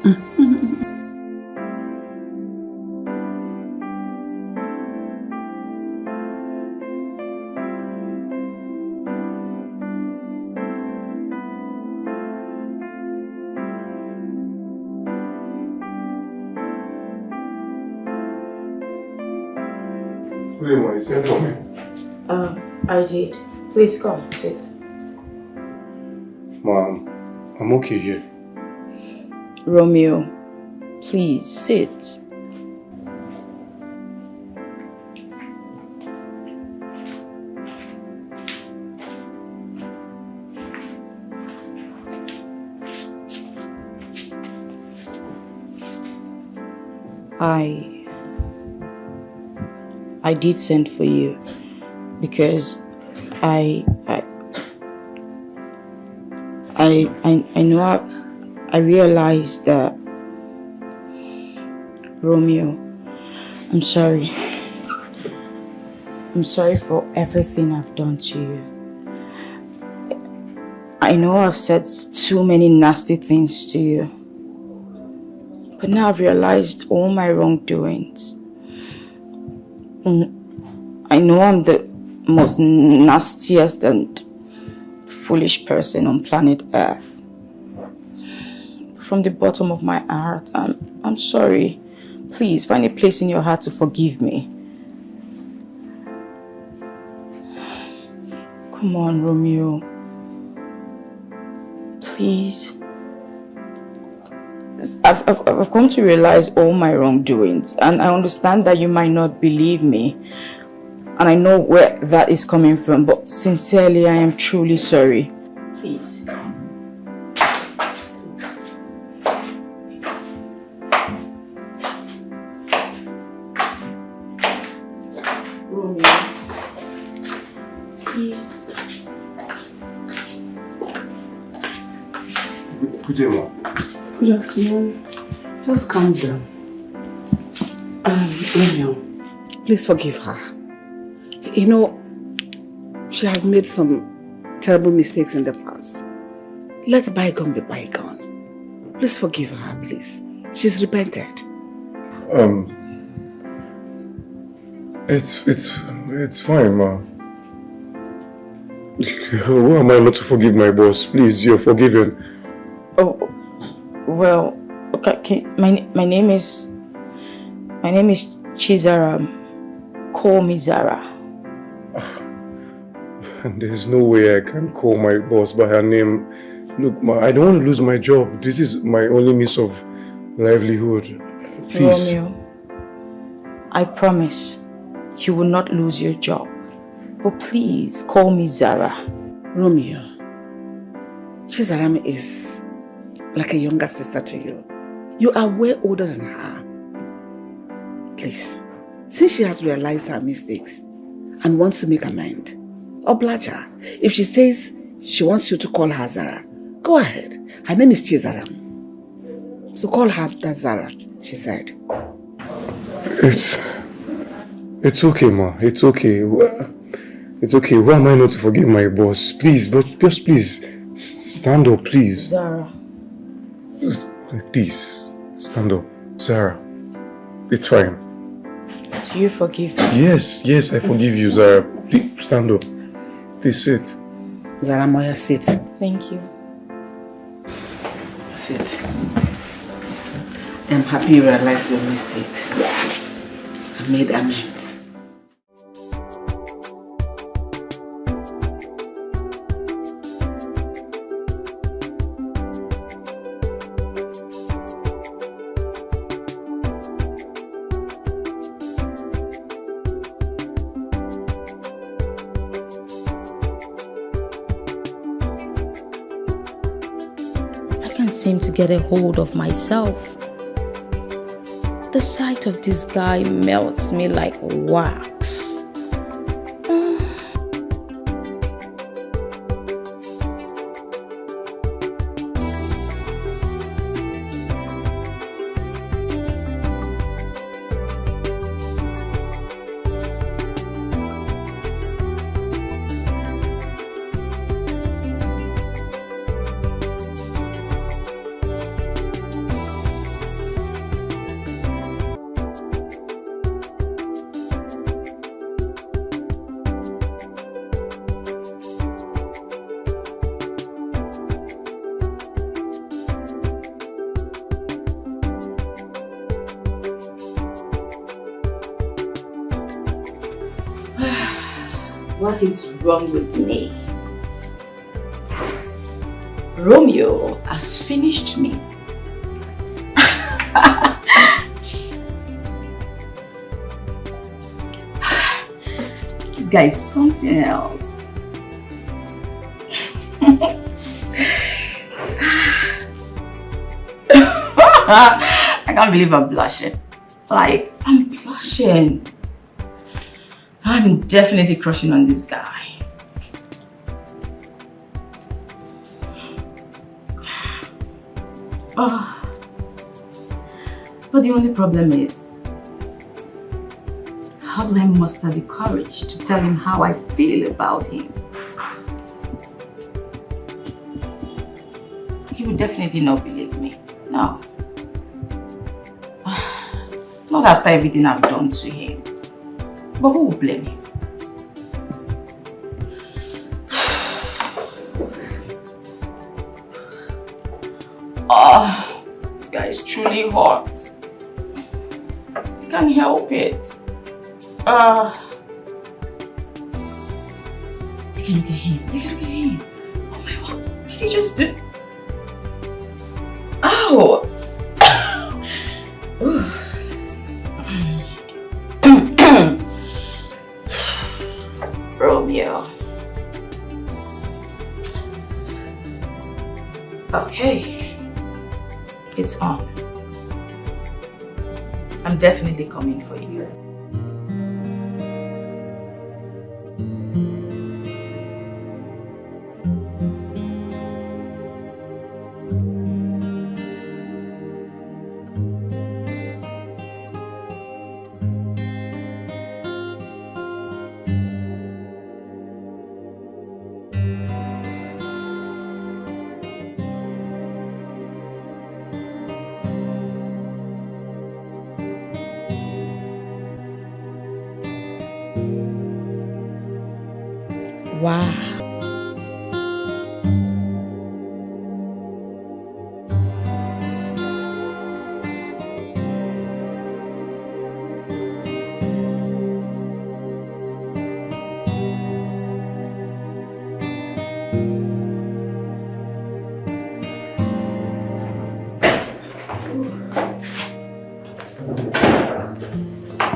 Good morning, send for me. I did. Please come, sit. Mom, I'm okay here. Romeo, please sit. I did send for you because I know I realized that, Romeo, I'm sorry. I'm sorry for everything I've done to you. I know I've said too many nasty things to you. But now I've realized all my wrongdoings. I know I'm the most nastiest and foolish person on planet Earth. From the bottom of my heart, I'm sorry. Please find a place in your heart to forgive me. Come on, Romeo. Please. I've come to realize all my wrongdoings, and I understand that you might not believe me, and I know where that is coming from, but sincerely, I am truly sorry. Please. Romeo, please. Good day, Mom. Good afternoon. Just calm down. Romeo, please forgive her. You know, she has made some terrible mistakes in the past. Let bygone be bygone. Please forgive her, please. She's repented. It's fine, Ma. Who am I not to forgive my boss? Please, you're forgiven. Oh, well, okay. My name is Chizaram. Call me Zara. There's no way I can call my boss by her name. Look, Ma, I don't want to lose my job. This is my only means of livelihood. Please. Romeo, I promise you will not lose your job. But please call me Zara. Romeo, Chizaram is like a younger sister to you. You are way older than her. Please, since she has realized her mistakes and wants to make amends, oblige her. If she says she wants you to call her Zara, go ahead. Her name is Chizaram. So call her that Zara, she said. It's okay, Ma. It's okay. It's okay. Who am I not to forgive my boss? Please, but just please, stand up, please. Zara. Please, stand up. Zara. It's fine. Do you forgive me? Yes, I forgive you, Zara. Please, stand up. Please sit. Zara Moya, sit. Thank you. Sit. I'm happy you realized your mistakes. I made amends. Seem to get a hold of myself. The sight of this guy melts me like wax. What is wrong with me? Romeo has finished me. This guy is something else. I can't believe I'm blushing. Like, I'm blushing. I'm definitely crushing on this guy. Oh. But the only problem is, how do I muster the courage to tell him how I feel about him? He would definitely not believe me. No. Not after everything I've done to him. But who will blame him? Oh, this guy is truly hot. I can't help it. Take a look at him. Take a look at him. Oh my God. Did he just do? Oh. Romeo. Okay. It's on. I'm definitely coming for you. Wow.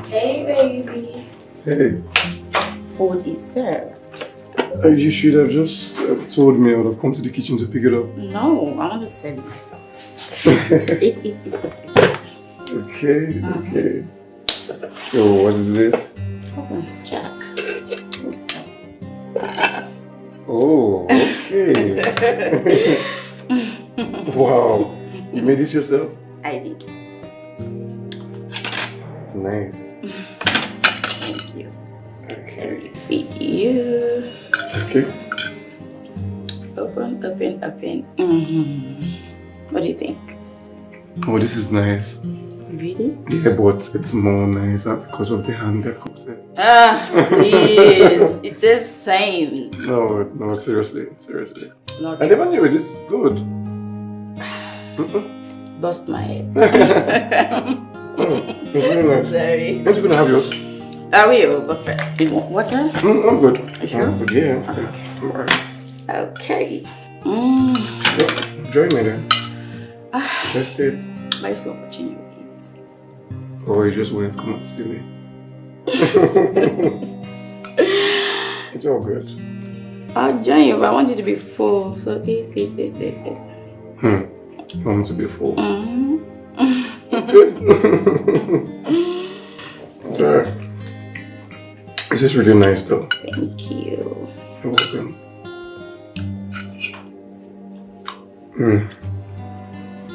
Hey, baby. Hey. Food is served. You should have just told me. I would have come to the kitchen to pick it up. No, I wanted to serve it myself. Eat. Okay, okay. So, what is this? Jack. Oh, okay. Wow. You made this yourself? I did. Nice. Thank you. Okay. Feed you. Okay. Open. What do you think? Oh, this is nice. Really? Yeah, but it's more nicer because of the hand that cooks it. Please. It is same. No, seriously. Not I never knew it. This is good. Bust my head. It's really nice. Sorry. Aren't you gonna have yours? I will, but first, you want water? I'm good. Are you sure? I'm good, yeah. Okay. I'm alright. Okay. Join me then. Let's eat. But it's not watching you eat. Oh, you just wanted to come and see me. It's all good. I'll join you, but I want you to be full. So eat. I want to be full. Good. This is really nice though. Thank you. You're welcome.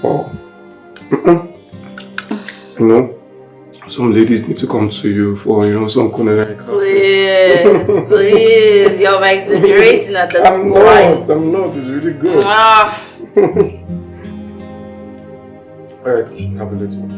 Wow. You know, some ladies need to come to you for, some culinary classes. Please. You're exaggerating at this point. I'm not. It's really good. Alright, have a little.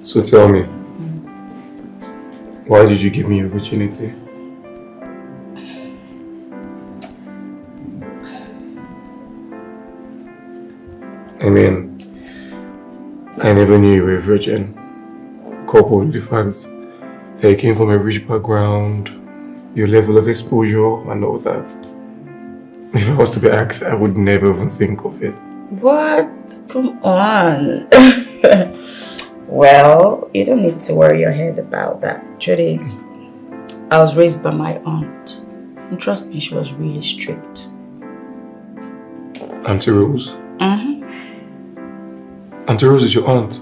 So tell me, why did you give me your virginity? I mean, I never knew you were a virgin, coupled with the fact that you came from a rich background, your level of exposure and all that. If I was to be asked, I would never even think of it. What? Come on. Well, you don't need to worry your head about that. Truth is, I was raised by my aunt. And trust me, she was really strict. Auntie Rose? Mm-hmm. Auntie Rose is your aunt?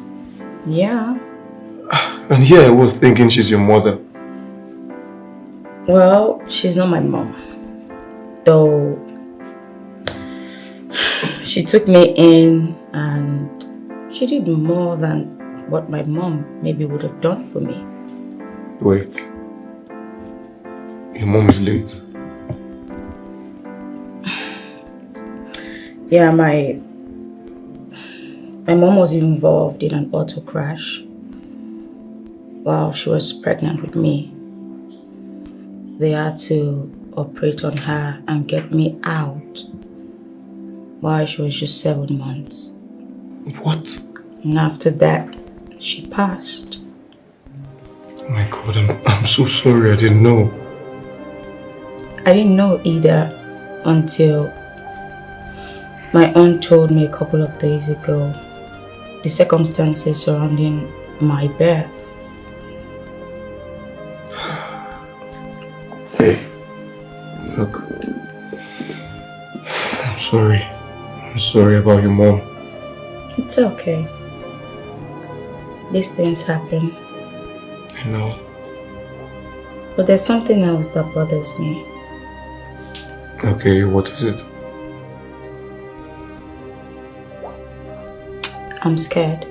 Yeah. And here I was thinking she's your mother. Well, she's not my mom. Though she took me in and she did more than what my mom maybe would have done for me. Wait. Your mom is late. Yeah, my mom was involved in an auto crash while she was pregnant with me. They had to operate on her and get me out while she was just 7 months. What? And after that, she passed. Oh my God, I'm so sorry, I didn't know. I didn't know either until my aunt told me a couple of days ago the circumstances surrounding my birth. Hey, look, I'm sorry. I'm sorry about your mom. It's okay. These things happen. I know. But there's something else that bothers me. Okay, what is it? I'm scared.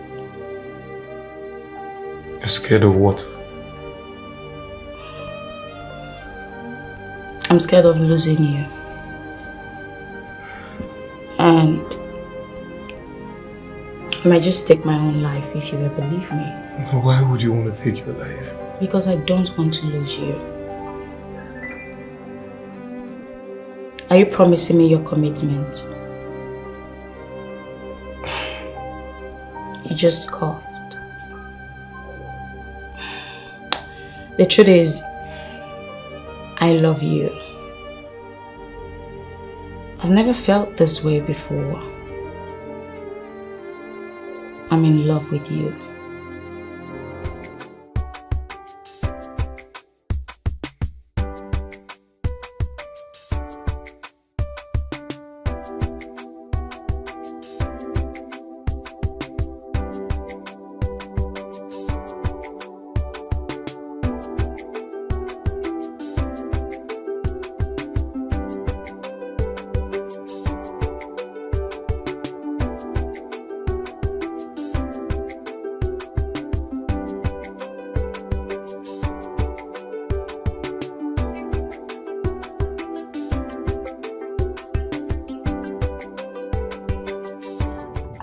You're scared of what? I'm scared of losing you. And I might just take my own life if you ever leave me. Why would you want to take your life? Because I don't want to lose you. Are you promising me your commitment? You just scoffed. The truth is, I love you. I've never felt this way before. I'm in love with you.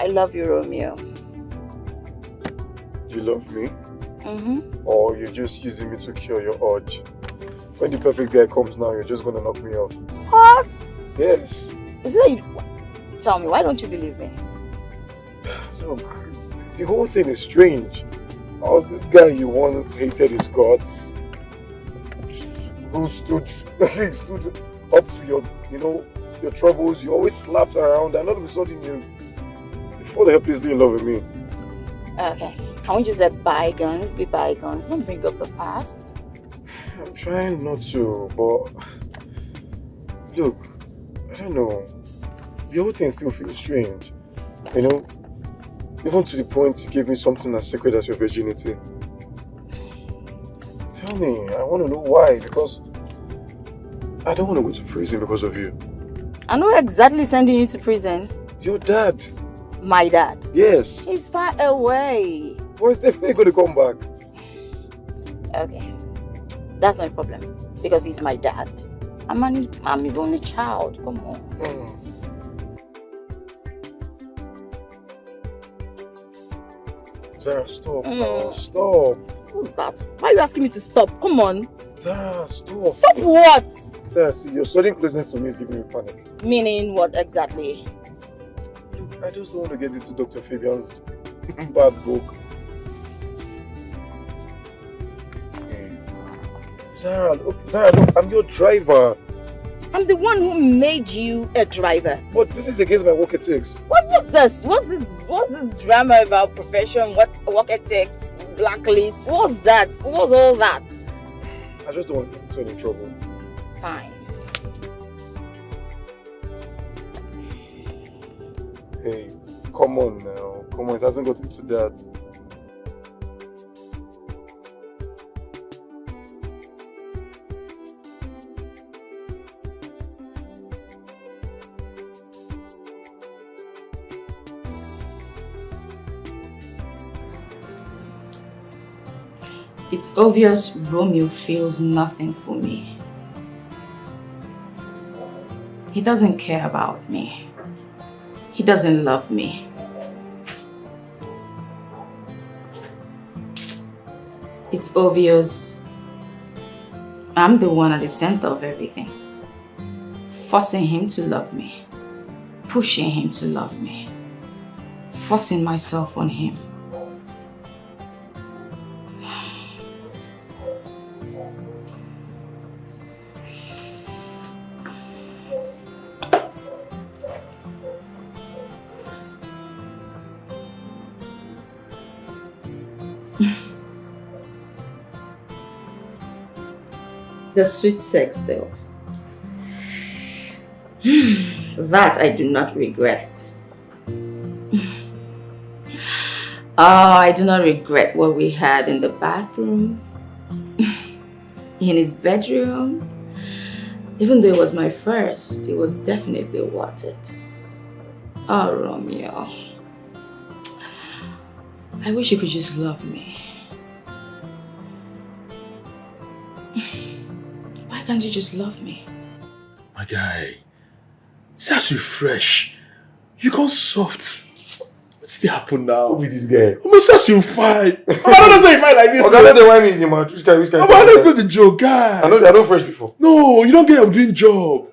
I love you, Romeo. You love me? Mm-hmm. Or you're just using me to cure your urge? When the perfect guy comes now, you're just gonna knock me off. What? Yes. Is that you? Tell me, why don't you believe me? Look, the whole thing is strange. I was this guy you once hated his guts, who stood up to your, your troubles. You always slapped around, and all of a sudden you fall helplessly in love with me. Okay, can we just let bygones be bygones? Don't bring up the past. I'm trying not to, but look, I don't know. The whole thing still feels strange. Even to the point you gave me something as sacred as your virginity. Tell me, I want to know why, because I don't want to go to prison because of you. I know exactly sending you to prison. Your dad. My dad? Yes. He's far away. But he's definitely going to come back. Okay. That's no problem. Because he's my dad. I'm his only child. Come on. Zara, stop now. Stop. What's that? Why are you asking me to stop? Come on. Zara, stop. Stop what? Zara, see, your sudden closeness to me is giving me panic. Meaning what exactly? Look, I just don't want to get into Dr. Fabian's bad book. Zara, look, I'm your driver. I'm the one who made you a driver. But this is against my work ethics. What was this? What's this drama about profession? What work ethics? Blacklist? What's that? What's all that? I just don't want to get into any trouble. Fine. Hey, come on now. Come on, it hasn't got into that. It's obvious Romeo feels nothing for me. He doesn't care about me. He doesn't love me. It's obvious I'm the one at the center of everything. Forcing him to love me. Pushing him to love me. Forcing myself on him. The sweet sex though. That I do not regret. I do not regret what we had in the bathroom, in his bedroom. Even though it was my first, it was definitely worth it. Oh, Romeo. I wish you could just love me. Why can't you just love me? My guy, that's refresh. You got soft. What's happen now? Who be this guy? I'm gonna say you fine. I'm not say you fine like this. Okay, let them whine me in the mouth. Which guy? I'm not do the joke, guy. I know fresh before. No, you don't get a dream job.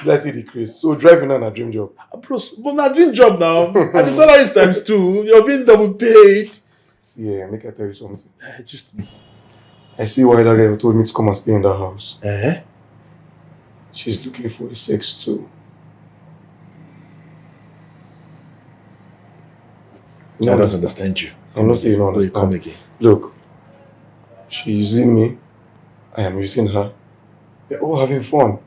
Let's see the Chris. So driving on a dream job. Bros, but not dream job now. And the salary is times 2. You're being double paid. See, make I tell you something. Just me. I see why that girl told me to come and stay in that house. Eh? She's looking for a sex too. I don't understand you. I'm not saying you don't understand. Come again. Look, she's using me. I am using her. We're all having fun.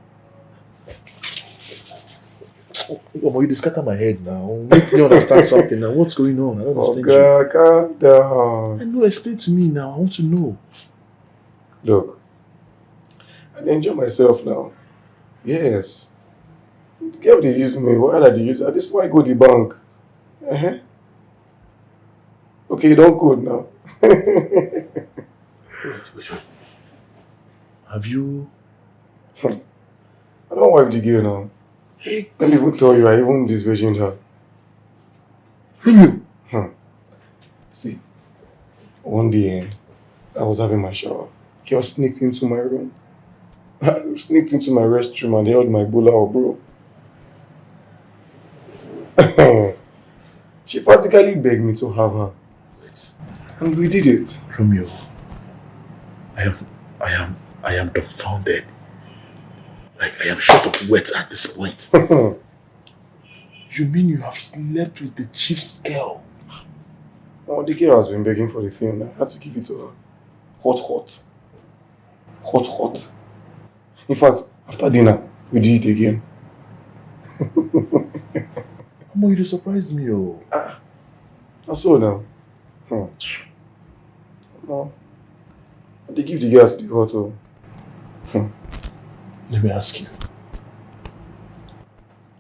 Oh, you just scatter my head now. Make me understand something now. What's going on? I don't understand you. Calm down. I know, explain to me now. I want to know. Look, I enjoy myself now. Yes. The girl they use me. Why are they using? This is why I go to the bank. Okay, you don't code now. Wait. Have you? I don't wipe the girl now. Hey, let me even tell you, I even disvirgined her. See, one day I was having my shower. Girl sneaked into my room. Sneaked into my restroom and held my bola out, bro. She practically begged me to have her. And we did it. Romeo, I am dumbfounded. Like, I am short of words at this point. You mean you have slept with the chief's girl? Oh, Dikeh has been begging for the thing. I had to give it to her. Hot. In fact, after dinner, we did it again. Amo, you surprised me, oh. I saw now. No. They give the girls the hot, oh. Let me ask you.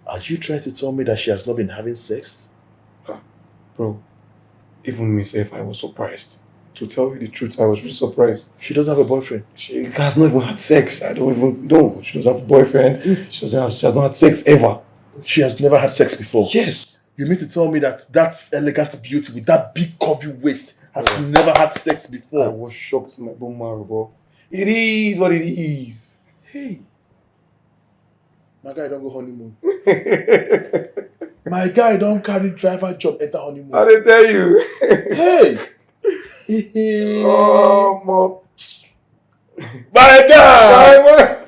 Are you trying to tell me that she has not been having sex? Bro, even myself, I was surprised. To tell you the truth, I was really surprised. She doesn't have a boyfriend? She has not even had sex. I don't even know. She doesn't have a boyfriend. She has not had sex ever. She has never had sex before? Yes. You mean to tell me that that elegant beauty with that big curvy waist has never had sex before? I was shocked to my bone marrow, bro. It is what it is. Hey, my guy don't go honeymoon. My guy don't carry driver job enter honeymoon. I didn't tell you. Hey. Oh, mom. My guy.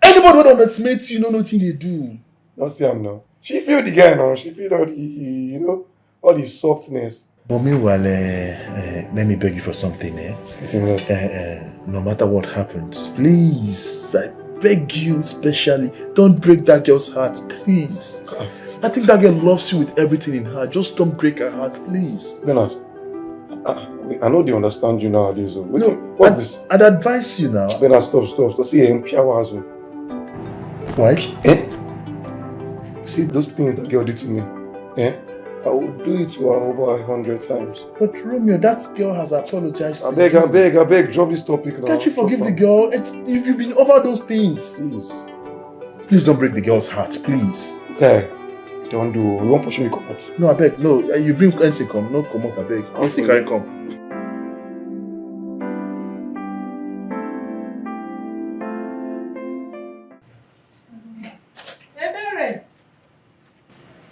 Anybody who underestimates you know nothing they do. Don't see him now. She feel the guy now. She feel all the, all the softness. But meanwhile, let me beg you for something, no matter what happens, please, I beg you especially, don't break that girl's heart, please. I think that girl loves you with everything in her. Just don't break her heart, please. Leonard, I know they understand you nowadays. What's this? I'd advise you now. Leonard, stop. See, why? See those things that girl did to me. I would do it to her over 100 times. But Romeo, that girl has apologized. I beg, drop this topic now. Can't you forgive the girl? You've been over those things. Please don't break the girl's heart, please. Okay, don't do. You won't push me come out. No, I beg. No, you bring anything come. No, come out, I beg. I'll think I come.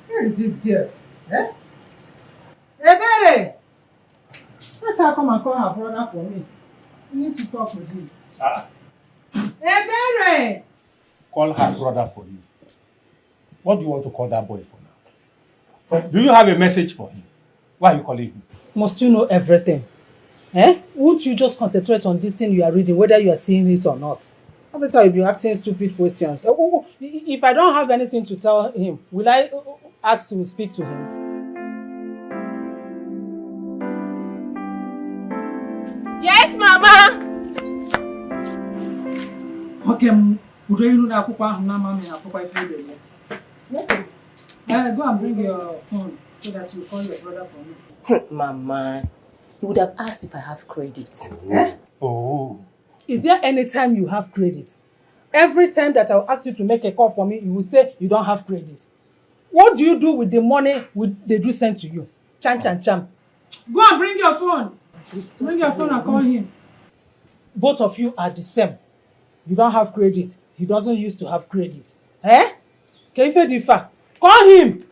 Where is this girl? Ebere! Let her come and call her brother for me. We need to talk with him. Ebere! Call her brother for you. What do you want to call that boy for now? Do you have a message for him? Why are you calling him? Must you know everything? Won't you just concentrate on this thing you are reading, whether you are seeing it or not? Every time you'll be asking stupid questions. If I don't have anything to tell him, will I ask to speak to him? Yes, Mama. Okay, would you know that go and bring your phone so that you call your brother for me. Mama, you would have asked if I have credit. Oh. Is there any time you have credit? Every time that I'll ask you to make a call for me, you will say you don't have credit. What do you do with the money they do send to you? Cham. Go and bring your phone. Bring your phone and call him. Both of you are the same. You don't have credit. He doesn't used to have credit. Keife Difa. Call him.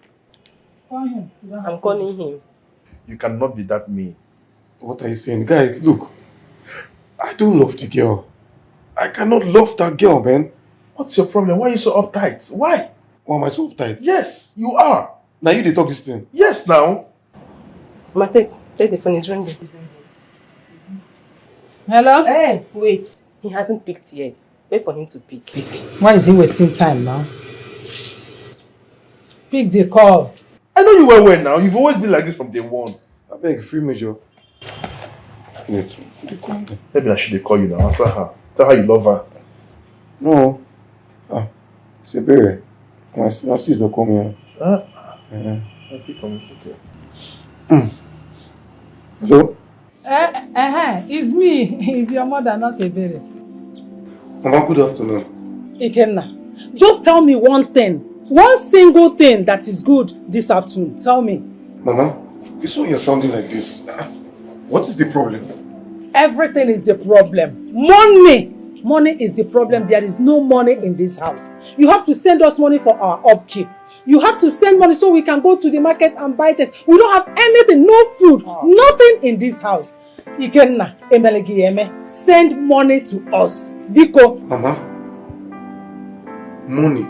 I'm calling him. You cannot be that mean. What are you saying? Guys, look. I don't love the girl. I cannot love that girl, man. What's your problem? Why are you so uptight? Why? Why am I so uptight? Yes, you are. Now you they talk this thing. Yes, now. Ma, take the phone. It's ringing. Hello? Hey, wait. He hasn't picked yet. Wait for him to pick. Why is he wasting time now? Pick the call. I know you well now. You've always been like this from day one. I beg, free major. Wait, they call me. Maybe I should call you now. Answer her. Tell her you love her. No. It's a berry. My sister call me. I pick from it, okay. Hello? It's me. It's your mother, not a berry. Mama, good afternoon. Ikenna, just tell me one thing. One single thing that is good this afternoon. Tell me. Mama, this one you're sounding like this. What is the problem? Everything is the problem. Money! Money is the problem. There is no money in this house. You have to send us money for our upkeep. You have to send money so we can go to the market and buy this. We don't have anything, no food, nothing in this house. Ikenna, Emelegiyeme, send money to us. Biko. Mama, money.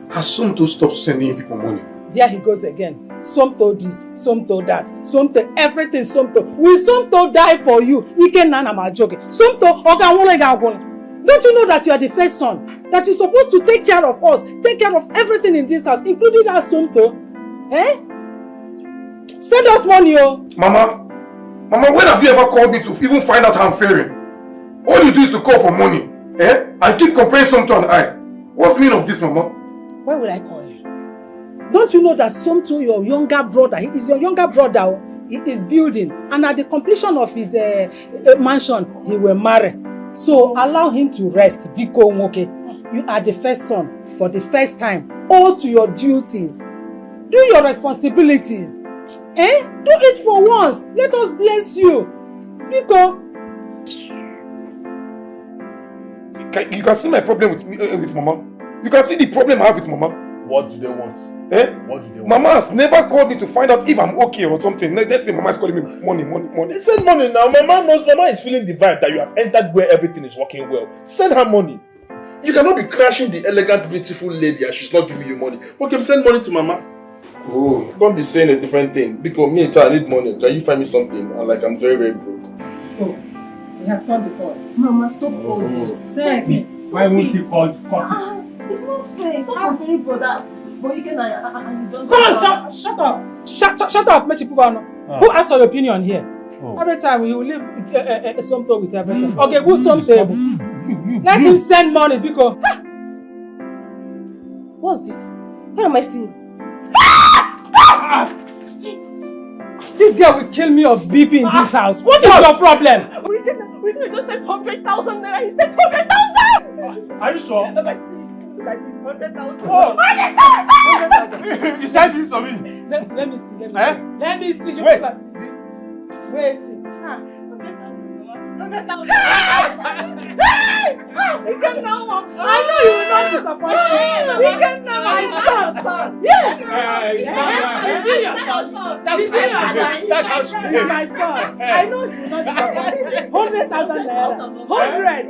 Has Somto stopped sending people money? There he goes again. Somto this, Somto that, Somto everything Somto. Will Somto die for you? Ikenna na ma joke. Somto, don't you know that you are the first son? That you're supposed to take care of us, take care of everything in this house, including that Somto? Send us money, oh. Mama, when have you ever called me to even find out how I'm faring? All you do is to call for money, and keep comparing Somto and I. What's the meaning of this, Mama? Where will I call you? Don't you know that Somto, your younger brother, he is your younger brother, he is building, and at the completion of his mansion, he will marry. So allow him to rest, Biko Nwoke. You are the first son, for the first time, all to your duties. Do your responsibilities. Eh? Do it for once. Let us bless you. Nico. You can see my problem with Mama. You can see the problem I have with Mama. What do they want? Eh? What do they want? Mama has never called me to find out if I'm okay or something. Let's say Mama is calling me money. Send money now. Mama is feeling the vibe that you have entered where everything is working well. Send her money. You cannot be crashing the elegant, beautiful lady and she's not giving you money. Okay, send money to Mama. Oh, don't be saying a different thing. Because me, I need money. Can you find me something? I'm very, very broke. Oh, he has called the call. Mama, stop calling. Say why won't he call? It's not fair. Stop complaining for that. But you can Come on, shut up. Shut up, Mechipugano. Who asked your opinion here? Every time he will leave some talk with everything. Okay, who's some table? Let him send money because. What's this? What am I seeing? This girl will kill me of BP in this house. What is your problem? We can just send 100,000 naira. He said 100,000. Are you sure? Look at it. 100,000. Oh. 100,000. You started this for me. Let me see. Let me see. Wait. Wait. 100,000. He can now. I know you will not disappoint me. He can now. My son. Yes. That's how she is. My son. I know you will not disappoint me. 100,000 naira. 100.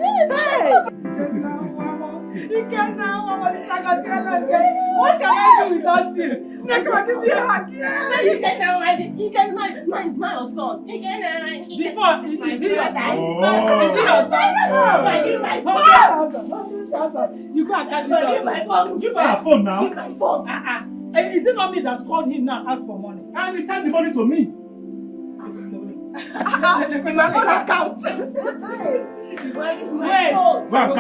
You can now. What can I do without you? Give me a hug. You can now. Mine is my son. You can before, is he your son? Is he your son? I give my phone. 100,000. You go and cash it out. Give my phone. Give her a phone now. Give my phone. Is it not me that called him now ask for money? I understand the money to me. In my own account. Wait. Go and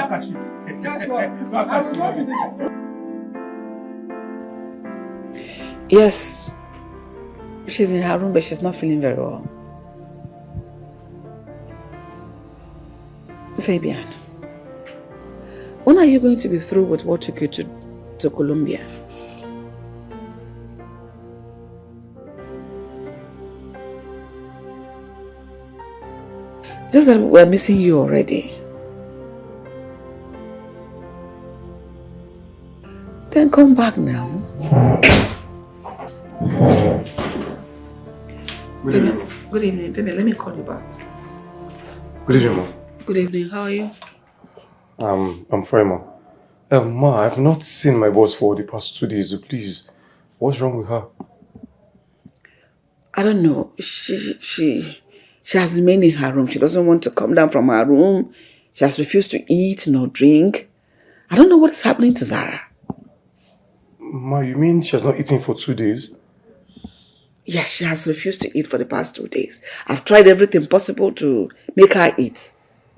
cash it. Cash what? I will go to the... Yes, she's in her room, but she's not feeling very well. Fabian, when are you going to be through with what took you to Colombia? Just that we're missing you already. Then come back now. Good evening. Baby, let me call you back. Good evening, Ma. Good evening. How are you? I'm fine, Ma. Ma, I've not seen my boss for the past 2 days. Please, what's wrong with her? I don't know. She has remained in her room. She doesn't want to come down from her room. She has refused to eat nor drink. I don't know what is happening to Zara. Ma, you mean she has not eaten for 2 days? Yes, she has refused to eat for the past 2 days. I've tried everything possible to make her eat.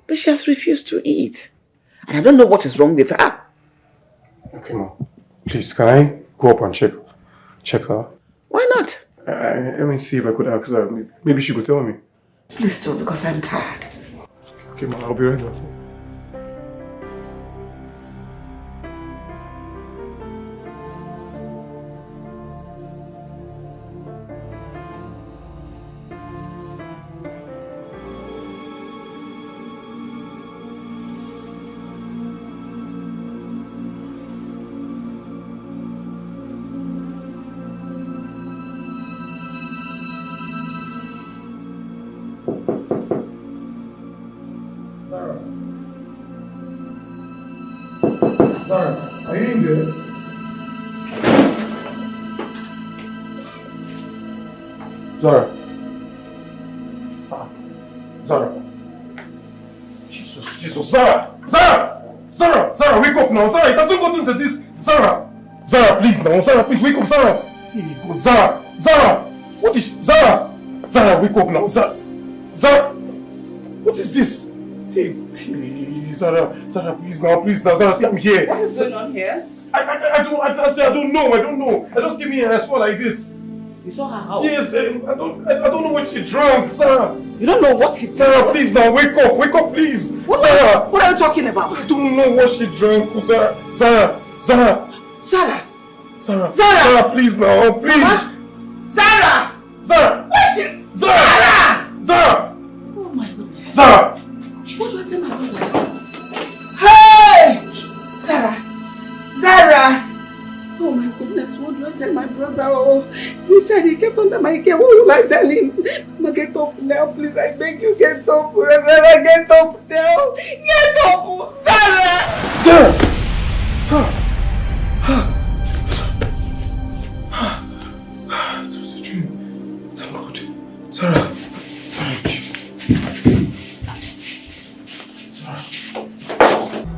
But she has refused to eat. And I don't know what is wrong with her. Okay, Ma. Please, can I go up and check her? Why not? Let me see if I could ask her. Maybe she could tell me. Please do, because I'm tired. Okay, Ma, I'll be right back. Are you in there? Zara. Zara. Jesus. Zara, wake up now. Zara, it doesn't go into this. Zara, please now. Zara, please wake up. Zara. Zara. What is Zara? Zara, wake up now. Zara. What is this? Hey, Zara, please now. Zara, see, I'm here. What is going on here? I don't know. I just came here and I saw like this. You saw her how? Yes, I don't know what she drank, Sarah. You don't know what he drank? Sarah, please now, wake up, please. Sarah. What are you talking about? I don't know what she drank, Sarah. Sarah. Sarah! Sarah, please now, please. Mama? Sarah! Sarah! Where's she? Sarah! Sarah! Oh my goodness. Sarah! What do I tell my brother? Hey! Sarah! Sarah! Oh my goodness, what do I tell my brother? Oh, this child, he kept under my care. What will I tell him? Mama, get up now, please. I beg you, get up. Sarah, get up now. Get up! Sarah! Sarah! It was a dream. Thank God. Sarah.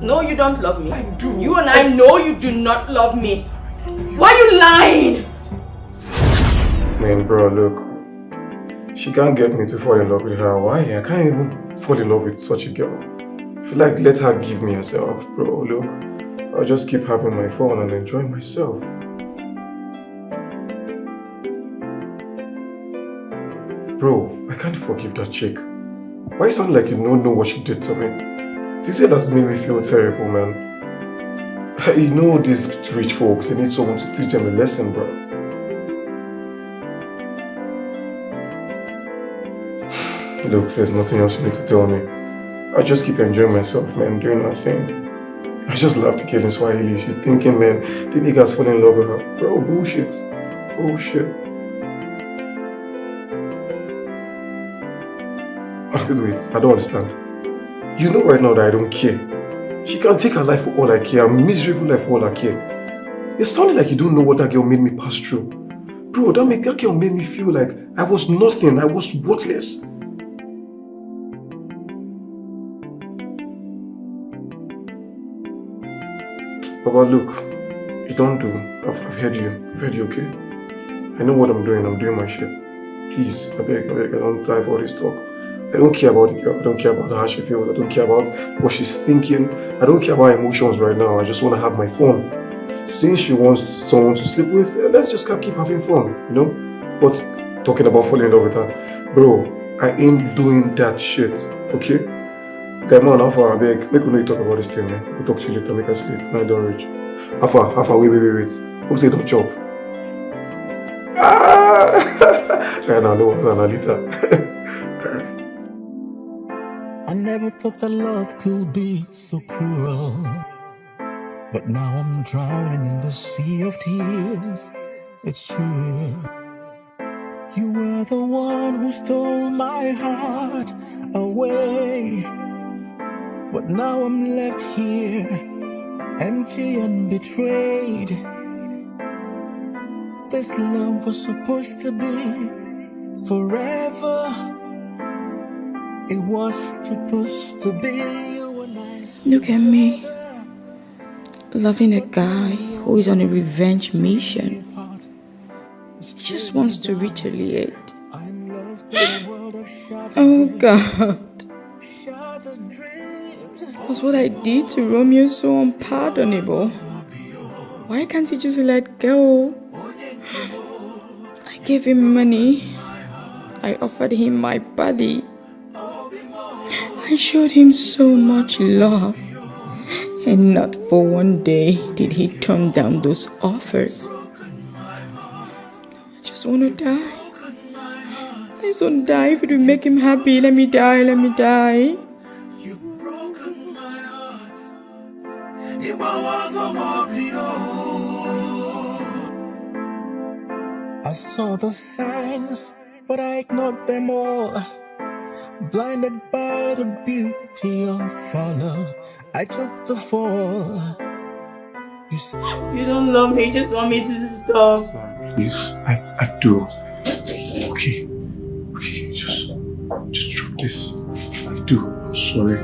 No, you don't love me. I do. You and I know you do not love me. Why are you lying? Man, bro, look. She can't get me to fall in love with her. Why? I can't even fall in love with such a girl. I feel like let her give me herself, bro. Look, I'll just keep having my fun and enjoy myself. Bro, I can't forgive that chick. Why you sound like you don't know what she did to me? This year has made me feel terrible, man. You know these rich folks, they need someone to teach them a lesson, bro. Look, there's nothing else you need to tell me. I just keep enjoying myself, man, doing my thing. I just love the kid in Swahili. She's thinking, man, the niggas falling in love with her. Bro, bullshit. Bullshit. Wait, I don't understand. You know right now that I don't care. She can take her life for all I care, a miserable life for all I care. It sounded like you don't know what that girl made me pass through. Bro, that girl made me feel like I was nothing, I was worthless. Baba, look, you don't do. I've heard you. I've heard you, okay? I know what I'm doing my shit. Please, I beg, I don't die for all this talk. I don't care about the girl. I don't care about how she feels. I don't care about what she's thinking. I don't care about emotions right now. I just want to have my fun. Since she wants someone to sleep with, let's just keep having fun, you know? But talking about falling in love with her, bro, I ain't doing that shit, okay? Guy man, how far, I beg, make we know you talk about this thing, man. We'll talk to you later, make us sleep. Now I don't reach. How far, wait. Hope say don't chop. Right now, no, later. I never thought that love could be so cruel, but now I'm drowning in the sea of tears. It's true. You were the one who stole my heart away, but now I'm left here, empty and betrayed. This love was supposed to be forever. It was supposed to be you and I. Look at me, loving a guy who is on a revenge mission. He just wants to retaliate. Oh God. Was what I did to Romeo so unpardonable? Why can't he just let go? I gave him money. I offered him my body. I showed him so much love, and not for one day did he turn down those offers. I just want to die. I just want to die. If it will make him happy, let me die, let me die. I saw the signs, but I ignored them all. Blinded by the beauty of our love, I took the fall. You don't love me, you just want me to stop. Please, I do. Okay, just drop this. I do. I'm sorry.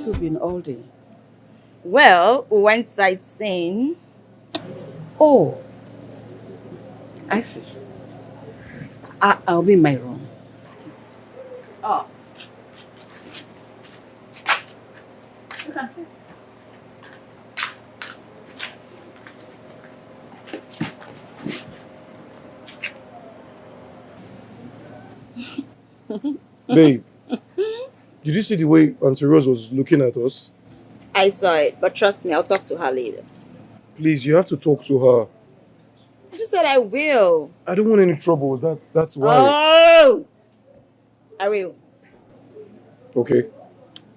two been all day? Well, we went sightseeing. Oh, I see. I'll be in my room. Oh. You can sit. Babe, did you see the way Auntie Rose was looking at us? I saw it, but trust me, I'll talk to her later. Please, you have to talk to her. I just said I will. I don't want any troubles. That's why. Oh! I will. Okay.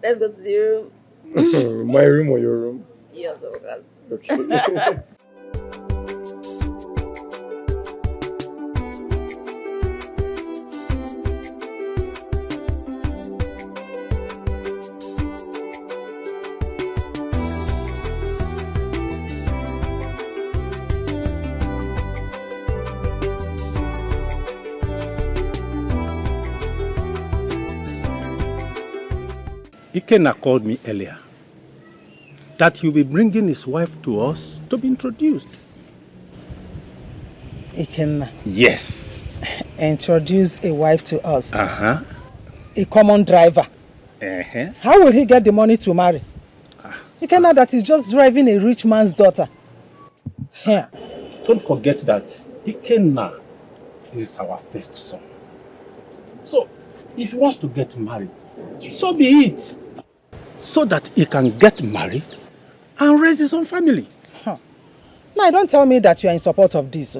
Let's go to the room. My room or your room? Yes, of course. Okay. Ikenna called me earlier that he'll be bringing his wife to us to be introduced. Ikenna? Yes. Introduce a wife to us? Uh-huh. A common driver? Uh-huh. How will he get the money to marry? Ikenna that is just driving a rich man's daughter. Here. Don't forget that Ikenna is our first son. So, if he wants to get married, so be it. So that he can get married and raise his own family. Now, don't tell me that you are in support of this.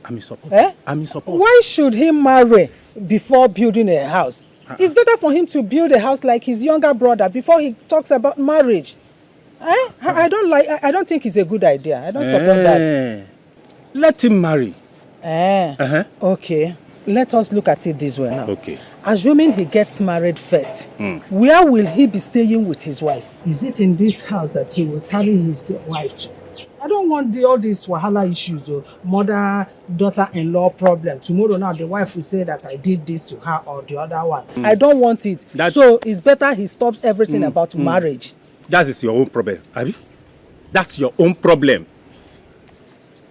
I'm in support. Eh? I'm in support. Why should he marry before building a house? It's better for him to build a house like his younger brother before he talks about marriage. Eh? I don't think it's a good idea. I don't support that. Let him marry. Okay. Let us look at it this way now. Okay. Assuming he gets married first, where will he be staying with his wife? Is it in this house that he will carry his wife to? I don't want all these wahala issues or mother-daughter-in-law problem. Tomorrow now the wife will say that I did this to her or the other one. I don't want it. So it's better he stops everything about marriage. That is your own problem, Abi. That's your own problem.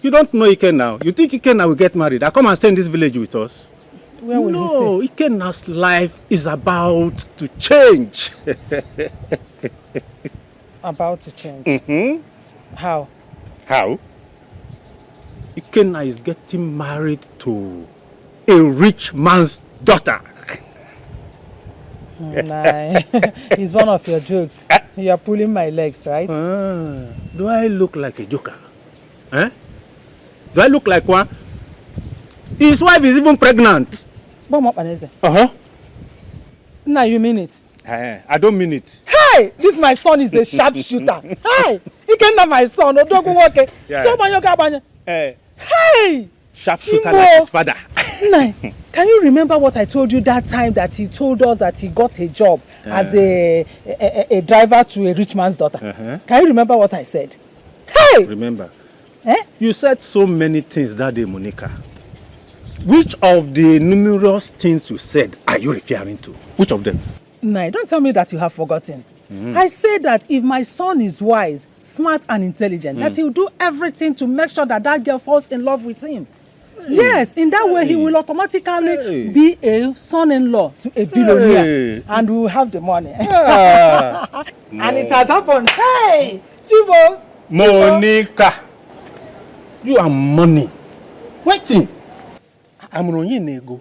You don't know Ikenna. You think Ikenna will get married? I come and stay in this village with us. Where will he stay? No, Ikenna's life is about to change. About to change? How? How? Ikenna is getting married to a rich man's daughter. Nah, it's one of your jokes. You are pulling my legs, right? Do I look like a joker? Eh? Do I look like one? His wife is even pregnant. Now you mean it? I don't mean it. Hey, this my son is a sharpshooter. Hey, he can't have my son. Hey, sharpshooter like his father. Can you remember what I told you that time that he told us that he got a job as a driver to a rich man's daughter? Can you remember what I said? Hey! Remember. You said so many things that day, Monica. Which of the numerous things you said are you referring to? Which of them? No, don't tell me that you have forgotten. I said that if my son is wise, smart and intelligent, that he will do everything to make sure that that girl falls in love with him. Yes, in that way he will automatically be a son-in-law to a billionaire and we will have the money. And it has happened. Hey, Chibo! Monica! You are money. Waiting. I'm running ego.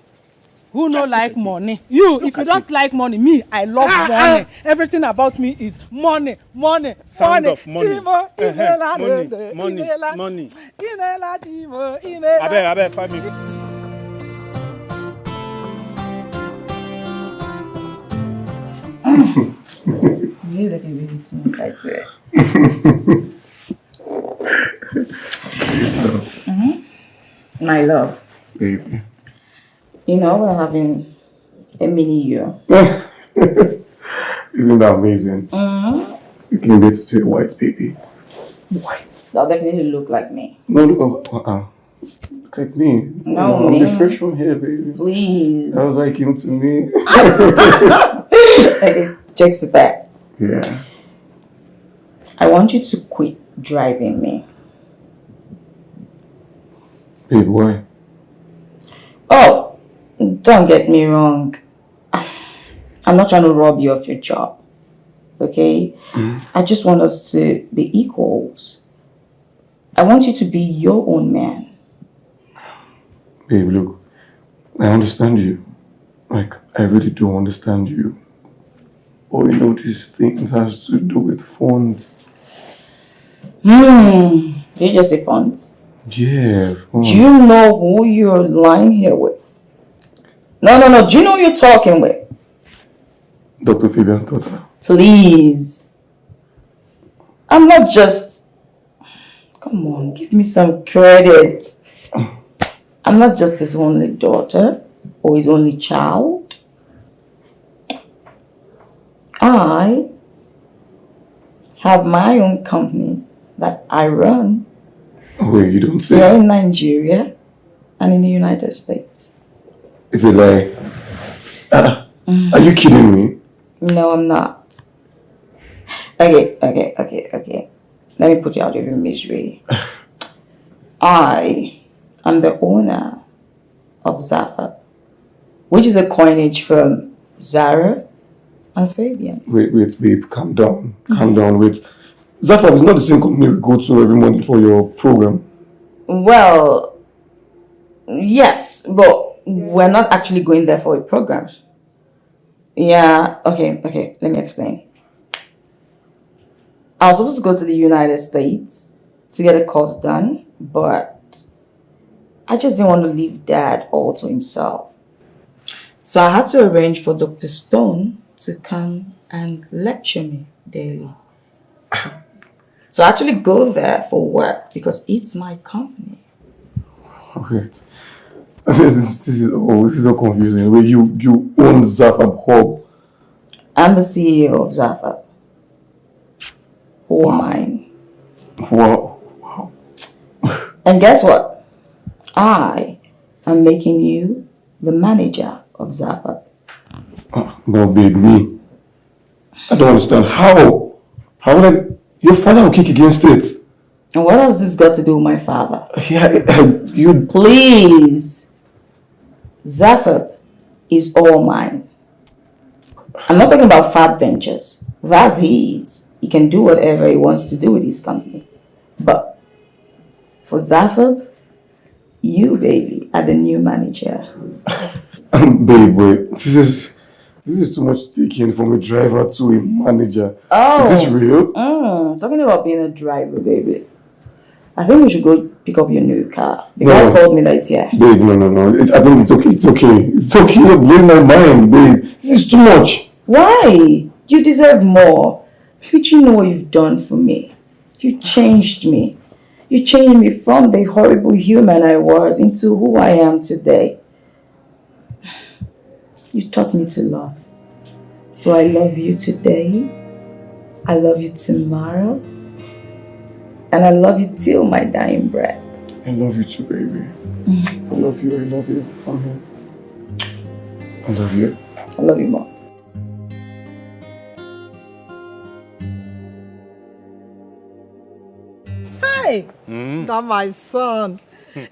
Who no like money? You, if you don't like money, me, I love money. Everything about me is money, money, Sound money. of money. Money. I bet, family. You look a baby too much, I swear. My love. Baby. You know, we're having a mini year. Isn't that amazing? You can get to see a white baby. White? That'll definitely look like me. No, look at me. No, I'm me. the fresh one here, baby. Please. That was like him to me. It's checks back. Yeah. I want you to quit driving me. Babe, why? Oh, don't get me wrong. I'm not trying to rob you of your job. Okay? I just want us to be equals. I want you to be your own man. Babe, look, I understand you. Like, I really do understand you. But you know, these things has to do with funds. Did you just say funds? Yeah, funds. Do you know who you're lying here with? No. Do you know who you're talking with? Dr. Fabian's daughter. Please. I'm not just... Come on, give me some credit. I'm not just his only daughter or his only child. I have my own company that I run. Wait, you don't say? Here in Nigeria and in the United States. It's a lie. Are you kidding me? No, I'm not. Okay. Let me put you out of your misery. I am the owner of Zafa, which is a coinage from Zara and Fabian. Wait, babe, calm down. Calm down, wait. Zafa is not the same company we go to every morning for your program. Well, yes, but we're not actually going there for a program. Yeah, okay, let me explain. I was supposed to go to the United States to get a course done, but I just didn't want to leave Dad all to himself. So I had to arrange for Dr. Stone to come and lecture me daily. So I actually go there for work because it's my company. Wait. This is so confusing. Wait, you own Zafab Hub. I'm the CEO of Zafab. All mine. Wow. And guess what? I am making you the manager of Zafab. No, babe, me. I don't understand. How? How would I... Your father will kick against it. And what has this got to do with my father? You... Please. Zafab is all mine. I'm not talking about Fab Ventures. That's his. He can do whatever he wants to do with his company. But for Zafab, you, baby, are the new manager. Babe, wait. This is too much taking from a driver to a manager. Oh. Is this real? Talking about being a driver, baby. I think we should go pick up your new car. The guy called me like, yeah. Babe, no. I think it's okay. It's okay. You're blowing my mind, babe. This is too much. Why? You deserve more. But you know what you've done for me. You changed me. You changed me from the horrible human I was into who I am today. You taught me to love. So I love you today. I love you tomorrow. And I love you till my dying breath. I love you too, baby. I love you. Okay. I love you. I love you more. Hey, not my son.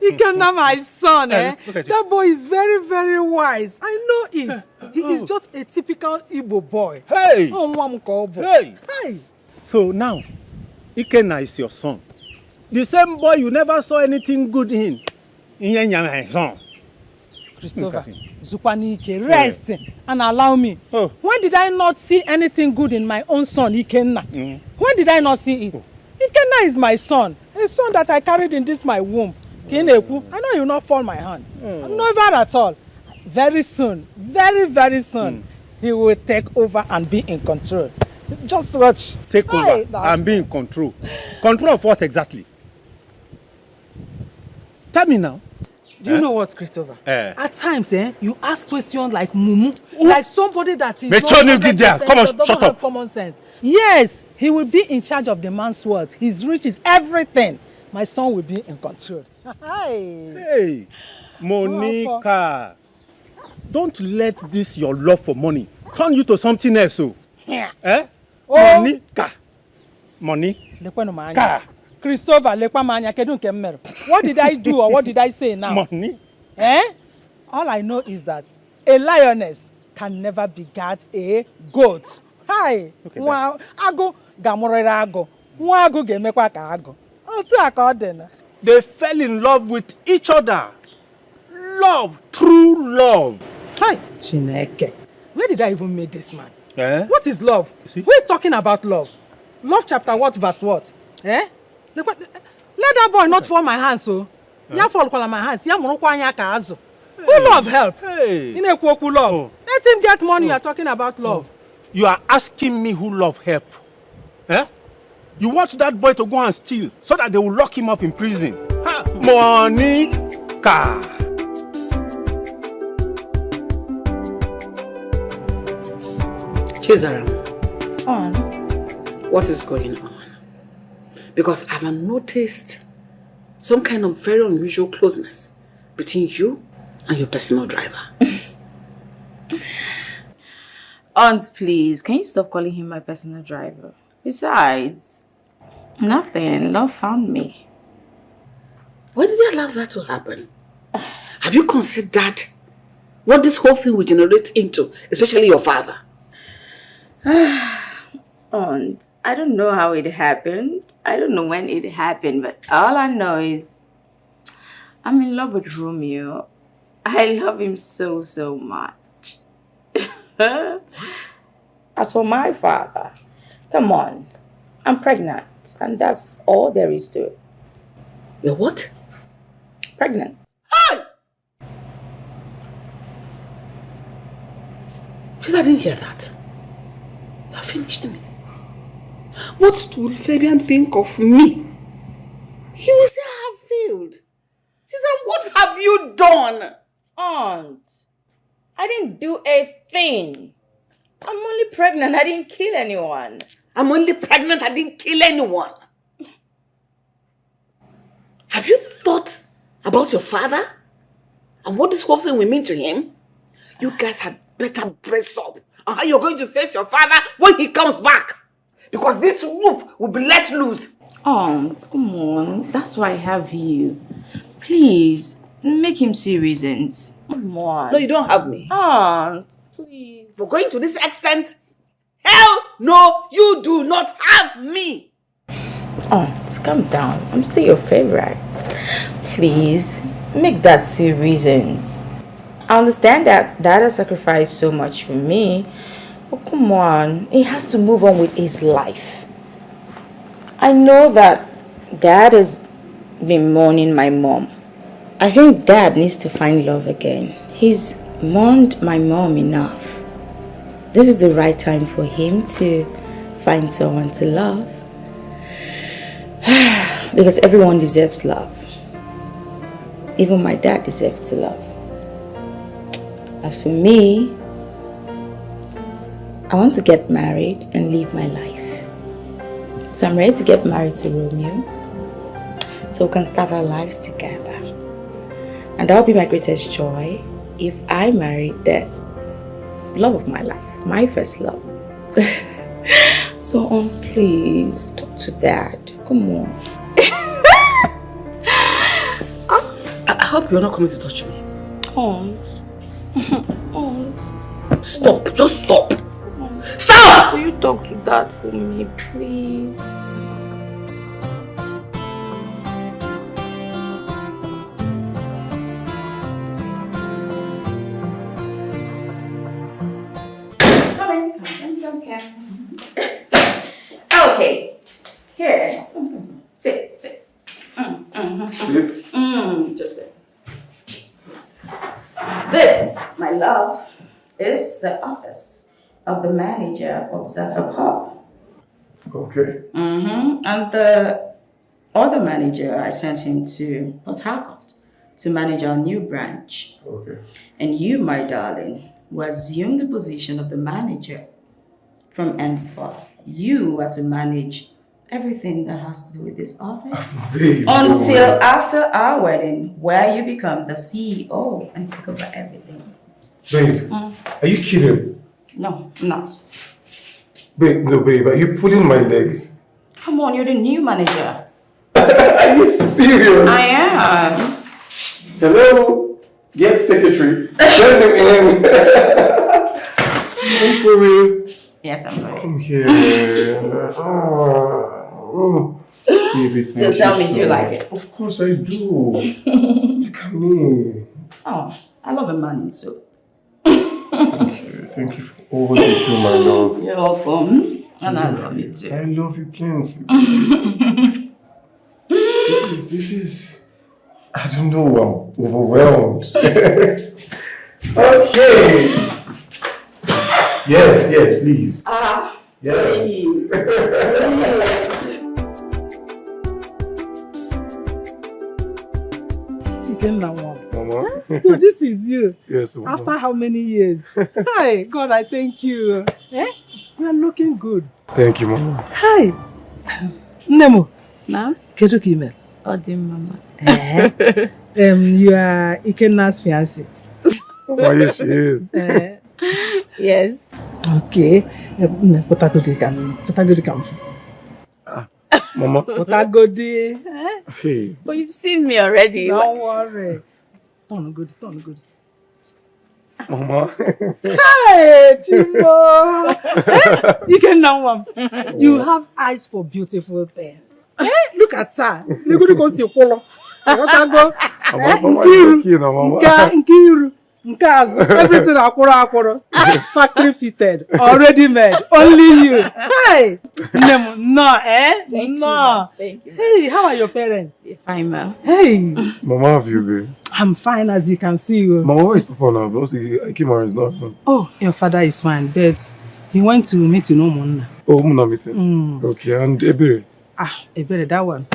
You can know my son, eh? That boy is very, very wise. I know it. He is just a typical Igbo boy. Hey! Hey! So now, Ikenna is your son. The same boy you never saw anything good in. My son. Christopher, Zukwanike, rest and allow me. When did I not see anything good in my own son, Ikenna? When did I not see it? Ikenna is my son. A son that I carried in this my womb. I know you will not fall my hand. Never at all. Very soon, very, very soon, he will take over and be in control. Just watch. Take over and be in control. Control of what exactly? Tell me now. Do you know what, Christopher? At times, you ask questions like mumu, like somebody that is doesn't have common sense. Yes, he will be in charge of the man's world. His riches, everything. My son will be in control. Hey, Monica, don't let this your love for money turn you to something else. Monica, Money. Car. Christopher, what did I do or what did I say now? Money. Eh? All I know is that a lioness can never beget a goat. Hi. Wow. Ago gamorera ago. Wago gemekwa ka ago. They fell in love with each other. Love, true love. Hi, Chineke. Where did I even meet this man? Eh? What is love? Who is talking about love? Love chapter what, verse what? Eh? Let that boy not fall my hands, so. Ya fall my hands. Ya monokwa anya ka azu. Who love help? Hey. Inekwoku love. Let him get money. You're talking about love. You are asking me who love help. Eh? You want that boy to go and steal so that they will lock him up in prison. Ha. Money, car. Chizaram, what is going on? Because I've noticed some kind of very unusual closeness between you and your personal driver. Aunt, please, can you stop calling him my personal driver? Besides, nothing. Love found me. Why did you allow that to happen? Have you considered what this whole thing will generate into, especially your father? Aunt, I don't know how it happened. I don't know when it happened, but all I know is I'm in love with Romeo. I love him so, so much. What? As for my father, come on. I'm pregnant, and that's all there is to it. You're what? Pregnant. Hi! Because I didn't hear that. You have finished me. What will Fabian think of me? He will say I have failed. She said, what have you done? Aunt, I didn't do a thing. I'm only pregnant. I didn't kill anyone. I'm only pregnant. I didn't kill anyone. Have you thought about your father? And what this whole thing will mean to him? You guys had better brace up on how you're going to face your father when he comes back. Because this roof will be let loose. Aunt, come on. That's why I have you. Please, make him see reasons. Come on. No, you don't have me. Aunt, please. For going to this extent, hell no, you do not have me. Aunt, calm down. I'm still your favorite. Please, make that see reasons. I understand that Dad has sacrificed so much for me. But come on, he has to move on with his life. I know that Dad has been mourning my mom. I think Dad needs to find love again. He's mourned my mom enough. This is the right time for him to find someone to love. Because everyone deserves love. Even my dad deserves to love. As for me, I want to get married and live my life. So I'm ready to get married to Romeo, so we can start our lives together. And that will be my greatest joy if I marry the love of my life, my first love. So, please, talk to Dad. Come on. I hope you're not coming to touch me. Aunt. Aunt. Stop. Just stop. Stop! Will you talk to Dad for me, please? Okay. Here. Sit. Sit? Just sit. This, my love, is the office of the manager of Zephyr Pub. Okay. And the other manager, I sent him to Port Harcourt to manage our new branch. Okay. And you, my darling, will assume the position of the manager. From henceforth, you are to manage everything that has to do with this office. Babe, until after our wedding, where you become the CEO and take over everything. Babe, are you kidding? No, I'm not. Babe, no, babe, are you pulling my legs? Come on, you're the new manager. Are you serious? I am. Hello? Yes, secretary. Send him in. Come for real. Yes, I'm for real. Come here. Oh. Baby, So tell me, do you like it? Of course I do. Look at me. Oh, I love a man in suit. Thank you for all you do, my love. You're welcome. And I love you too. I love you plenty. This is, I don't know, I'm overwhelmed. Okay. Yes, please. Yes. Please. Mama. So this is you. Yes, Mama. After how many years? Hi, God, I thank you. Eh? You are looking good. Thank you, Mama. Hi. Nemo. Ma? Kedu Kime. Odi Mama. You are Ikenna's fiancé. Oh, yes, she is. Yes. Okay. Potagodi come. Mama. Potagodi. Hey. But you've seen me already. Don't worry. Turn good. Mama. Hey, Chimo. Ikenna, you have eyes for beautiful things. Look at her. Look at your color. Nkiru. Nkaz, everything akworo. Factory fitted, already made, only you. Hey, no, no. Thank you. Hey, how are your parents? Fine, ma. Hey, Mama, have you been? I'm fine, as you can see. Mama, where is Papa now? Because Ikemara is not home. Oh, your father is fine, but he went to meet Monna. Oh, Monna meeting. Okay, and Ebere? Ebere, that one.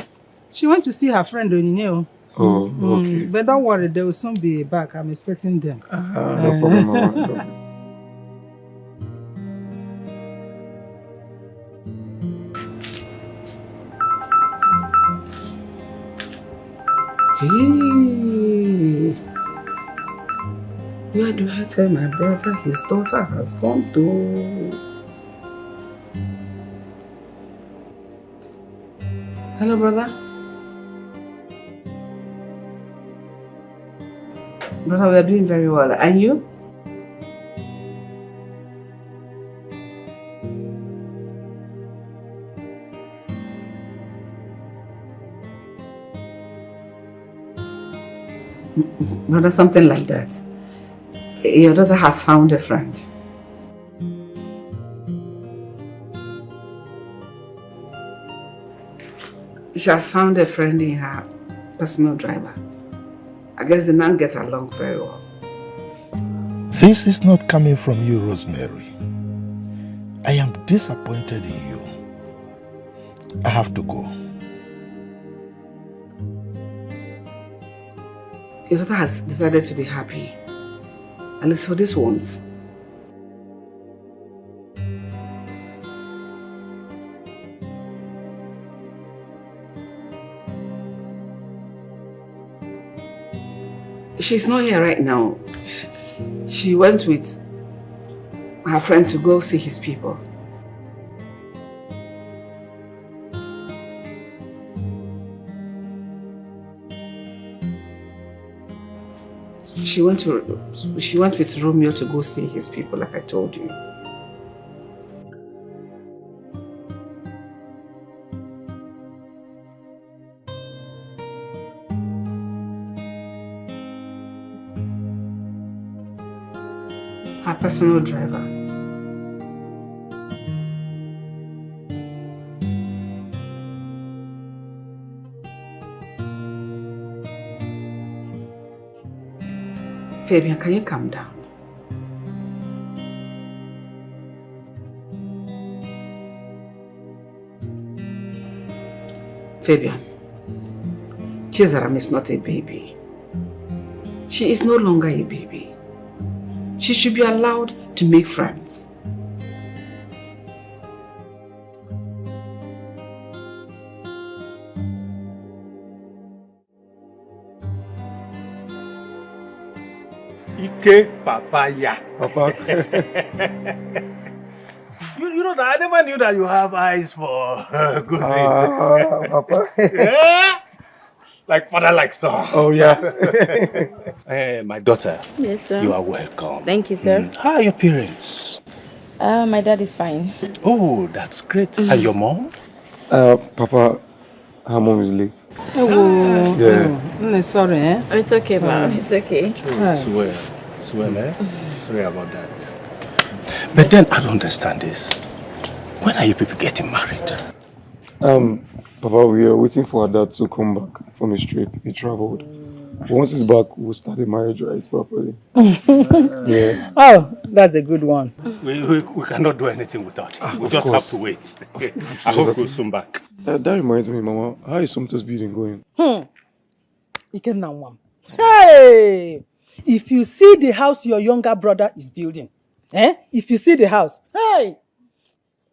She went to see her friend Onyinye. Oh, okay. But don't worry, they will soon be back. I'm expecting them. No problem, Mama. Hey, where do I tell my brother his daughter has gone to? Hello, brother. Brother, we are doing very well. And you? Brother, something like that. Your daughter has found a friend. She has found a friend in her personal driver. I guess the man gets along very well. This is not coming from you, Rosemary. I am disappointed in you. I have to go. Your daughter has decided to be happy. At least for this once. She's not here right now. She went with her friend to go see his people. She went with Romeo to go see his people, like I told you. Her personal driver. Fabian, can you calm down? Fabian, Chizaram is not a baby. She is no longer a baby. She should be allowed to make friends. Ike papaya. Papa. You know that I never knew that you have eyes for good things. Papa. Yeah? Like father, like son. Oh, yeah. My daughter. Yes, sir. You are welcome. Thank you, sir. How are your parents? My dad is fine. Oh, that's great. And your mom? Papa, her mom is late. Oh, Yeah. Sorry, eh? It's okay, ma'am. It's okay. Swear, eh? Sorry about that. But then I don't understand this. When are you people getting married? Papa, we are waiting for our dad to come back from his trip. He traveled. Once he's back, we'll start the marriage right properly. Yeah. Oh, that's a good one. We cannot do anything without him. We just have to wait. I hope he'll soon back. That reminds me, Mama, how is Somto's building going? Hey! If you see the house your younger brother is building, if you see the house, hey!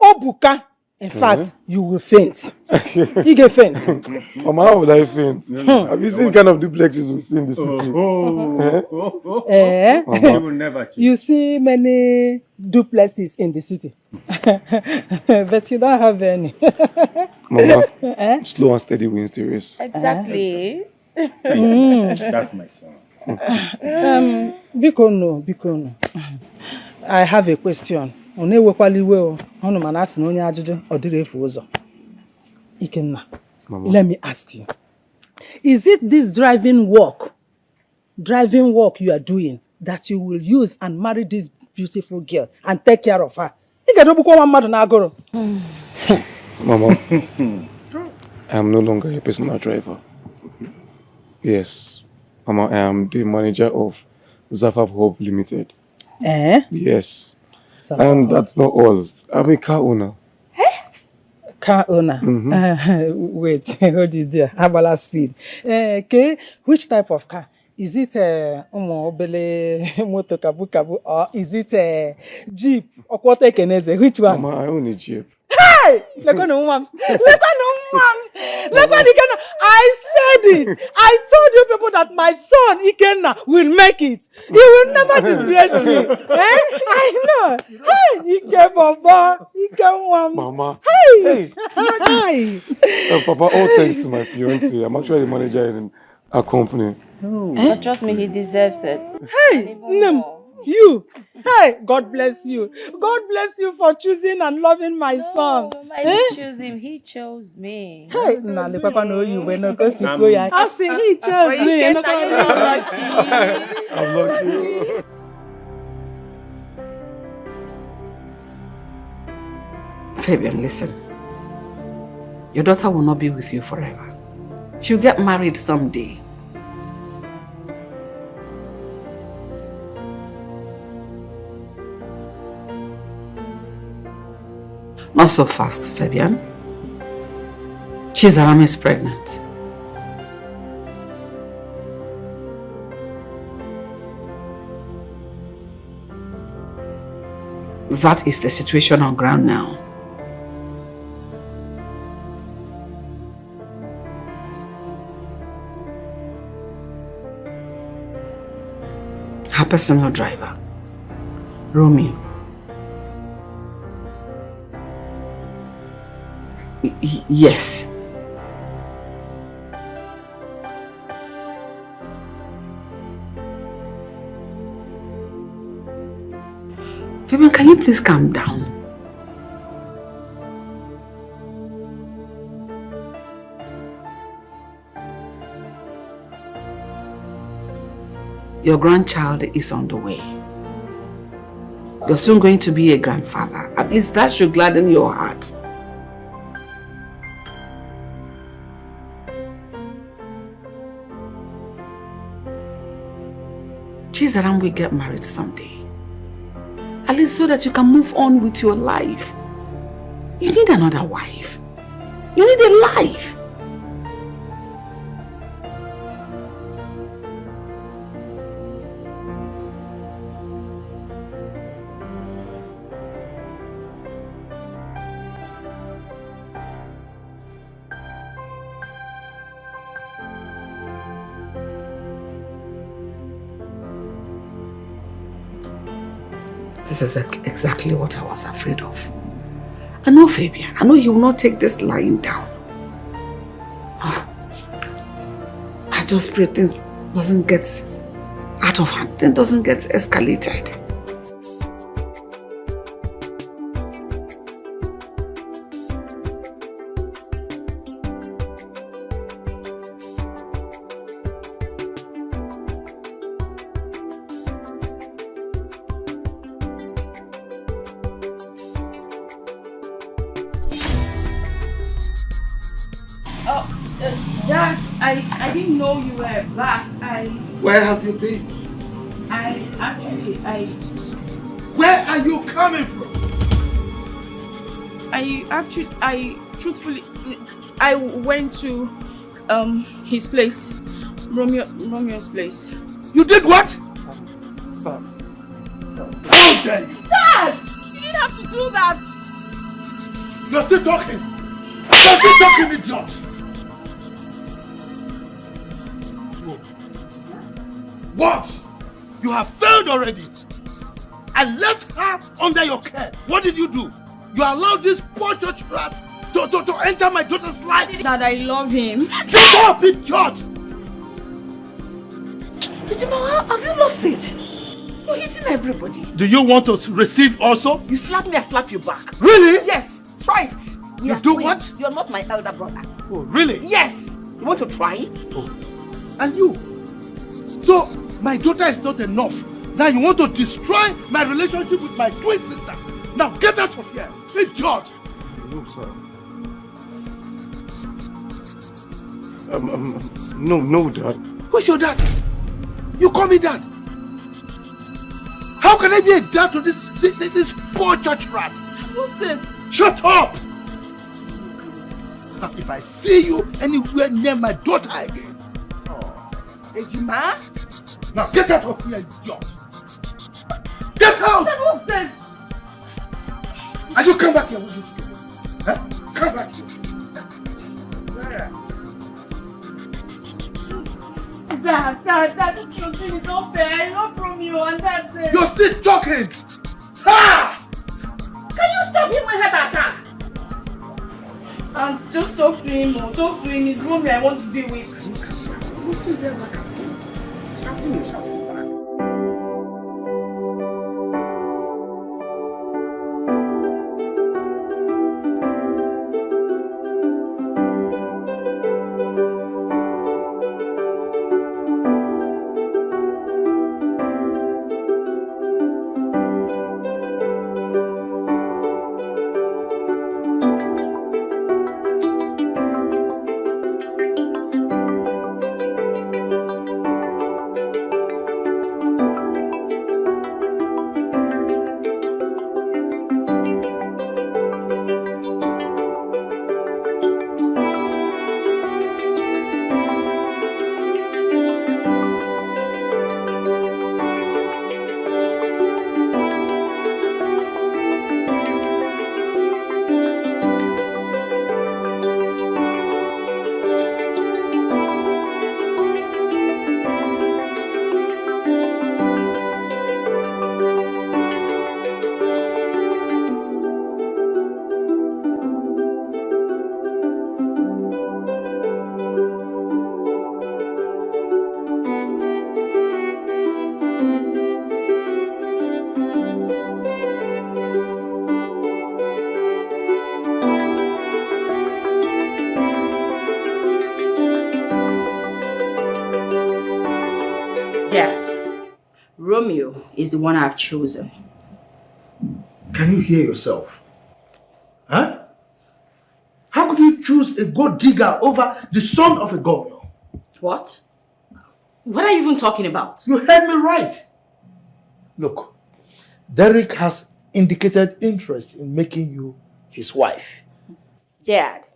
Obuka! In fact, you will faint. You get faint. Mama, how would I faint? Have you seen the kind of duplexes we see in the city? You see many duplexes in the city. But you don't have any. Mama, slow and steady wins the race. Exactly. That's my son. Biko. I have a question. Ikenna, let me ask you. Is it this driving work you are doing that you will use and marry this beautiful girl and take care of her? Mama, I am no longer a personal driver. Yes, Mama, I am the manager of Zafab Hub Limited. Yes. And that's not all. I'm a car owner. Car owner? Wait, hold it there. Abala speed. Okay, which type of car? Is it a motor kabu or is it a Jeep? Or what which one? Mama, I own a Jeep. Hey! I said it! I told you people that my son Ikenna will make it. He will never disgrace me. I know. Hey! Ike Baba. Ike Mama. Hey! Hi! Papa, all thanks to my fiancé. I'm actually the manager in a company. But trust me, he deserves it. Hey! You! Hey! God bless you. God bless you for choosing and loving my son. I didn't choose him. He chose me. Hey! Nah, the papa know you. When I see he chose me. I'm lucky. Fabian, listen. Your daughter will not be with you forever. She'll get married someday. Not so fast, Fabian. Chizaram is pregnant. That is the situation on ground now. Her personal driver, Romeo. Yes. Fabian, can you please calm down? Your grandchild is on the way. You're soon going to be a grandfather. At least that should gladden your heart. Chizaram will get married someday. At least so that you can move on with your life. You need another wife. You need a life. This is exactly what I was afraid of. I know Fabian. I know he will not take this lying down. I just pray things doesn't get out of hand. Things doesn't get escalated. Dad, I didn't know you were back. Where have you been? Where are you coming from? Truthfully, I went to his place, Romeo's place. You did what? Sir. How dare you? Dad! You didn't have to do that! You're still talking! You're still talking, idiot! What? You have failed already. I left her under your care. What did you do? You allowed this poor church rat to enter my daughter's life. Dad, I love him. Shut up, idiot! Have you lost it? You're hitting everybody. Do you want to receive also? You slap me, I slap you back. Really? Yes, try it. You do what? You're not my elder brother. Oh, really? Yes. You want to try? Oh. And you? So, my daughter is not enough. Now you want to destroy my relationship with my twin sister. Now get out of here, idiot! No, sir. No, Dad. Who's your dad? You call me dad? How can I be a dad to this poor church rat? Who's this? Shut up! Now, if I see you anywhere near my daughter again. Ejima? Now get out of here, idiot! Get out! What's this? And you come back here with this stupid. Huh? Come back here. Dad, this your thing is not fair. I love Romeo and that's it. You're still talking! Ha! Can you stop him with heart attack? And just talk to him, or talk to him. It's Romeo I want to be with. You still there back at him. Shouting back. Romeo is the one I've chosen. Can you hear yourself? Huh? How could you choose a gold digger over the son of a governor? What? What are you even talking about? You heard me right. Look, Derek has indicated interest in making you his wife. Dad,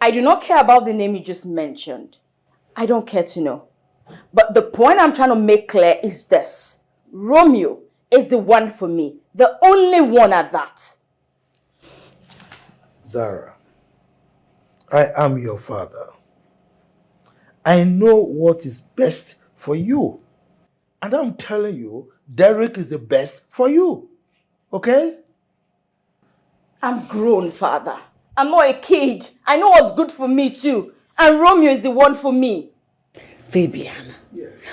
I do not care about the name you just mentioned. I don't care to know. But the point I'm trying to make clear is this. Romeo is the one for me. The only one at that. Zara, I am your father. I know what is best for you. And I'm telling you, Derek is the best for you. Okay? I'm grown, father. I'm not a kid. I know what's good for me too. And Romeo is the one for me. Fabian,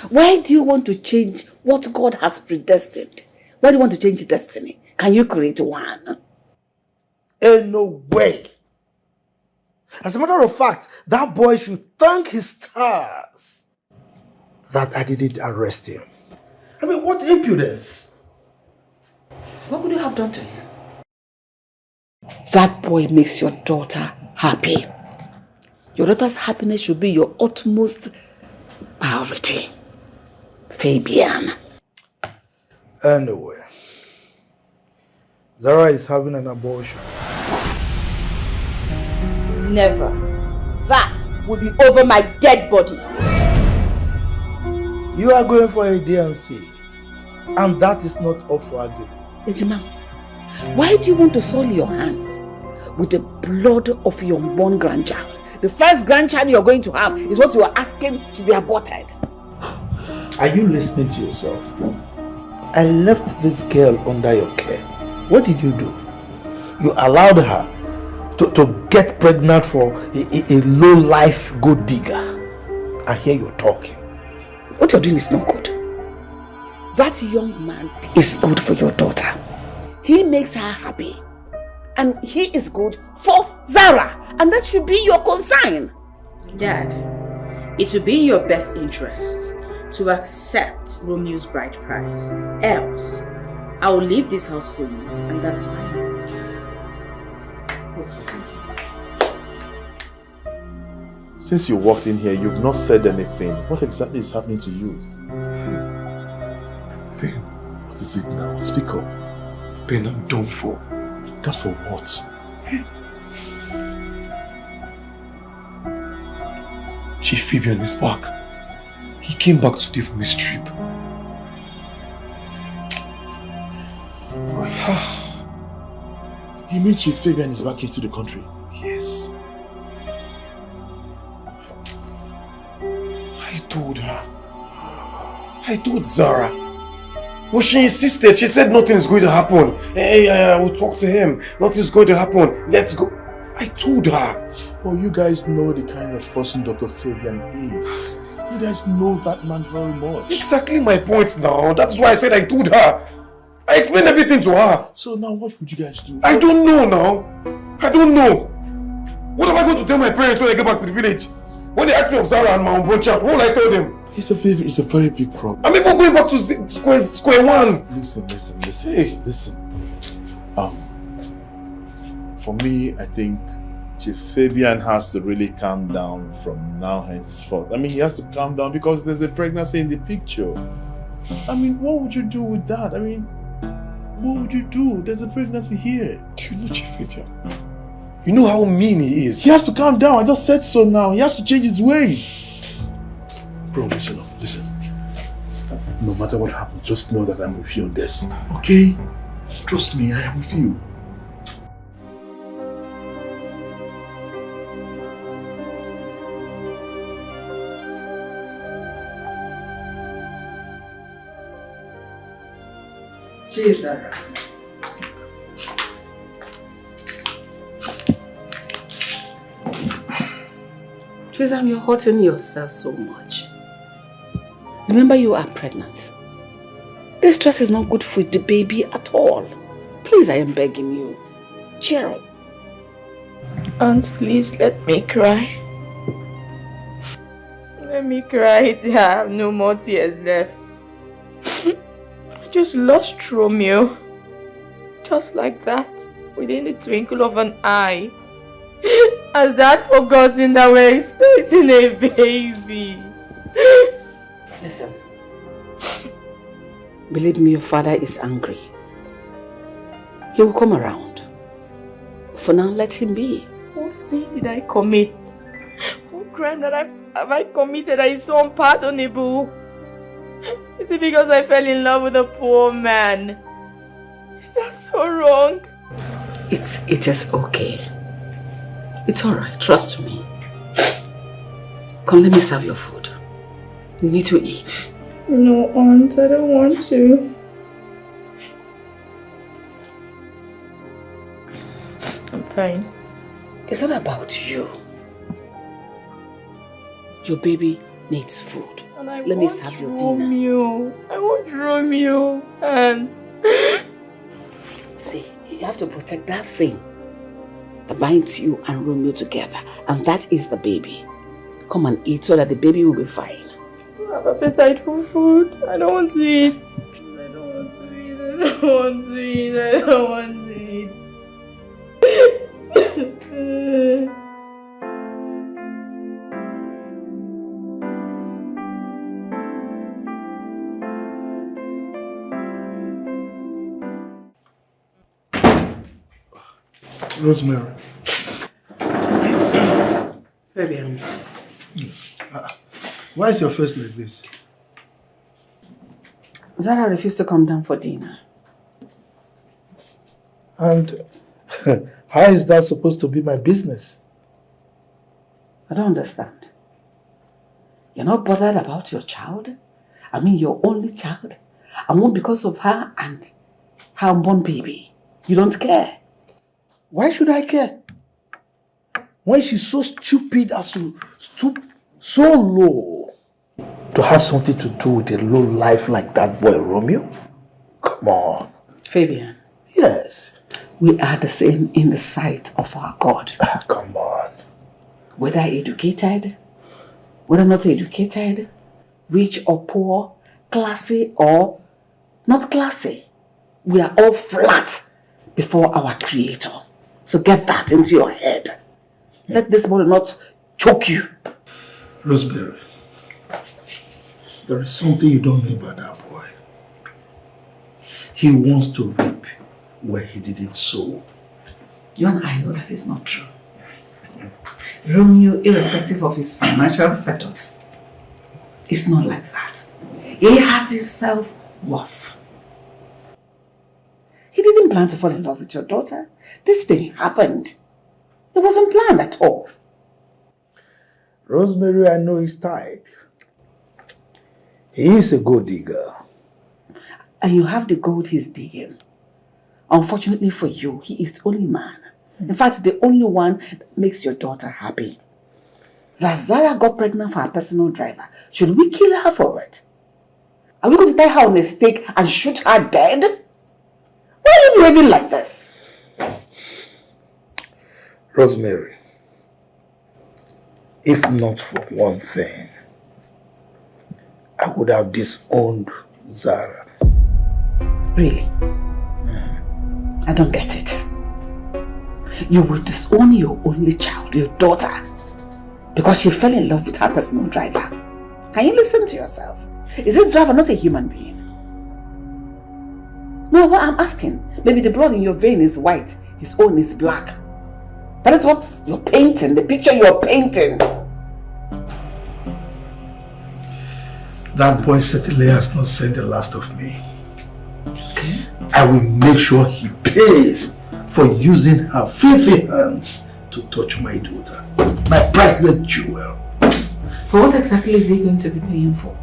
why do you want to change what God has predestined? Why do you want to change destiny? Can you create one? Ain't no way. As a matter of fact, that boy should thank his stars that I didn't arrest him. I mean, what impudence? What could you have done to him? That boy makes your daughter happy. Your daughter's happiness should be your utmost priority. Fabian. Anyway, Zara is having an abortion. Never. That will be over my dead body. You are going for a D&C, and that is not up for argument. Ejima, why do you want to soil your hands with the blood of your unborn grandchild? The first grandchild you're going to have is what you are asking to be aborted. Are you listening to yourself? I left this girl under your care. What did you do? You allowed her to get pregnant for a low-life gold digger. And here you're talking. What you're doing is not good. That young man is good for your daughter. He makes her happy. And he is good for Zara. And that should be your concern. Dad, it will be in your best interest to accept Romeo's bride price. Else, I will leave this house for you, and that's fine. Since you walked in here, you've not said anything. What exactly is happening to you? Ben. What is it now? Speak up. Ben, I'm done for. Done for what? Chief Fabian is back. He came back today from his trip. You mean Chief Fabian is back into the country? Yes. I told her. I told Zara. But she insisted. She said nothing is going to happen. Hey, I will talk to him. Nothing is going to happen. Let's go. I told her. But you guys know the kind of person Dr. Fabian is. You guys know that man very much. Exactly my point now. That's why I said I told her. I explained everything to her. So now what would you guys do? I don't know now. I don't know. What am I going to tell my parents when I get back to the village? When they ask me of Zara and my unborn child, what will I tell them? It's a very big problem. I'm even going back to square one. Listen. For me, I think Chief Fabian has to really calm down from now henceforth. I mean, he has to calm down because there's a pregnancy in the picture. I mean, what would you do with that? I mean, what would you do? There's a pregnancy here. Do you know Chief Fabian? You know how mean he is. He has to calm down. I just said so now. He has to change his ways. Bro, listen up. Listen. No matter what happens, just know that I'm with you on this. Okay? Trust me, I am with you. Jesus. Trisam, you're hurting yourself so much. Remember, you are pregnant. This stress is not good for the baby at all. Please, I am begging you. Cheer up. Aunt, please let me cry. Let me cry. I have no more tears left. I just lost Romeo. Just like that. Within the twinkle of an eye. Has Dad forgotten that we're expecting a baby? Listen. Believe me, your father is angry. He will come around. For now, let him be. What sin did I commit? What crime have I committed that is so unpardonable? Is it because I fell in love with a poor man? Is that so wrong? It is okay. It's alright, trust me. Come, let me serve your food. You need to eat. No, Aunt, I don't want to. fine. It's not about you. Your baby needs food. And I Let me want serve your dinner. Romeo. I want Romeo. And see, you have to protect that thing that binds you and Romeo together. And that is the baby. Come and eat so that the baby will be fine. I have appetite for food. I don't want to eat. I don't want to eat. I don't want to eat. I don't want to eat. Rosemary. Baby, why is your face like this? Zara refused to come down for dinner. And how is that supposed to be my business? I don't understand. You're not bothered about your child? I mean, your only child? And one because of her and her unborn baby. You don't care. Why should I care? Why she's so stupid as to stoop so low to have something to do with a low life like that boy Romeo? Come on. Fabian. Yes. We are the same in the sight of our God. Come on. Whether educated, whether not educated, rich or poor, classy or not classy, we are all flat before our Creator. So get that into your head. Let this body not choke you. Rosemary, there is something you don't know about that boy. He wants to reap where he didn't sow. You and I know that is not true. Romeo, irrespective of his financial status, is not like that. He has his self-worth. He didn't plan to fall in love with your daughter. This thing happened. It wasn't planned at all. Rosemary, I know his type. He is a gold digger. And you have the gold he's digging. Unfortunately for you, he is the only man. In fact, the only one that makes your daughter happy. That Zara got pregnant for her personal driver. Should we kill her for it? Are we going to tie her on a stake and shoot her dead? Why are you behaving like this? Rosemary, if not for one thing, I would have disowned Zara. Really? I don't get it. You would disown your only child, your daughter, because she fell in love with her personal driver. Can you listen to yourself? Is this driver not a human being? No, what I'm asking, maybe the blood in your vein is white, his own is black. That is what you're painting, the picture you're painting. That boy certainly has not seen the last of me. Okay. I will make sure he pays for using her filthy hands to touch my daughter, my priceless jewel. For what exactly is he going to be paying for?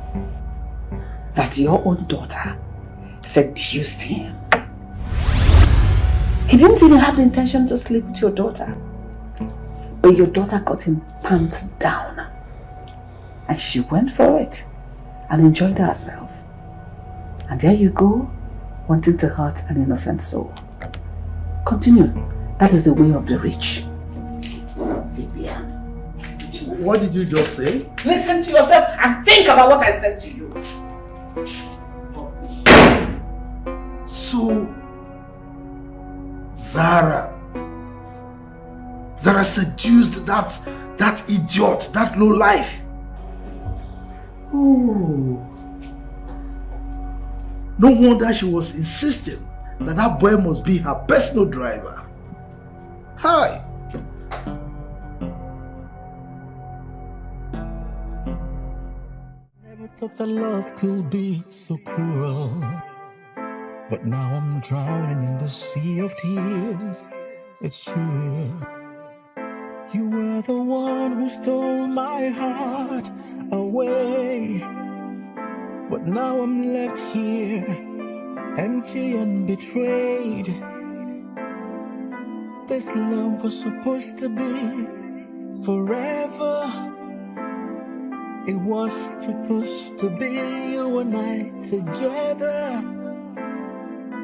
That your own daughter seduced him. He didn't even have the intention to sleep with your daughter. But your daughter got him pumped down. And she went for it and enjoyed herself. And there you go, wanting to hurt an innocent soul. Continue. That is the way of the rich. What did you just say? Listen to yourself and think about what I said to you. So, Zara seduced that idiot, that low life. Oh. No wonder she was insisting that that boy must be her personal driver. Hi. Never thought that love could be so cruel. But now I'm drowning in the sea of tears. It's true. You were the one who stole my heart away. But now I'm left here, empty and betrayed. this love was supposed to be forever. It was supposed to be you and I together.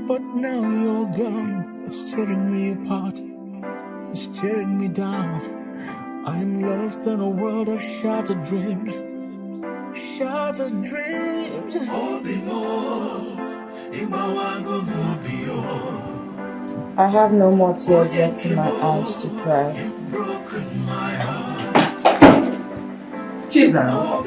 But now you're gone. It's tearing me apart. It's tearing me down. I'm lost in a world of shattered dreams. Shattered dreams. I have no more tears left in my eyes to cry. Chisel.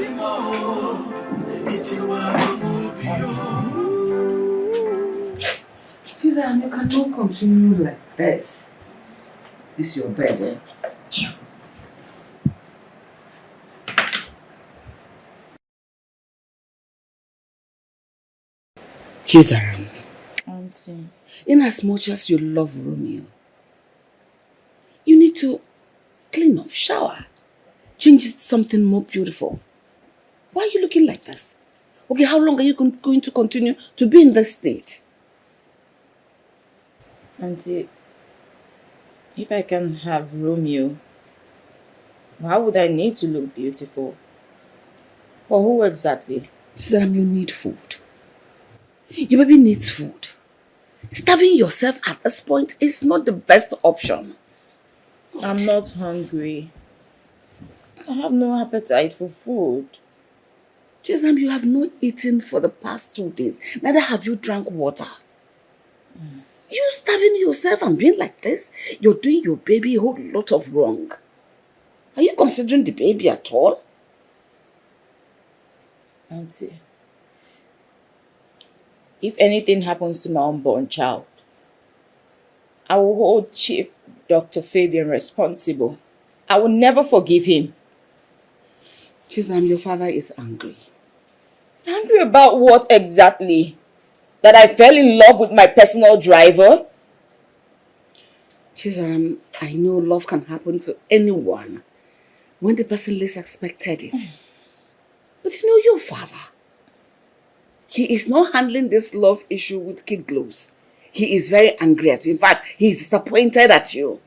Chisel, you cannot continue like this. This is your bed, eh? Chizaram, Auntie. in as much as you love Romeo, you need to clean up, shower, change it to something more beautiful. Why are you looking like this? Okay, how long are you going to continue to be in this state? Auntie, if I can have Romeo, why would I need to look beautiful? For who exactly? Chizaram, you need food. Your baby needs food. Starving yourself at this point is not the best option. I'm not hungry. I have no appetite for food. Chizaram, you have not eaten for the past 2 days. Neither have you drank water. You starving yourself and being like this, you're doing your baby a whole lot of wrong. Are you considering the baby at all? Auntie, if anything happens to my unborn child, I will hold Chief Dr. Fabian responsible. I will never forgive him. Chizaram, your father is angry. Angry about what exactly? That I fell in love with my personal driver? Chizaram, I know love can happen to anyone when the person least expected it. But you know your father. He is not handling this love issue with kid gloves. He is very angry at you. In fact, he is disappointed at you.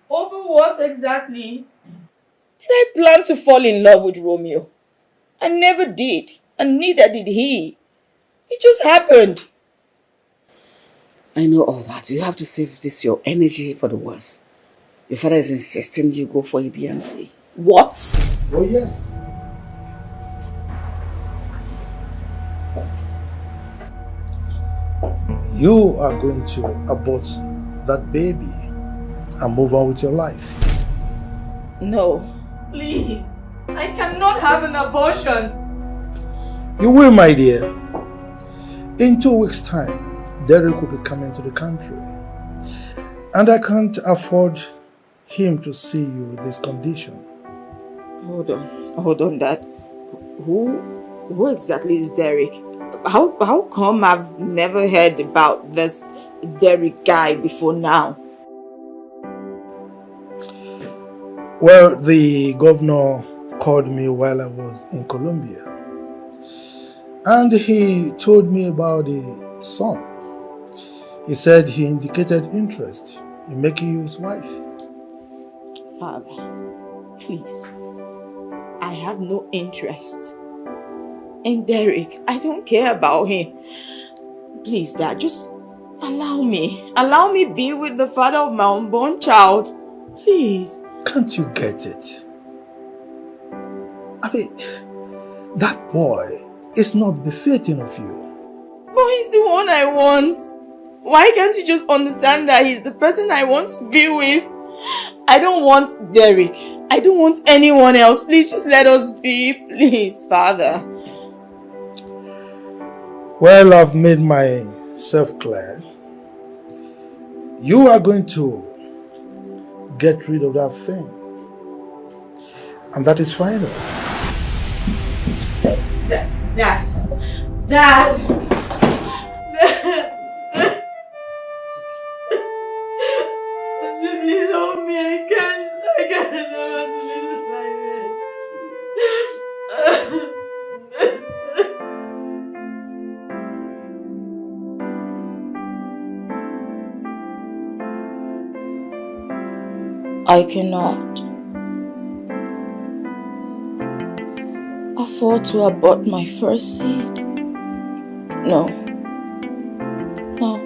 Over what exactly? Did I plan to fall in love with Romeo? I never did, and neither did he. It just happened. I know all that. You have to save your energy for the worst. Your father is insisting you go for a DNC. What? Oh, yes. You are going to abort that baby and move on with your life. No. Please. I cannot have an abortion. You will, my dear. In 2 weeks' time, Derek will be coming to the country. And I can't afford him to see you with this condition. Hold on, Dad. Who exactly is Derek? How come I've never heard about this Derek guy before now? Well, the governor called me while I was in Colombia. And he told me about the son. He said he indicated interest in making you his wife. Father, please. I have no interest in Derek. I don't care about him. Please, Dad, just allow me. Allow me be with the father of my unborn child. Please. Can't you get it? I mean, that boy is not befitting of you. But he's the one I want. Why can't you just understand that he's the person I want to be with? I don't want Derek. I don't want anyone else. Please just let us be. Please, Father. Well, I've made myself clear. You are going to get rid of that thing. And that is final. Dad. Please help me. I can't do I cannot afford to abort my first seed. No. No.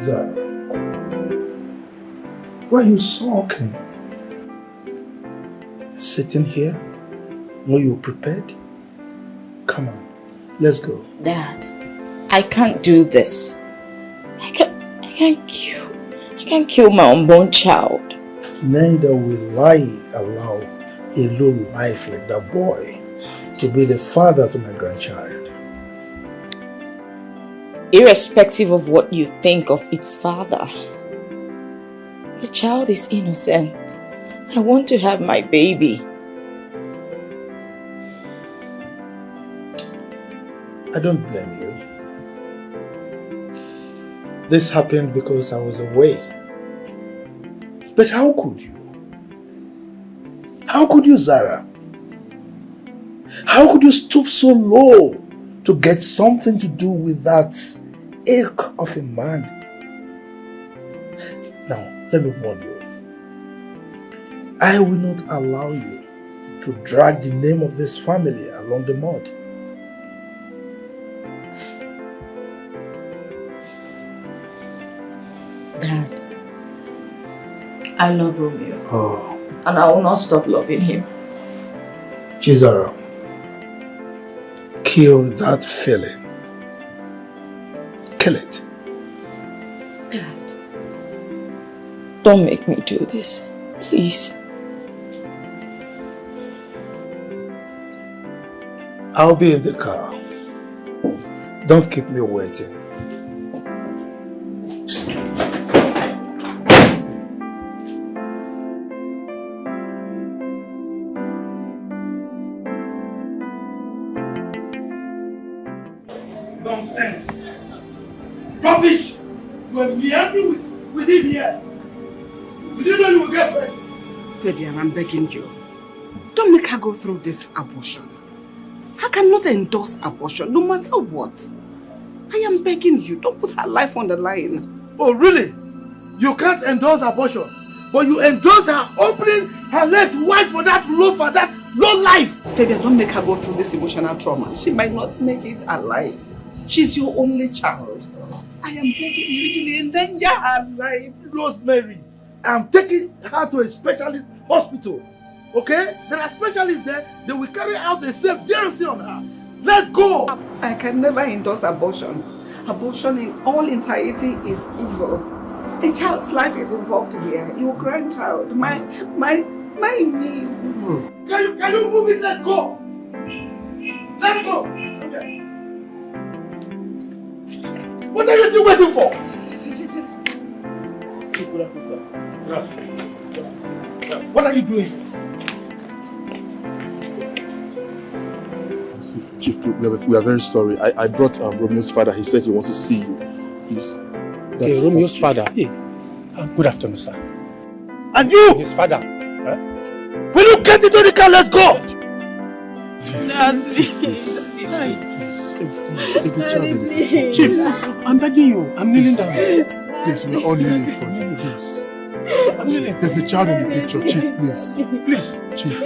Zara, why are you sulking? Sitting here? Were you prepared? Come on, let's go. Dad, I can't do this. I can't kill my unborn child. Neither will I allow a low life like that boy to be the father to my grandchild. Irrespective of what you think of its father, the child is innocent. I want to have my baby. I don't blame you. This happened because I was away. But how could you? How could you, Zara? How could you stoop so low to get something to do with that ilk of a man? Now, let me warn you. I will not allow you to drag the name of this family along the mud. Dad, I love Romeo. Oh. And I will not stop loving him. Zara, kill that feeling. Kill it. Dad, don't make me do this, please. I'll be in the car. Don't keep me waiting. Nonsense! Rubbish! You are meandering with him here. You didn't know you would get pregnant. Fabian, I'm begging you. Don't make her go through this abortion. I cannot endorse abortion, no matter what. I am begging you, don't put her life on the line. Oh, really? You can't endorse abortion, but you endorse her opening her legs wide for that low life. Fabian, don't make her go through this emotional trauma. She might not make it alive. She's your only child. I am begging you to endanger her life. Rosemary, I'm taking her to a specialist hospital. Okay? There are specialists there. They will carry out a safe DRC on her. Let's go! I can never endorse abortion. Abortion in all entirety is evil. A child's life is involved here. Your grandchild, my needs. Can you move it? Let's go! Let's go! Okay. What are you still waiting for? What are you doing? Chief, we are very sorry. I brought Romeo's father. He said he wants to see you. Please. Okay, Romeo's father. Hey, good afternoon, sir. And you? His father. Will you get into the car? Let's go! Chief, I'm begging you. I'm kneeling down. Please, we're all kneeling for you. Please. There's a child in the picture. Chief, please. Please. Chief.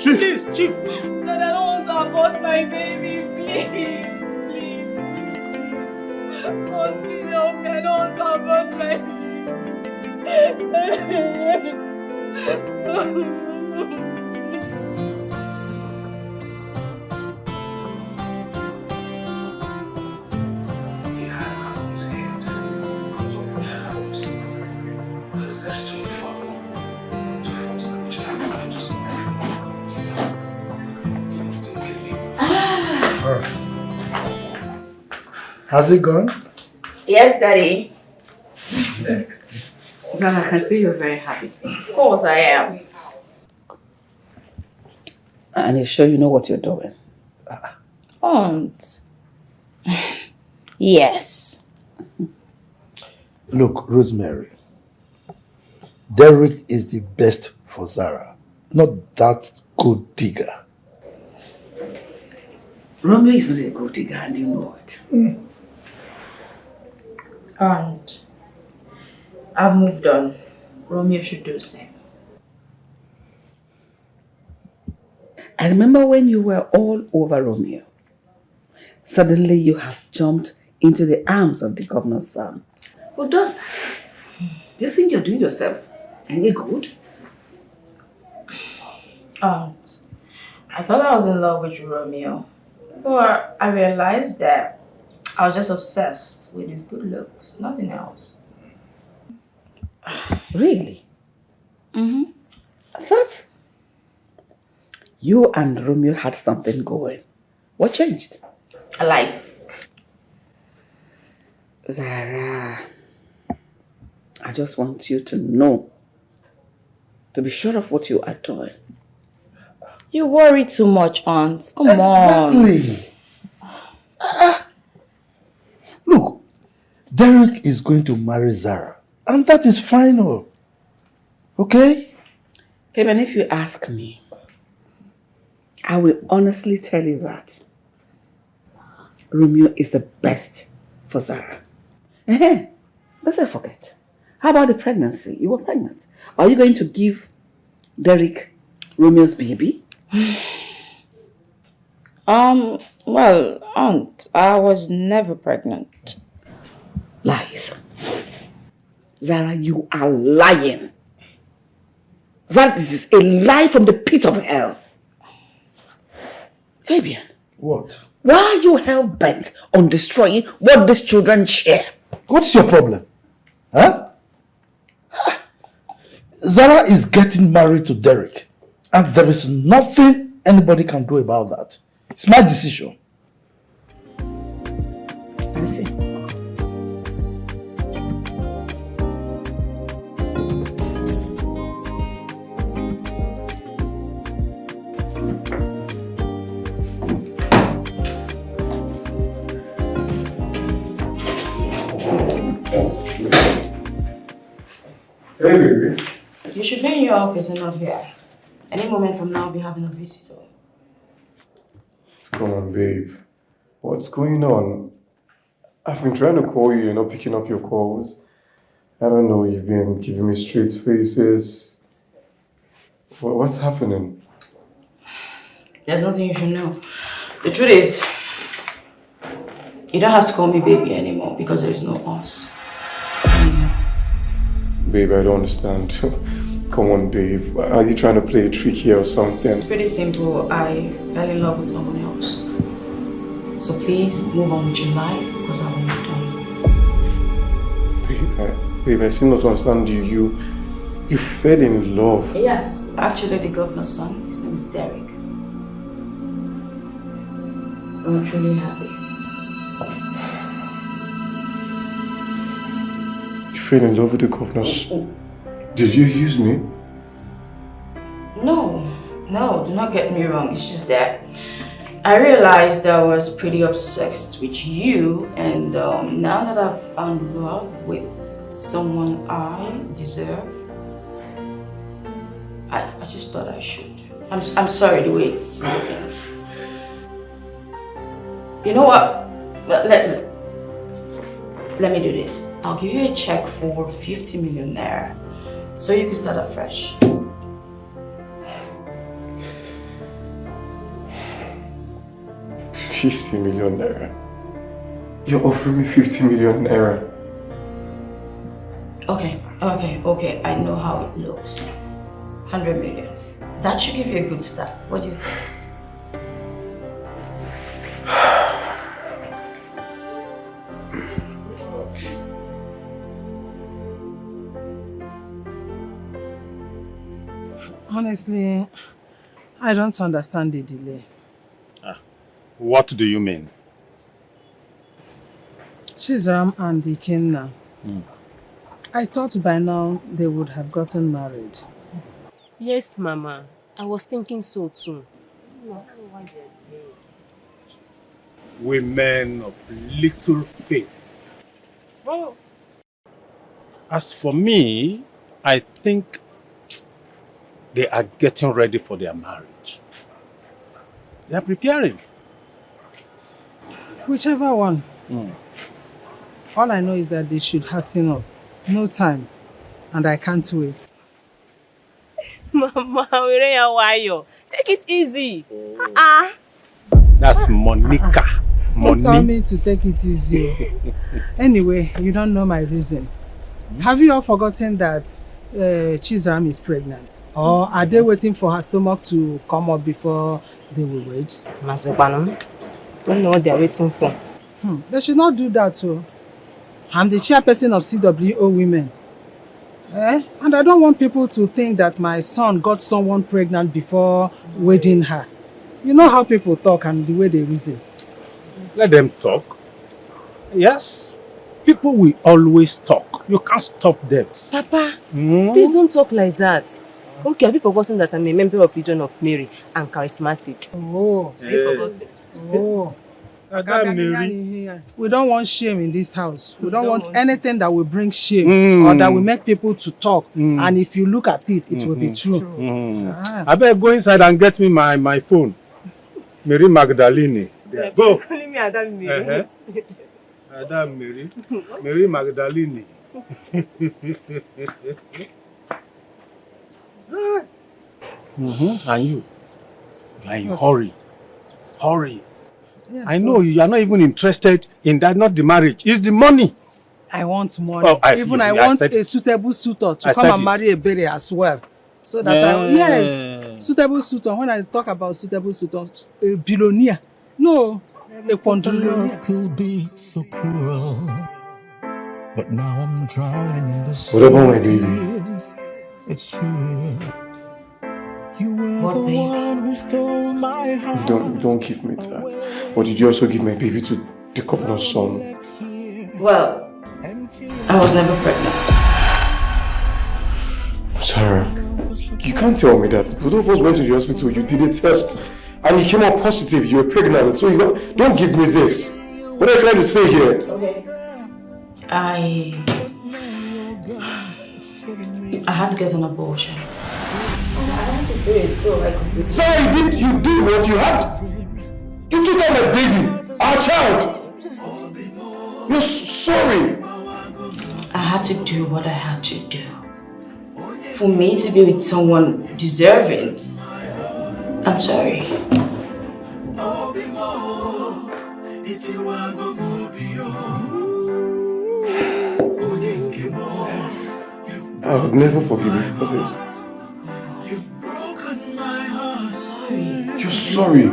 Chief. Please, Chief. Dad, I don't want to abort my baby. Please. Oh, please help me. I don't want to abort my baby. Has it gone? Yes, Daddy. Zara, I can see you're very happy. Of course I am. And you're sure you know what you're doing? Aunt. Yes. Look, Rosemary. Derek is the best for Zara, not that good digger. Romeo is not a good digger and you know it. And I've moved on. Romeo should do the same. I remember when you were all over Romeo. Suddenly you have jumped into the arms of the governor's son. Who does that? Do you think you're doing yourself any good? Aunt, I thought I was in love with Romeo. But I realized that I was just obsessed with his good looks, nothing else. Really? Mm-hmm. I thought you and Romeo had something going. What changed? A life. Zara, I just want you to know, to be sure of what you are doing. You worry too much, Aunt. Come on. Exactly. Look, Derek is going to marry Zara, and that is final. Okay? Philmond, if you ask me, I will honestly tell you that Romeo is the best for Zara. Let's not forget. How about the pregnancy? You were pregnant. Are you going to give Derek Romeo's baby? Well, Aunt, I was never pregnant. Lies. Zara, you are lying. That is a lie from the pit of hell. Fabian. What? Why are you hell-bent on destroying what these children share? What's your problem? Huh? Zara is getting married to Derek, and there is nothing anybody can do about that. It's my decision. I see. Hey, baby. You should be in your office and not here. Any moment from now, I'll be having a visitor. Come on, babe. What's going on? I've been trying to call you, you're not picking up your calls. I don't know, you've been giving me straight faces. What's happening? There's nothing you should know. The truth is, you don't have to call me baby anymore because there is no us. Babe, I don't understand. Come on, babe. Are you trying to play a trick here or something? It's pretty simple. I fell in love with someone else. So please move on with your life because I won't done. Babe, I seem not to understand you. You fell in love. Yes, actually the governor's son. His name is Derek. I'm truly happy. You fell in love with the governor's. Did you use me? No, do not get me wrong. It's just that I realized I was pretty obsessed with you, and now that I've found love with someone I deserve, I just thought I should. I'm sorry the way it's looking. You know what? Let me do this. I'll give you a check for 50 million naira, so you can start afresh. $50 million. You're offering me 50 million naira. Okay. I know how it looks. 100 million. That should give you a good start. What do you think? Honestly, I don't understand the delay. What do you mean? Chizram and Dikeh. I thought by now they would have gotten married. Yes, Mama. I was thinking so too. Women of little faith. Well, as for me, I think they are getting ready for their marriage. They are preparing. Whichever one. All I know is that they should hasten up. No time. And I can't wait. Mama, why you? Take it easy. That's Monica. Don't tell me to take it easy. Anyway, you don't know my reason. Have you all forgotten that Chizaram is pregnant? Or are they waiting for her stomach to come up before they will wait? Mazebanum, don't know what they are waiting for. They should not do that too. I'm the chairperson of CWO Women. And I don't want people to think that my son got someone pregnant before wedding her. You know how people talk and the way they reason. Let them talk. Yes, people will always talk. You can't stop them. Papa, please don't talk like that. Okay, have you forgotten that I'm a member of Legion of Mary and charismatic? Oh. Have you forgotten? Oh. We don't want shame in this house. We don't want anything that will bring shame or that will make people to talk. And if you look at it, it will be true. I better go inside and get me my phone. Mary Magdalene. Go. Calling me Adam Mary. Adam Mary. Mary Magdalene. And you are in hurry. Hurry. Yes, I know you are not even interested in that, not the marriage. It's the money. I want money. Oh, I want a suitable suitor to come and marry a baby as well. So that yes, suitable suitor. When I talk about suitable suitor, a billionaire. No, a quadrillionaire. Could be so cruel, but now I'm drowning in the sea. What about my baby? It's true. You were the one who stole my heart. Don't give me that. Or did you also give my baby to the governor's son? Well, I was never pregnant. Sarah, you can't tell me that. Both of us went to the hospital, you did a test, and you came out positive, you were pregnant. So you don't give me this. What are you trying to say here? Okay. I had to get an abortion. I had to do it so I could. Sarah, you did what you had? You took out my baby, our child. You're sorry. I had to do what I had to do. For me to be with someone deserving. I'm sorry. I would never forgive you for this. You're sorry.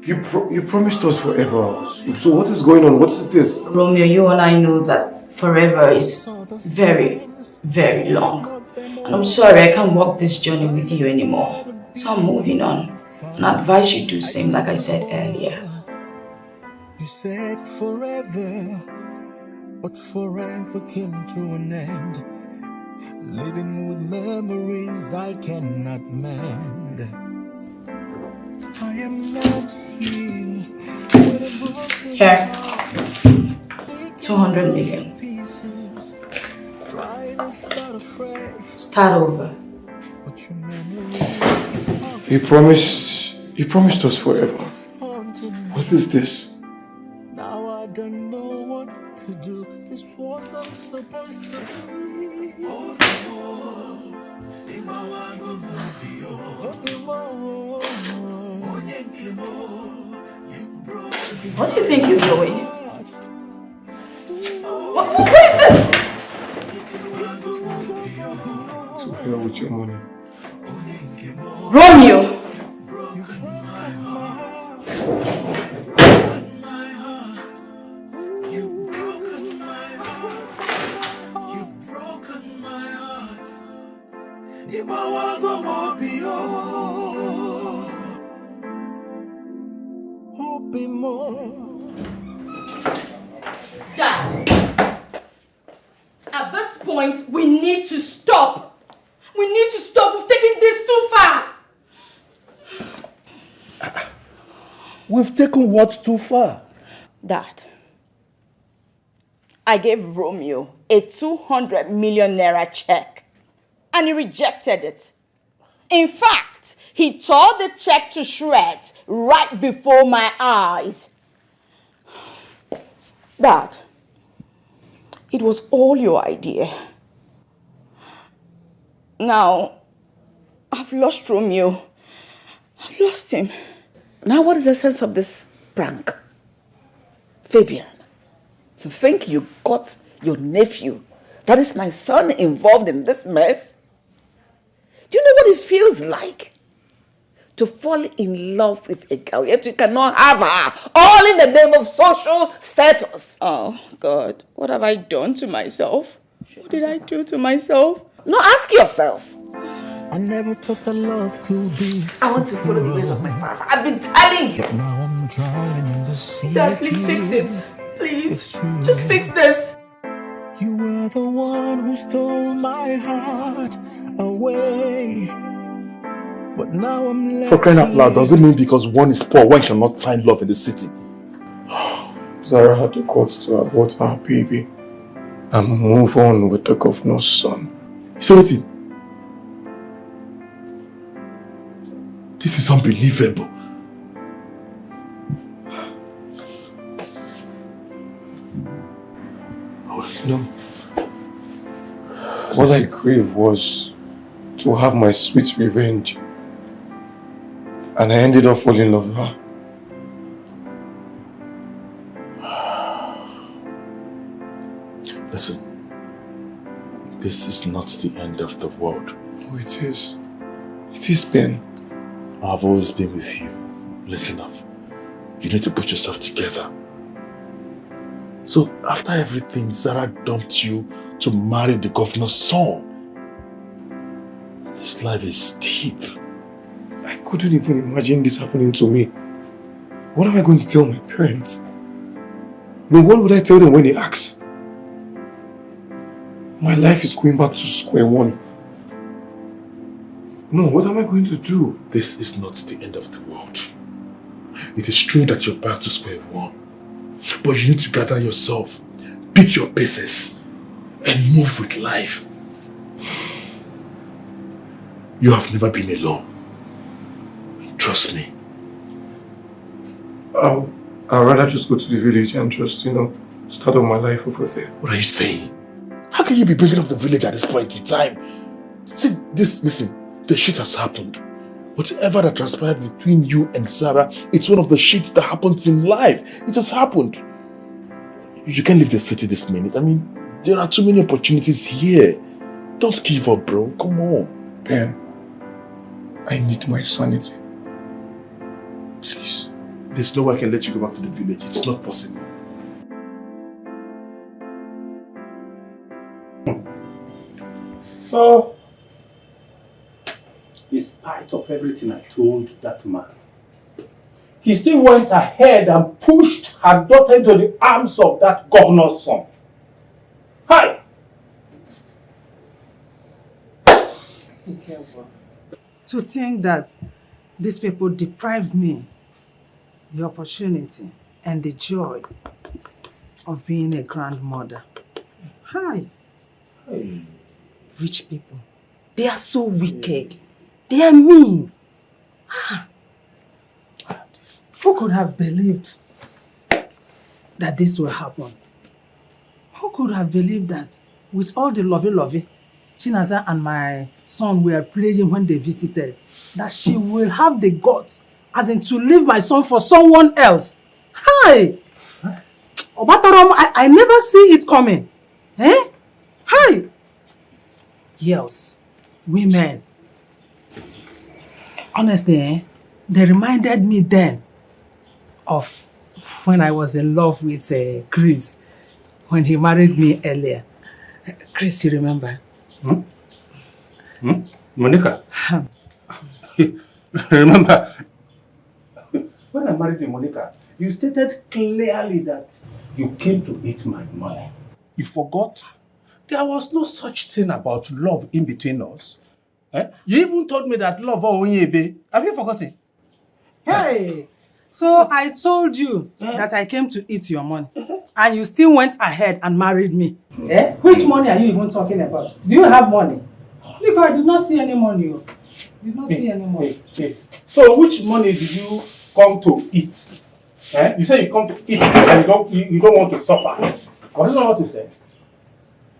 You promised us forever. So what is going on? What is this? Romeo, you and I know that forever is very, very long. And I'm sorry I can't walk this journey with you anymore. So I'm moving on. And I advise you do the same like I said earlier. You said forever, but forever came to an end. Living with memories I cannot mend. I am not here. Here. 200 million. Start over. You promised us forever. What is this? Now I don't know what to do. This wasn't supposed to be. What do you think you're doing? What is this? To hell with your money. Romeo! Dad, at this point, we need to stop. We need to stop. We've taken this too far. We've taken what too far? Dad, I gave Romeo a 200 million naira check and he rejected it. In fact, fact, he tore the check to shreds right before my eyes. Dad, it was all your idea. Now, I've lost Romeo. I've lost him. Now what is the sense of this prank? Fabian, to think you got your nephew, that is my son, involved in this mess? Do you know what it feels like? To fall in love with a girl, yet you cannot have her, all in the name of social status. Oh, God, what have I done to myself? What did I do to myself? No, ask yourself. I never thought that love could be. I want to follow the ways of my father. I've been telling you. But now I'm drowning in the sea. Dad, please fix it. Please, just fix this. You were the one who stole my heart away. But now I'm left. For crying out loud, does it mean because one is poor, one cannot find love in the city? Zara had the guts to abort our baby and move on with the governor's son. See what it? This is unbelievable. Oh, no. What I craved was to have my sweet revenge. And I ended up falling in love with her. Listen, this is not the end of the world. Oh, it is. It is, Ben. I've always been with you. Listen up. You need to put yourself together. So, after everything, Zara dumped you to marry the governor's son. This life is steep. I couldn't even imagine this happening to me. What am I going to tell my parents? No, what would I tell them when they ask? My life is going back to square one. No, what am I going to do? This is not the end of the world. It is true that you're back to square one. But you need to gather yourself, pick your pieces, and move with life. You have never been alone. Trust me. I'd rather just go to the village and just, start up my life over there. What are you saying? How can you be bringing up the village at this point in time? See, listen, the shit has happened. Whatever that transpired between you and Sarah, it's one of the shits that happens in life. It has happened. You can't leave the city this minute. I mean, there are too many opportunities here. Don't give up, bro. Come on. Ben, I need my sanity. Please. There's no way I can let you go back to the village. It's not possible. So, in spite of everything I told that man, he still went ahead and pushed her daughter into the arms of that governor's son. Hi! Be careful. To think that these people deprived me the opportunity and the joy of being a grandmother. Hi. Hey. Rich people, they are so wicked. They are mean. Who could have believed that this will happen? Who could have believed that with all the lovey-lovey Chinaza and my son were playing when they visited, that she will have the guts, as in to leave my son for someone else? Hi! Obataram, I never see it coming. Eh? Hi! Girls, women. Honestly, they reminded me then of when I was in love with Chris, when he married me earlier. Chris, you remember? Monica? Remember, when I married Monica, you stated clearly that you came to eat my money. You forgot? There was no such thing about love in between us. You even told me that love Onyebe. Have you forgotten? Hey! So I told you that I came to eat your money, and you still went ahead and married me. Which money are you even talking about? Do you have money? Because I did not see any money. You don't see any money. Hey. So which money did you come to eat? Eh? You say you come to eat and you don't want to suffer. What do you know what to say?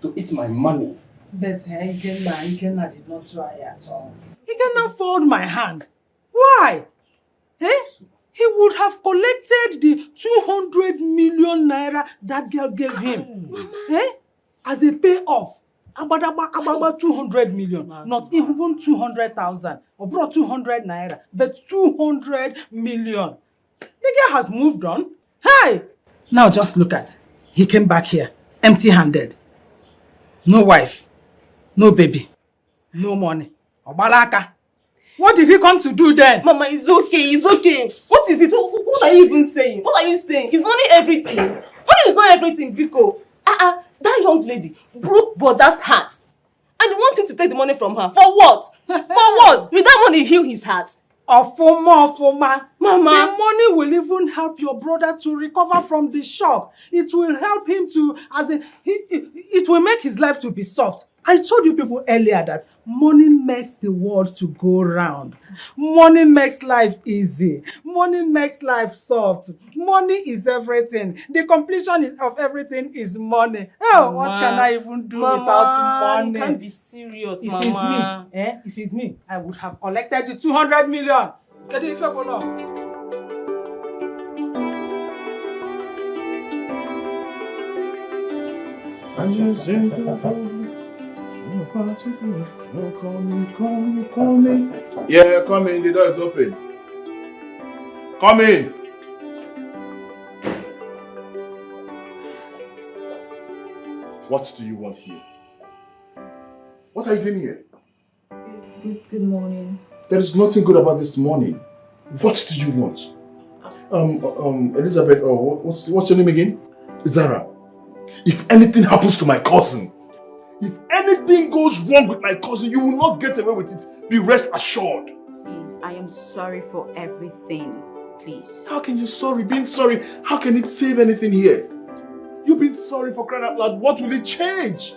To eat my money. But Ikenna did not try at all. He cannot fold my hand. Why? Eh? He would have collected the 200 million naira that girl gave him. Eh? As a payoff. About 200 million. Not even 200,000. Or brought 200 naira. But 200 million. The girl has moved on. Hey! Now just look at. He came back here. Empty-handed. No wife. No baby. No money. Obalaka. What did he come to do then? Mama, it's okay. What is it? What are you even saying? What are you saying? Is money everything? Money is not everything, Biko. That young lady broke Boda's heart. And you want him to take the money from her. For what? For what? Will that money heal his heart? Ofoma. Mama. The money will even help your brother to recover from the shock. It will help him to, it will make his life to be soft. I told you people earlier that money makes the world to go round. Money makes life easy. Money makes life soft. Money is everything. The completion of everything is money. Oh, what can I even do without money? You can't be serious, If Mama. it's me, if it's me, I would have collected the 200 million. Get it, Ifekola. Call me. Yeah, come in. The door is open. Come in. What do you want here? What are you doing here? Good morning. There is nothing good about this morning. What do you want? Elizabeth, what's your name again? Zara. If anything happens to my cousin, if anything goes wrong with my cousin, you will not get away with it. Be rest assured. Please, I am sorry for everything. Please. How can you sorry? Being sorry, how can it save anything here? You've been sorry for crying out loud. What will it change?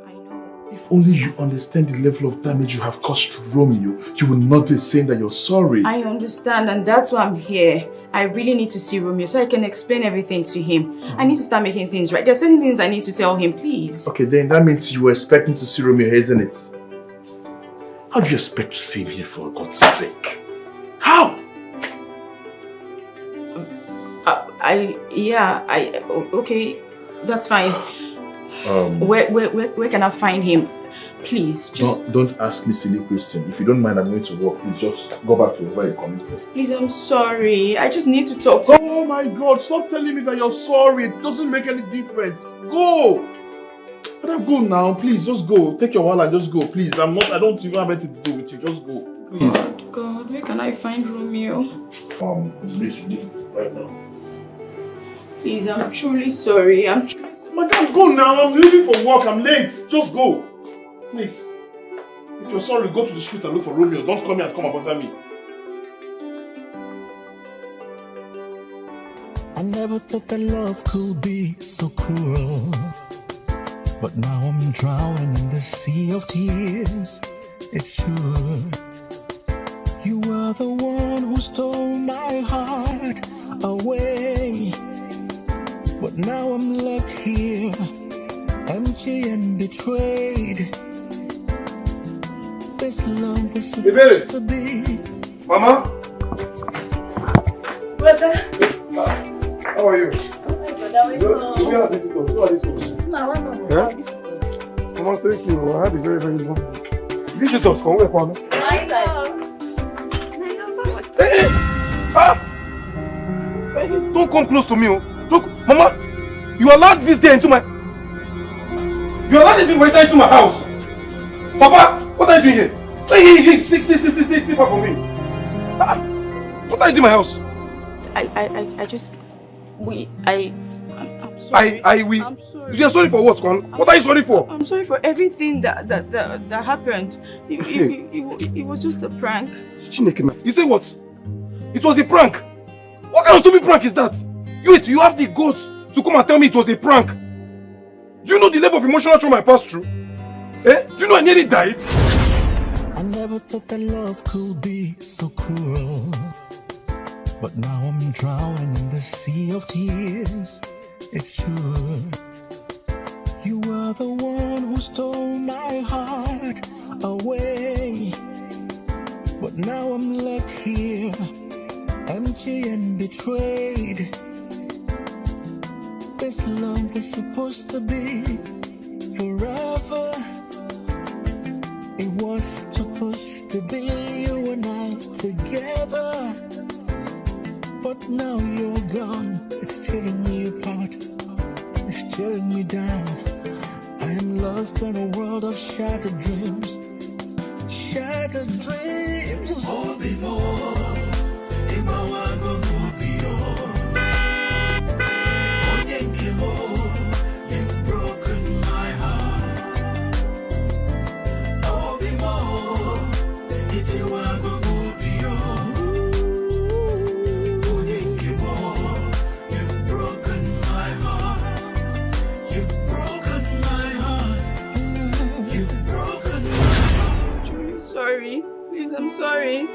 I know. If only you understand the level of damage you have caused Romeo, you will not be saying that you're sorry. I understand, and that's why I'm here. I really need to see Romeo so I can explain everything to him. I need to start making things right. There are certain things I need to tell him, please. Okay, then that means you were expecting to see Romeo here, isn't it? How do you expect to see him here, for God's sake? How? Okay, that's fine. Where can I find him? Please, just... Don't ask me silly questions. If you don't mind, I'm going to work. Please just go back to where you're coming from. Please, I'm sorry. I just need to talk to... Oh my God, stop telling me that you're sorry. It doesn't make any difference. Go! But go now, please, just go. Take your wallet and just go, please. I don't even have anything to do with you. Just go, please. God, where can I find Romeo? Please leave right now. Please, I'm truly sorry. Madam, go now. I'm leaving for work. I'm late. Just go. Please. If you're sorry, go to the street and look for Romeo. Don't come here and come and bother me. I never thought that love could be so cruel. But now I'm drowning in the sea of tears. It's true. You were the one who stole my heart away. But now I'm left here, empty and betrayed. This love was supposed to be. Mama? Brother. How are you? Who are these visitors? Mama, thank you. I had a very, very long day. Visitors, come here, Mama. Hey, don't come close to me. Look, Mama, you allowed this guy into my... You allowed this waiter into my house. Papa, what are you doing here? Hey, sit far from me. What are you doing in my house? I'm sorry. I'm sorry. You're sorry for what, Kwan? What are you sorry for? I'm sorry for everything that happened. It was just a prank. You say what? It was a prank? What kind of stupid prank is that? You have the guts to come and tell me it was a prank. Do you know the level of emotional trauma I passed through? Do you know I nearly died? I never thought that love could be so cruel, but now I'm drowning in the sea of tears. It's true. You were the one who stole my heart away, but now I'm left here, empty and betrayed. This love was supposed to be forever. It was supposed to be you and I together, but now you're gone. It's tearing me apart, it's tearing me down. I am lost in a world of shattered dreams, shattered dreams. Oh, be more, you've broken my heart. Oh, be more, it's you you've broken my heart. You've broken my heart. You've broken my heart. Julie, sorry. Please, I'm sorry.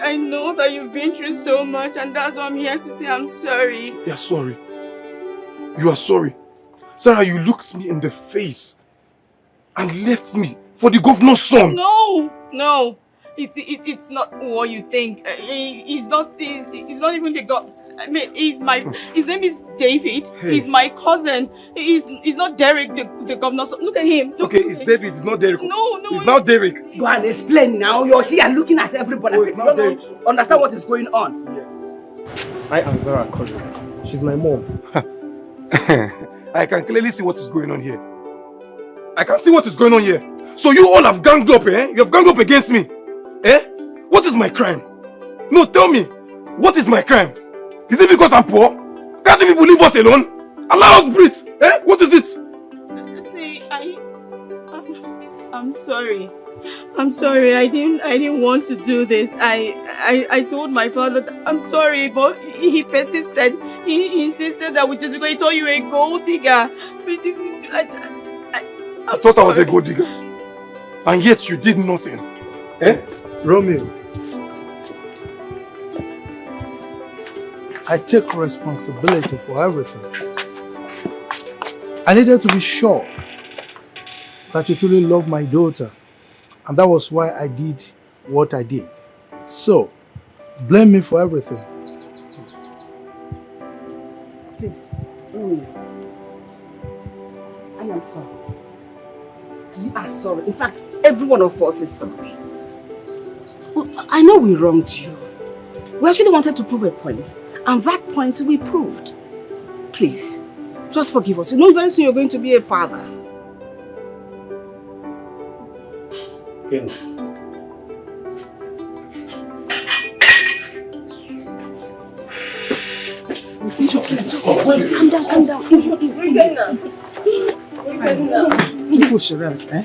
I know that you've been through so much, and that's why I'm here to say I'm sorry. You're sorry. You are sorry. Sarah, you looked me in the face and left me for the governor's son. No. It's not what you think. He's not even the god. I mean, his name is David. Hey. He's my cousin. He's not Derek, the governor's son. Look at him. Okay, it's David, it's not Derek. No. It's now Derek. Go and explain now. You're here looking at everybody. Oh, it's not Derek. You don't understand what is going on. Yes. I am Zara Collins. She's my mom. I can clearly see what is going on here. I can see what is going on here. So you all have ganged up, eh? You have ganged up against me. Eh? What is my crime? No, tell me. What is my crime? Is it because I'm poor? Can't you people leave us alone? Allow us breathe. Eh? What is it? See, I'm sorry. I'm sorry. I didn't want to do this. I told my father that I'm sorry, but he persisted. He insisted that we just because he thought you were a gold digger. I thought I was a gold digger. And yet you did nothing. Eh? Romeo, I take responsibility for everything. I needed to be sure that you truly love my daughter, and that was why I did what I did. So, blame me for everything. Please, Romeo, I am sorry. We are sorry. In fact, every one of us is sorry. I know we wronged you. We actually wanted to prove a point, and that point we proved. Please, just forgive us. You know very soon you're going to be a father. Ken. It's okay. Wait, calm down. Easy. People should rest, eh?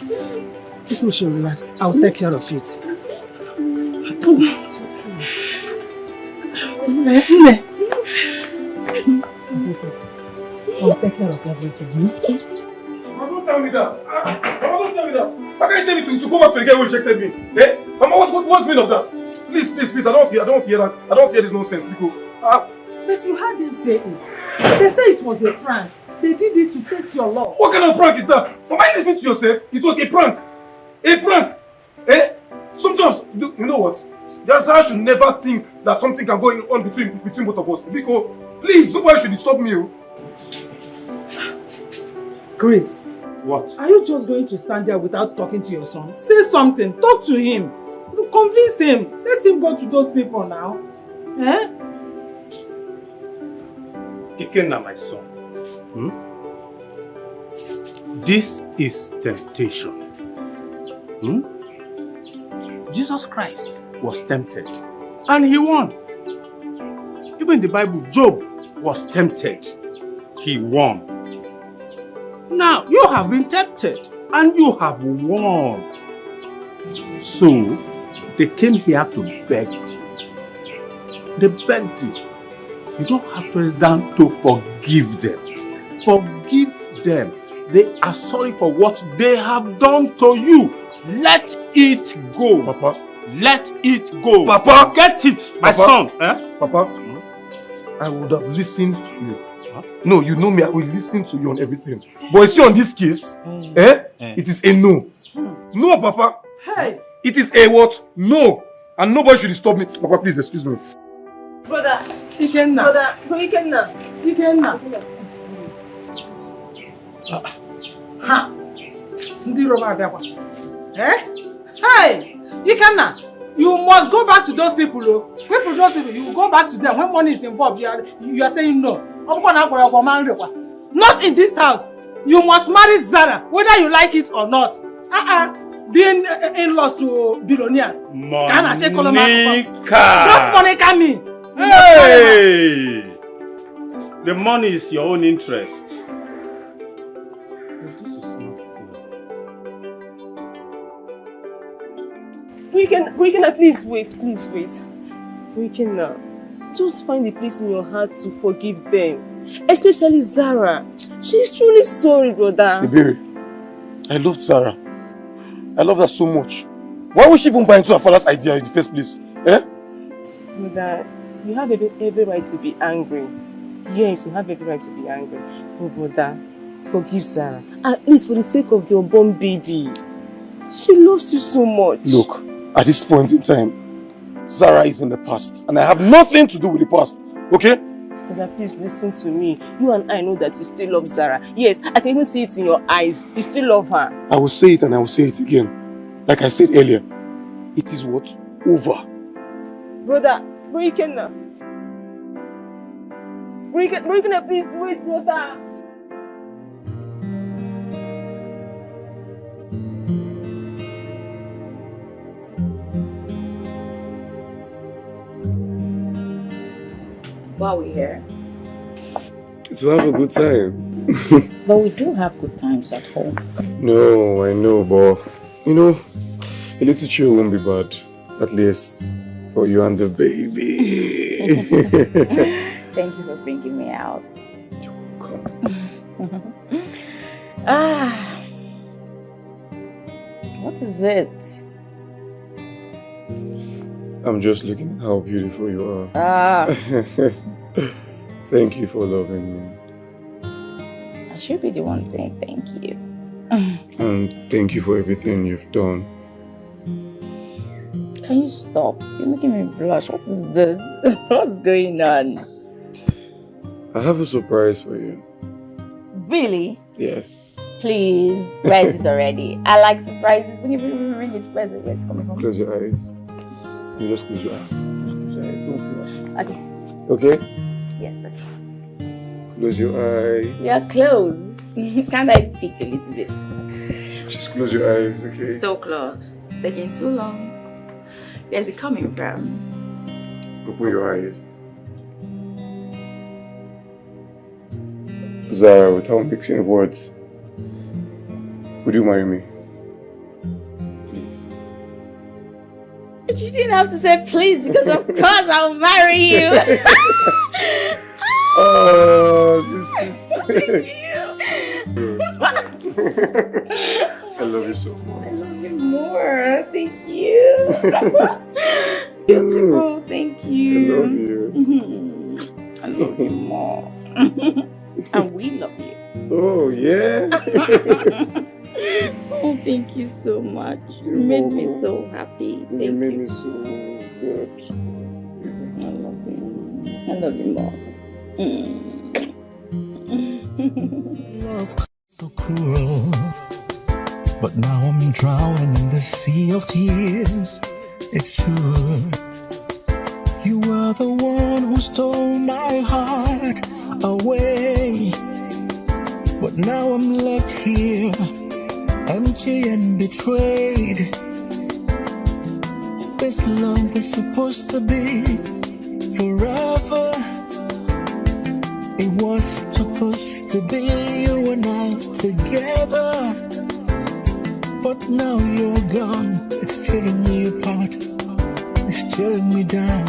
People should relax. I'll take care of it. I'll take care of everything. Mama, don't tell me that. Mama, don't tell me that. How can you tell me to go back to a guy who rejected me? Eh? Mama, what's the meaning of that? Please. I don't hear that. I don't hear this nonsense, because. But you heard them say it. They say it was a prank. They did it to test your love. What kind of prank is that? Am I listening to yourself? It was a prank. A prank. Eh? Sometimes, you know what? I should never think that something can go on between both of us. Because, please, nobody should disturb me. Chris. What? Are you just going to stand there without talking to your son? Say something. Talk to him. Convince him. Let him go to those people now. Eh? Ikenna, my son. This is temptation. Jesus Christ was tempted and he won. Even in the Bible, Job was tempted. He won. Now you have been tempted and you have won. So they came here to beg you. They begged you. You don't have to sit down to forgive them. Forgive them. They are sorry for what they have done to you. Let it go. Papa. Let it go. Papa. Get it, my son. Papa, I would have listened to you. Huh? No, you know me, I will listen to you on everything. But you see on this case, it is a no. No, Papa. Hey. It is a what? No. And nobody should stop me. Papa, please, excuse me. Brother, Ikenna. Ikenna. Ha! Ndi Roma Abekwa. Hey! Ikenna, you must go back to those people, oh. Wait for those people, you go back to them. When money is involved, you are saying no. Not in this house. You must marry Zara, whether you like it or not. Being in-laws to billionaires. Monica! Don't Monica me! Hey! The money is your own interest. This is not fair. We can please wait. We can just find a place in your heart to forgive them. Especially Zara. She's truly sorry, brother. Iberi, I loved Zara. I love her so much. Why would she even buy into her father's idea in the first place? Brother, you have every right to be angry. Yes, you have every right to be angry. Oh, brother, forgive Zara. At least for the sake of the unborn baby. She loves you so much. Look, at this point in time, Zara is in the past. And I have nothing to do with the past. Okay? Brother, please listen to me. You and I know that you still love Zara. Yes, I can even see it in your eyes. You still love her. I will say it and I will say it again. Like I said earlier, it is what? Over. Brother, Ikenna, please wait, brother. Why are we here? To have a good time. But we do have good times at home. No, I know, but you know, a little chill won't be bad. At least for you and the baby. Thank you for bringing me out. You're welcome. What is it? I'm just looking at how beautiful you are. Thank you for loving me. I should be the one saying thank you. And thank you for everything you've done. Can you stop? You're making me blush. What is this? What's going on? I have a surprise for you. Really? Yes. Please, where is it already? I like surprises. When you bring it, where is it coming from? Close your eyes. You just close your eyes. Just close your eyes. Open your eyes. Okay. Okay? Yes, okay. Close your eyes. You're closed. Can't I peek a little bit? Just close your eyes, okay? So closed. It's taking too long. Where's it coming from? Open your eyes. Zara, without mixing words, would you marry me? You didn't have to say please, because of course I'll marry you. Oh, this is... I love you so much. I love you more. Thank you. Beautiful. Thank you. I love you. I love you more. And we love you. Oh, yeah. Oh, thank you so much. You made me so happy. Thank you. Made me so good. I love you. I love you more. Love so cruel, but now I'm drowning in the sea of tears. It's true. You were the one who stole my heart away, but now I'm left here, empty and betrayed. This love was supposed to be forever. It was supposed to be you and I together, but now you're gone. It's tearing me apart. It's tearing me down.